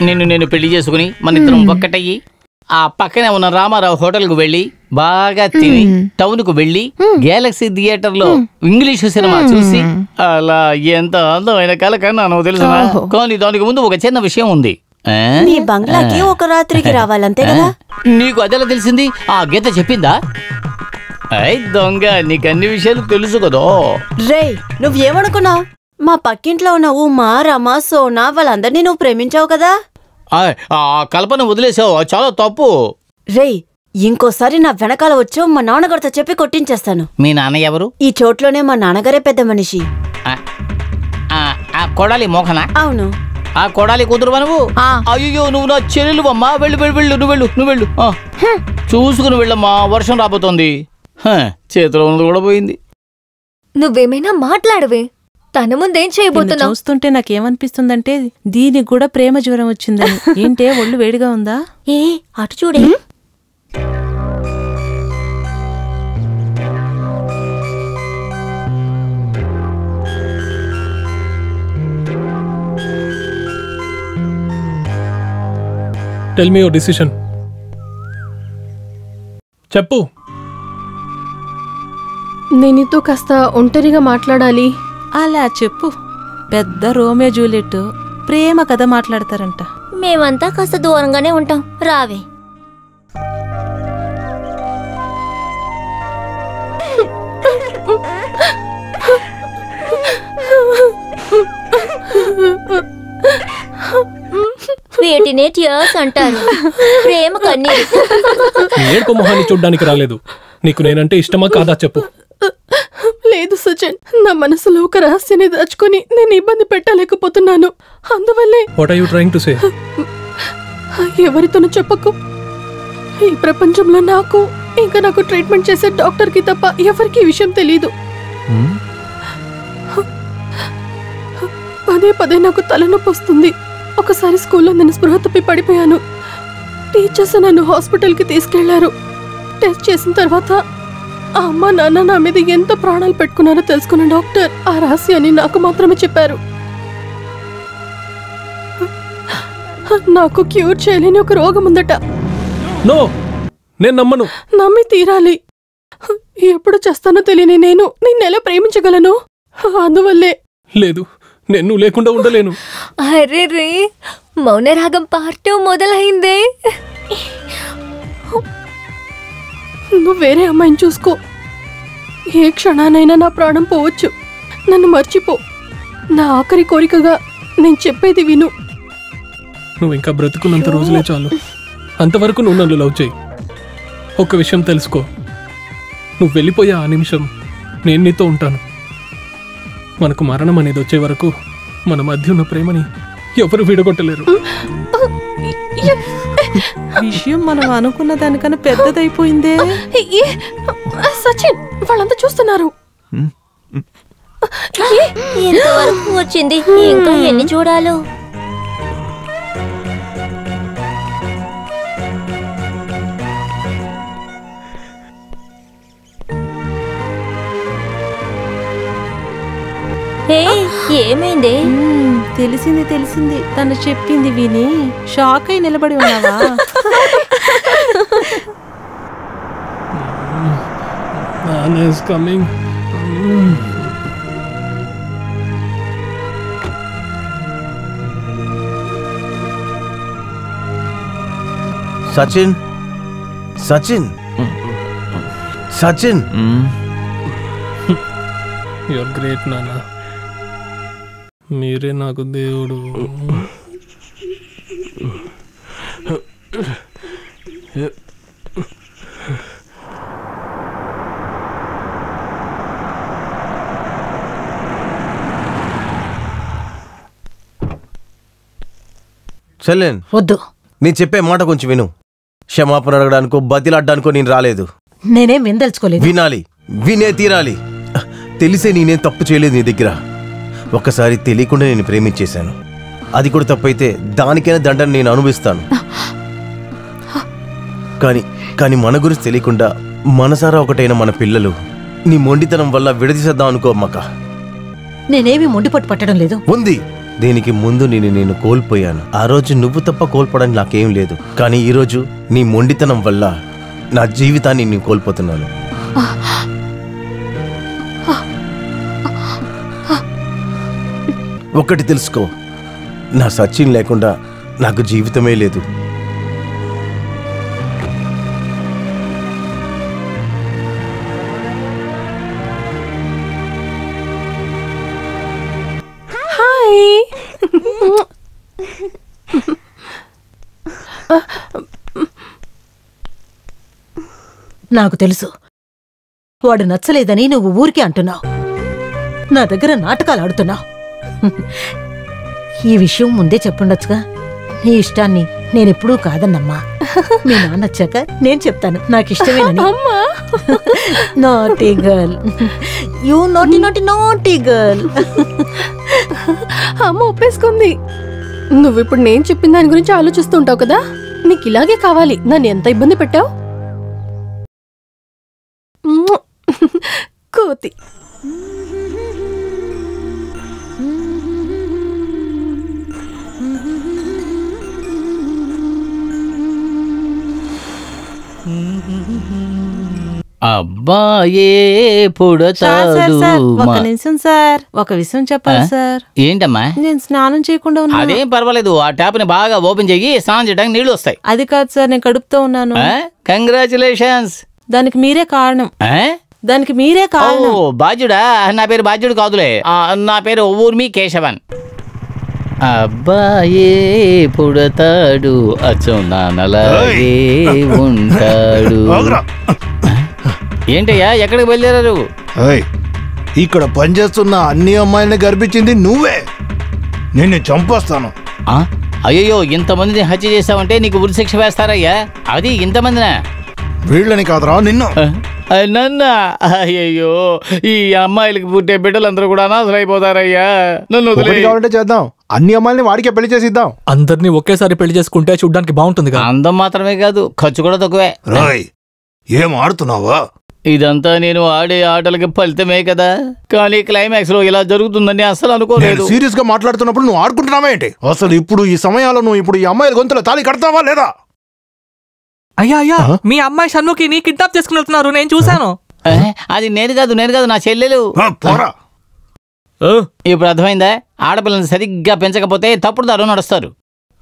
నిన్ను నేను పెళ్లి చేసుకుని మన ఇద్దరం ఒక్కటయ్యి ఆ పక్కనే ఉన్న రామారావు హోటల్కు వెళ్ళి బాగా తిని టౌన్ కు వెళ్ళి గెలాక్సీ థియేటర్ లో ఇంగ్లీష్ సినిమా చూసి అలా ఎంత అందమైన కల కన్నాను తెలుసు. కానీ దానికి ముందు ఒక చిన్న విషయం ఉంది. నీ బంగ్లాకి ఒక రాత్రికి రావాలంతే కదా? నీకు అదెలా తెలిసింది? ఆ గీత చెప్పిందా? దొంగ, నీకు అన్ని విషయాలు తెలుసు కదా. రే, నువ్వేమనుకున్నావు? మా పక్కింట్లో ఉన్న ఉమా, రమ, సోనా వాళ్ళందరినీ నువ్వు ప్రేమించావు కదా? ఆ కల్పన వదిలేసావు, చాలా తప్పు. రే, ఇంకోసారి నా వెనకాల వచ్చావు మా నాన్నగారితో చెప్పి కొట్టించేస్తాను. మీ నాన్న ఎవరు? ఈ చోట్లోనే మా నాన్నగారే పెద్ద మనిషి. కొడాలి మోహన? అవును. ఆ కొడాలి కూతురు నువ్వు? అయ్యో, నువ్వు నా చెల్లెలు అమ్మా. వెళ్ళు వెళ్ళు వెళ్ళు, నువ్వు వెళ్ళు, నువ్వు వెళ్ళు. చూసుకుని వెళ్ళమ్మా, వర్షం రాబోతోంది. చేతిలో ఉన్నది కూడా పోయింది. నువ్వేమైనా మాట్లాడవే. తన ముందేం చేయబోతున్నావు? చూస్తుంటే నాకేమనిపిస్తుందంటే దీనికి కూడా ప్రేమ జ్వరం వచ్చిందని. ఏంటే ఒళ్ళు వేడిగా ఉందా? అటు చూడే. Tell me your decision. చెప్పు. నేను నీతో కాస్త ఒంటరిగా మాట్లాడాలి. అలా చెప్పు. పెద్ద రోమియో జూలియట్ ప్రేమ కథ మాట్లాడతారంట. మేమంతా కాస్త దూరంగానే ఉంటాం, రావే. వీటినే టియర్స్ అంటారు, ప్రేమ కన్నీరు. నీ ఏడుపు మొహాన్ని చూడ్డానికి రాలేదు. నీకు నేనంటే ఇష్టమా కాదా చెప్పు. లేదు సచిన్, నా మనసులో ఒక రహస్యాన్ని దాచుకొని నేను ఇబ్బంది పెట్టలేకపోతున్నాను. అందువల్లే. What are you trying to say? ఎవరితోనూ చెప్పకు. ఈ ప్రపంచంలో నాకు ఇంకా నాకు ట్రీట్మెంట్ చేసే డాక్టర్ కి తప్ప ఎవరికి ఈ విషయం తెలీదు. పదే పదే నాకు తలనొప్పి వస్తుంది. ఒకసారి స్కూల్లో నేను స్పృహ తప్పి పడిపోయాను. టీచర్స్ నన్ను హాస్పిటల్కి తీసుకెళ్లారు. టెస్ట్ చేసిన తర్వాత ఆ అమ్మ నాన్న నా మీద ఎంత ప్రాణాలు పెట్టుకున్నారో తెలుసుకున్న డాక్టర్ ఆ రహస్యాన్ని నాకు మాత్రమే చెప్పారు. నాకు క్యూర్ చేయలేని ఒక రోగం ఉందట. నో, నేను నమ్మను. నమ్మి తీరాలి. ఎప్పుడు చేస్తానో తెలియని నేను నిన్నెలా ప్రేమించగలను? అందువల్లే. లేదు, నేను లేకుండా ఉండలేను. అరే రే, మౌనరాగం పార్ట్ 2 మొదలైందే. నువ్వు వేరే అమ్మాయిని చూసుకో. ఏ క్షణానైనా నా ప్రాణం పోవచ్చు. నన్ను మర్చిపో. నా ఆఖరి కోరికగా నేను చెప్పేది విను. నువ్వు ఇంకా బ్రతుకున్నంత రోజులే చాలు. అంతవరకు నువ్వు నన్ను లవ్ చేయి. ఒక్క విషయం తెలుసుకో, నువ్వు వెళ్ళిపోయే ఆ నిమిషం నేను నీతో ఉంటాను. మనకు మరణం అనేది వచ్చే వరకు మన మధ్య ఉన్న ప్రేమని ఎవరు విడగొట్టలేరు. విషయం మనం అనుకున్న దానికన్నా పెద్దదైపోయిందే. సచిన్, వాళ్ళంతా చూస్తున్నారు. ఎంతవరకు వచ్చింది, ఇంకా ఎన్ని చూడాలో. ఏమైంది? తెలిసింది. తను చెప్పింది విని షాక్ అయి నిలబడి ఉన్నావా? సచిన్, సచిన్, సచిన్. యువర్ గ్రేట్ నాన్న. మీరే నాకు దేవుడు. చెల్లెన్, వద్దు. నేను చెప్పే మాట కొంచెం విను. క్షమాపణ అడగడానికో బతిలాడ్డానికో నేను రాలేదు. నేనేం వినదలుచుకోలేదు. వినాలి, వినే తీరాలి. తెలిసే నేనేం తప్పు చేయలేదు నీ దగ్గర. ఒక్కసారి తెలియకుండా నేను ప్రేమించేశాను. అది కూడా తప్పైతే దానికైనా దండన నేను అనుభవిస్తాను. కానీ మన గురించి తెలియకుండా మనసారా ఒకటైన మన పిల్లలు నీ మొండితనం వల్ల విడదీసేద్దాం అనుకో అమ్మక. నేనేమి మొండిపట్టు పట్టడం లేదు. ఉంది. దీనికి ముందు నేను కోల్పోయాను. ఆ రోజు నువ్వు తప్ప కోల్పోవడానికి నాకేం లేదు. కానీ ఈరోజు నీ మొండితనం వల్ల నా జీవితాన్ని నేను కోల్పోతున్నాను. ఒక్కటి తెలుసుకో, నా సచిన్ లేకుండా నాకు జీవితమే లేదు. హాయ్. నాకు తెలుసు, వాడు నచ్చలేదని నువ్వు ఊరికే అంటున్నావు. నా దగ్గర నాటకాలు ఆడుతున్నావు. ఈ విషయం ముందే చెప్పుండొచ్చుగా. నీ ఇష్టాన్ని నేనెప్పుడూ కాదన్నమ్మా. మీ నాన్న వచ్చాక నేను చెప్తాను నాకిష్టమేనని. Naughty girl, you naughty girl. అమ్మ ఒప్పేసుకుంది. నువ్విప్పుడు నేను చెప్పిన దాని గురించి ఆలోచిస్తుంటావు కదా. నీకు ఇలాగే కావాలి. నన్ను ఎంత ఇబ్బంది పెట్టావు. కోతి. అబ్బాయే సార్ పుడతాడు ఒక నిమిషం సార్, ఒక విషయం చెప్పాలి సార్. ఏంటమ్మా? నేను స్నానం చేయకుండా ఉన్నా. అదేం పర్వాలేదు, ఆ ట్యాప్ ని బాగా ఓపెన్ చెయ్యి, స్నానం చేయడానికి నీళ్లు వస్తాయి. అది కాదు సార్, నేను కడుపుతో ఉన్నాను. కంగ్రాచులేషన్స్. దానికి మీరే కారణం. దానికి మీరే కారణం. బాధ్యుడా? నా పేరు బాధ్యుడు కాదులే, నా పేరు ఊర్మి కేశవన్. అబ్బాయే పుడతాడు అచ్చం నాన్నలాగే ఉంటాడు. ఏంటయ్యా ఎక్కడికి బయలుదేరారు? ఇక్కడ పనిచేస్తున్న అన్ని అమ్మాయిల్ని గర్భించింది నువ్వే. నిన్ను చంపేస్తాను. అయ్యో, ఇంతమందిని హత్య చేశావంటే నీకు ఉరిశిక్ష వేస్తారయ్యా. అది ఇంతమందినా? వీళ్ళని కాదురా నిన్ను. నన్న అయ్యయ్యో, ఈ అమ్మాయిలకి పుట్టే బిడ్డలందరూ కూడా అనాథలైపోతారయ్యా. నన్ను కావాలంటే చేద్దాం, అన్ని అమ్మాయిని వాడికే పెళ్లి చేసిద్దాం. అందరినీ ఒకేసారి పెళ్లి చేసుకుంటే చూడ్డానికి బాగుంటుంది. అందం మాత్రమే కాదు, ఖర్చు కూడా తక్కువే. ఏం ఆడుతున్నావా? ఇదంతా నేను ఆడే ఆటలకి ఫలితమే కదా, కానీ క్లైమాక్స్ లో ఇలా జరుగుతుందని అసలు అనుకోలేదు. సీరియస్ గా మాట్లాడుతున్నప్పుడు నువ్వు ఆడుకుంటున్నావా ఏంటి? అసలు ఇప్పుడు ఈ సమయంలో నువ్వు ఇప్పుడు ఈ అమ్మాయిల గొంతులో తాళి కడతావా లేదా? అయ్యా, మీ అమ్మాయి షణ్ముఖిని కిడ్నాప్ చేసుకుని వెళ్తున్నారు, నేను చూశాను. అది నేను కాదు నా చెల్లెలు. ఇప్పుడు అర్థమైందా? ఆడపిల్లని సరిగ్గా పెంచకపోతే తప్పుడు దారు నడుస్తారు.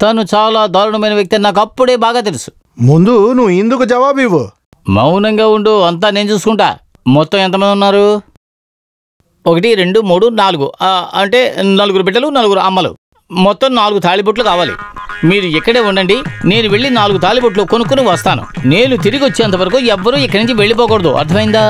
తను చాలా దారుణమైన వ్యక్తి అని నాకు అప్పుడే బాగా తెలుసు. ముందు నువ్వు ఇందుకు జవాబు ఇవ్వు. మౌనంగా ఉండు, అంతా నేను చూసుకుంటా. మొత్తం ఎంతమంది ఉన్నారు? 1 2 3 4, అంటే 4 బిడ్డలు 4 అమ్మలు. మొత్తం 4 తాళిబొట్లు కావాలి. మీరు ఇక్కడే ఉండండి, నేను వెళ్ళి 4 తాళిబొట్లు కొనుక్కుని వస్తాను. నేను తిరిగి వచ్చేంత వరకు ఎవ్వరూ ఇక్కడి నుంచి వెళ్ళిపోకూడదు, అర్థమైందా?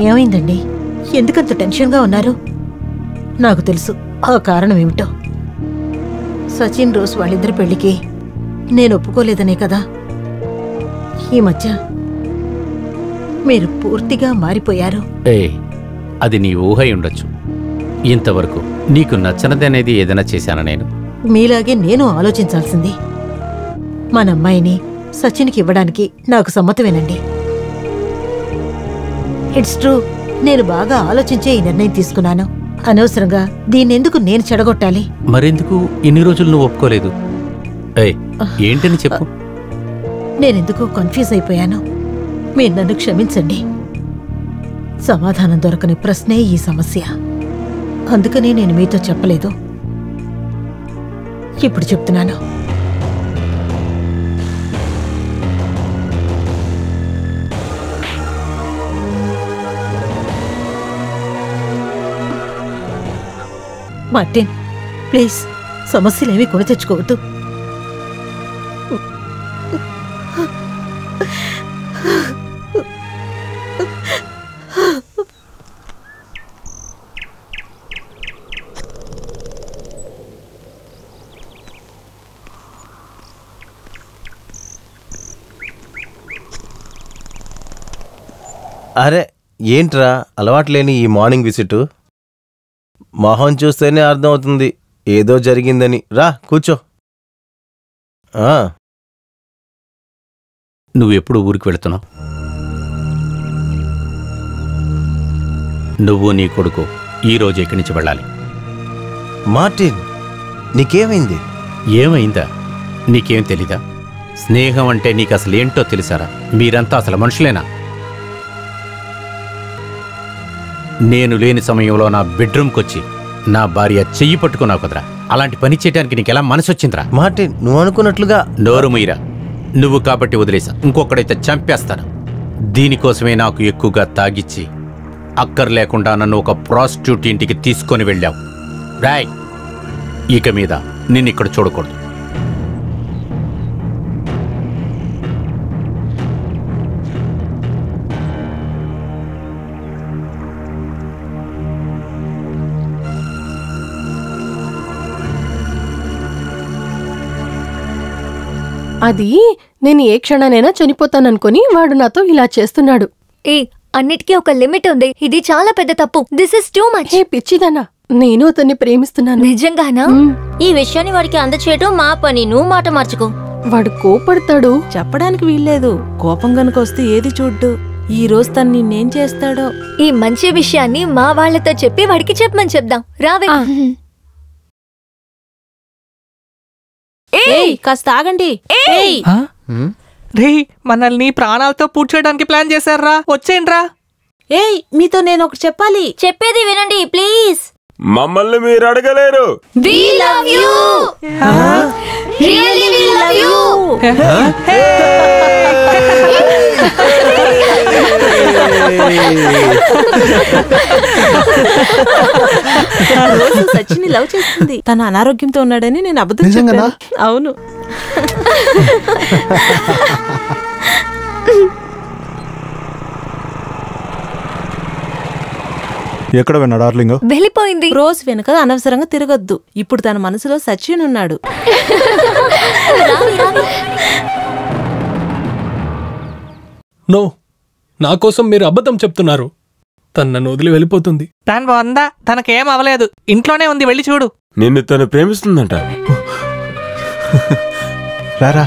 ఏమైందండి? ఎందుకంత టెన్షన్గా ఉన్నారు? నాకు తెలుసు ఆ కారణం ఏమిటో. సచిన్ రోజ్ వాళ్ళిద్దరి పెళ్లికి నేను ఒప్పుకోలేదనే కదా. ఈ మధ్య మీరు పూర్తిగా మారిపోయారు. అది నీ ఊహ ఉండొచ్చు. ఇంతవరకు నీకు నచ్చనదనేది ఏదైనా చేశానా నేను? మీలాగే నేను ఆలోచించాల్సింది. మన అమ్మాయిని సచిన్కి ఇవ్వడానికి నాకు సమ్మతమేనండి. ఇట్స్ ట్రూ, నేను బాగా ఆలోచించే ఈ నిర్ణయం తీసుకున్నాను. అనవసరంగా దీన్నెందుకు నేను చెడగొట్టాలి? మరెందుకు ఇన్ని రోజులు నువ్వు ఒప్పుకోలేదు? ఏంటని చెప్పు. నేనెందుకు కన్ఫ్యూజ్ అయిపోయాను. మీరు నన్ను క్షమించండి. సమాధానం దొరకని ప్రశ్నే ఈ సమస్య. అందుకనే నేను మీతో చెప్పలేదు. ఇప్పుడు చెప్తున్నాను. మార్టిన్, ప్లీజ్ సమస్యలేమీ కొని తెచ్చుకోవద్దు. అరే ఏంట్రా అలవాట్లేని ఈ మార్నింగ్ విజిట్? మొహం చూస్తేనే అర్థమవుతుంది ఏదో జరిగిందని. రా కూర్చో. నువ్వెప్పుడు ఊరికి వెళుతున్నావు? నువ్వు నీ కొడుకు ఈరోజు ఇక్కడి నుంచి వెళ్ళాలి. మార్టిన్, నీకేమైంది? ఏమైందా? నీకేం తెలీదా? స్నేహం అంటే నీకు అసలు ఏంటో తెలుసారా? మీరంతా అసలు మనుషులేనా? నేను లేని సమయంలో నా బెడ్రూమ్కొచ్చి నా భార్య చెయ్యి పట్టుకున్నావు కదరా. అలాంటి పని చేయడానికి నీకెలా మనసొచ్చిందిరా? మార్టిన్, నువ్వు అనుకున్నట్లుగా. నోరు మీరా. నువ్వు కాబట్టి వదిలేసా, ఇంకొకడైతే చంపేస్తాను. దీనికోసమే నాకు ఎక్కువగా తాగిచ్చి అక్కర్లేకుండా నన్ను ఒక ప్రాస్టిట్యూట్ ఇంటికి తీసుకొని వెళ్ళావు. రాయ్, ఇక మీద నిన్నిక్కడ చూడకూడదు. అది నేను ఏ క్షణానైనా చనిపోతాననుకుని వాడు నాతో ఇలా చేస్తున్నాడు. అన్నిటికీ ఒక లిమిట్ ఉంది. ఇది చాలా పెద్ద తప్పు. This is too much. పిచ్చిదన్నా, నేను అతన్ని ప్రేమిస్తున్నాను. నిజంగానా? ఈ విషయాన్ని వాడికి అందచేయటం మా పని. నువ్వు మాట మార్చుకో. వాడు కోపడతాడు. చెప్పడానికి వీల్లేదు. కోపం గనుక వస్తే ఏది చూడ్డు. ఈ రోజు తను నిన్నేం చేస్తాడో. ఈ మంచి విషయాన్ని మా వాళ్ళతో చెప్పి వాడికి చెప్పమని చెప్దాం. రావే. ఏయ్ కాస్త ఆగండి. ఏయ్ రే మనల్ని ప్రాణాలతో పూడ్చేయడానికి ప్లాన్ చేశారా? వచ్చేయండ్రా. ఏయ్ మీతో నేను ఒకటి చెప్పాలి. చెప్పేది వినండి ప్లీజ్. మమ్మల్ని మీరు అడగలేరు. We love you. Really we love you. రోజు సచిన్ని లవ్ చేస్తుంది. తన అనారోగ్యంతో ఉన్నాడని నేను అబద్ధం చెప్పాను. అవును. ఎక్కడ విన్నా డార్లింగ్? వెళ్ళిపోయింది. రోజ్ వెనుక అనవసరంగా తిరగొద్దు. ఇప్పుడు తన మనసులో సచిన్ ఉన్నాడు. నో, నా కోసం మీరు అబద్ధం చెప్తున్నారు. తను నన్ను వదిలి వెళ్ళిపోతుంది. తను వందా, తనకేం అవలేదు. ఇంట్లోనే ఉంది, వెళ్ళి చూడు. నిన్ను తను ప్రేమిస్తుందంట. రారా.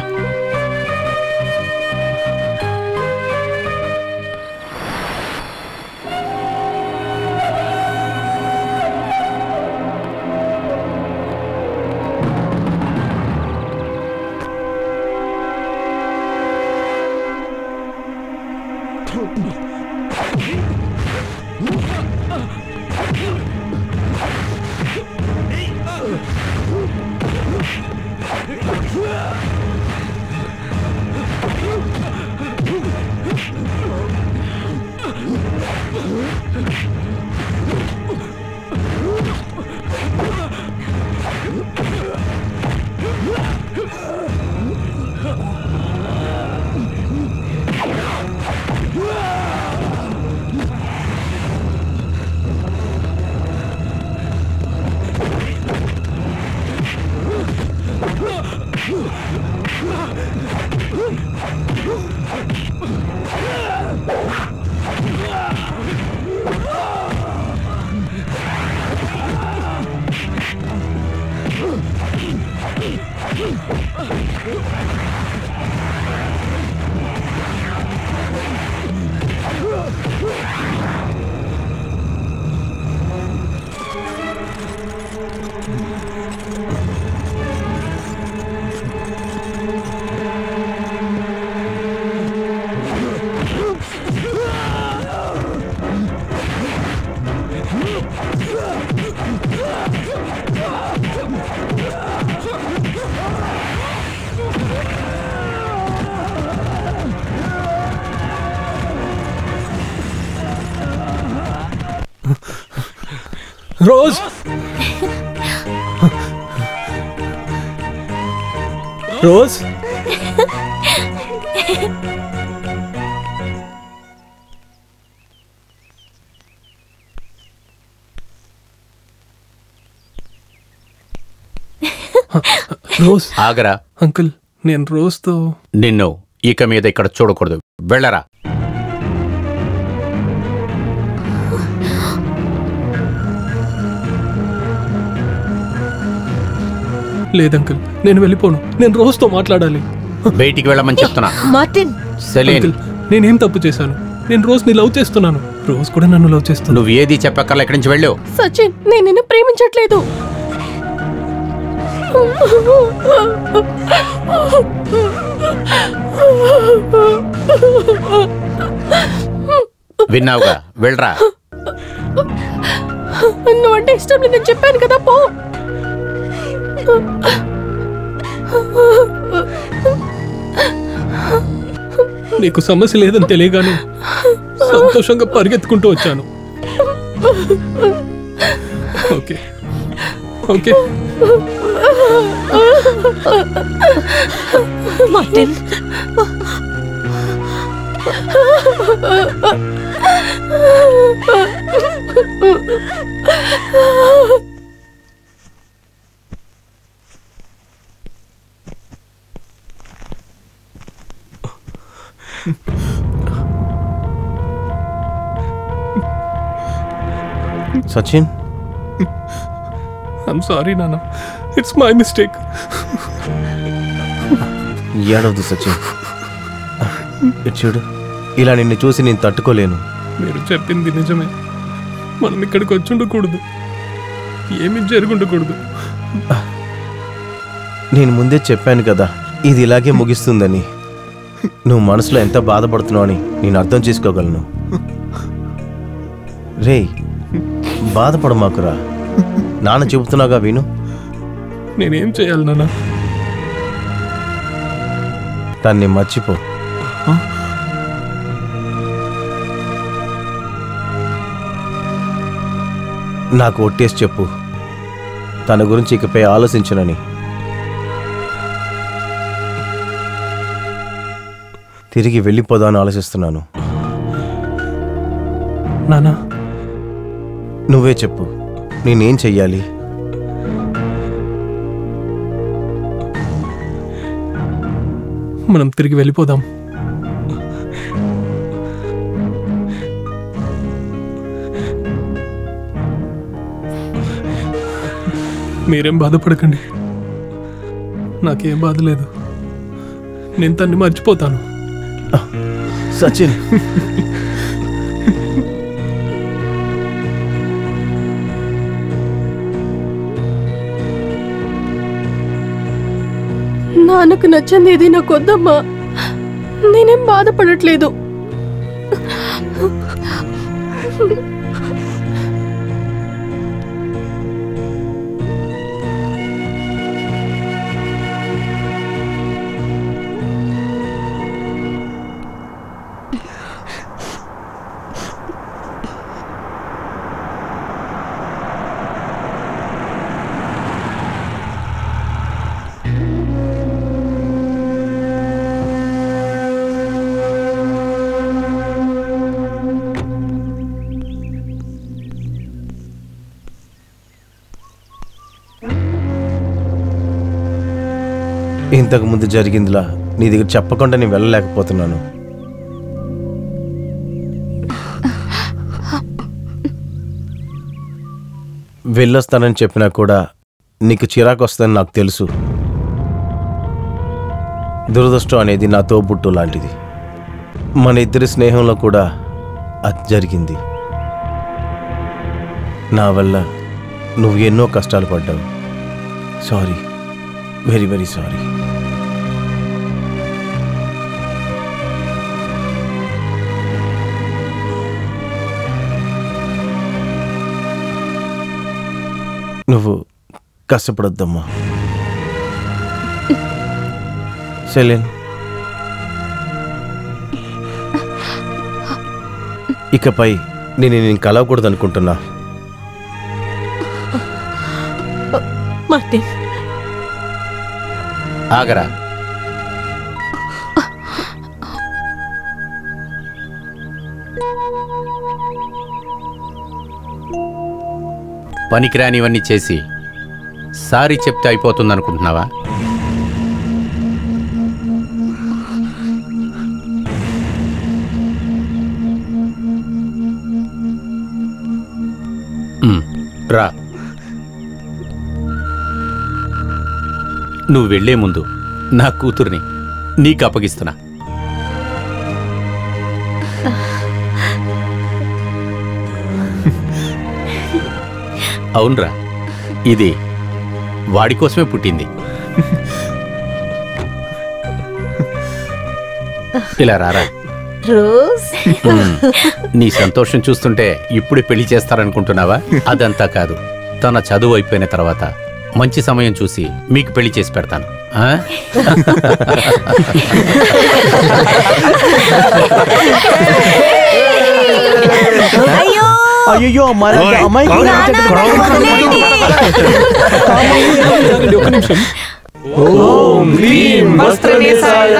Rose, rose, rose. ఆగరా. అంకుల్, నేను రోజుతో నిన్ను ఇక మీద ఇక్కడ చూడకూడదు. వెళ్ళరా. లేదంకుల్, నేను వెళ్ళిపోను. నేను రోజుతో మాట్లాడాలి. బయటికి వెళ్ళమని చెప్తున్నా. మార్టిన్. సెలీన్, నేనేం తప్పు చేశాను? నేను రోజుని లవ్ చేస్తున్నాను. రోజు కూడా నన్ను లవ్ చేస్తున్నాను. నువ్వు ఏది చెప్పక్కర్లా, ఇక్కడి నుంచి వెళ్ళు. సచిన్, నేను నిన్ను ప్రేమించట్లేదు. విన్నావుగా, వెళ్ళరా. నువ్వంటే ఇష్టం లేదని చెప్పాను కదా, పో. నీకు సమస్య లేదని తెలియగానే సంతోషంగా పరిగెత్తుకుంటూ వచ్చాను. Okay okay. Martin, Sachin, I'm sorry నాన్న, ఇట్స్ మై మిస్టేక్. ఏడవద్దు సచిన్. ఇటు చూడు, ఇలా నిన్ను చూసి నేను తట్టుకోలేను. మీరు చెప్పింది నిజమే. మనం ఇక్కడికి వచ్చి ఉండకూడదు, ఏమి జరుగుండకూడదు. నేను ముందే చెప్పాను కదా ఇది ఇలాగే ముగిస్తుందని. నువ్వు మనసులో ఎంత బాధపడుతున్నావు అని నేను అర్థం చేసుకోగలను. రేయ్, బాధపడమాకురా. నాన్న చెబుతున్నాగా విను. నేనేం చేయాలి నాన్న? దాన్ని మర్చిపో. నాకు ఒట్టేసి చెప్పు, తన గురించి ఇకపై ఆలోచించనని. తిరిగి వెళ్ళిపోదామని ఆలోచిస్తున్నాను. నానా, నువ్వే చెప్పు, నేనేం చెయ్యాలి? మనం తిరిగి వెళ్ళిపోదాం. మీరేం బాధపడకండి, నాకేం బాధ లేదు. నేను తన్ని మర్చిపోతాను. సచిన్, నాన్నకు నచ్చింది ఇది నాకు వద్దమ్మా. నేనేం బాధపడట్లేదు. ఇంతకు ముందు జరిగిందిలా నీ దగ్గర చెప్పకుండా నేను వెళ్ళలేకపోతున్నాను. వెళ్ళొస్తానని చెప్పినా కూడా నీకు చిరాకు వస్తుందని నాకు తెలుసు. దురదృష్టం అనేది నా తోబుట్టు లాంటిది. మన ఇద్దరి స్నేహంలో కూడా అది జరిగింది. నా వల్ల నువ్వు ఎన్నో కష్టాలు పడ్డావు. Sorry, very very sorry. నువ్వు కష్టపడొద్దమ్మా. సెలిన్, ఇకపై నేను కలవకూడదు అనుకుంటున్నా. మార్టిన్, ఆగరా. పనికిరానివన్నీ చేసి సారీ చెప్తే అయిపోతుందనుకుంటున్నావా? రా. నువ్వు వెళ్లే ముందు నా కూతుర్ని నీకు అప్పగిస్తున్నా. అవునరా, ఇది వాడి కోసమే పుట్టింది. ఇలా రారా. రోజ్, నీ సంతోషం చూస్తుంటే ఇప్పుడే పెళ్లి చేస్తారనుకుంటున్నావా? అదంతా కాదు. తన చదువు అయిపోయిన తర్వాత మంచి సమయం చూసి మీకు పెళ్లి చేసి పెడతాను. అయ్యో, అమ్మాయి ఓం హ్రీం వస్త్రనేశాయ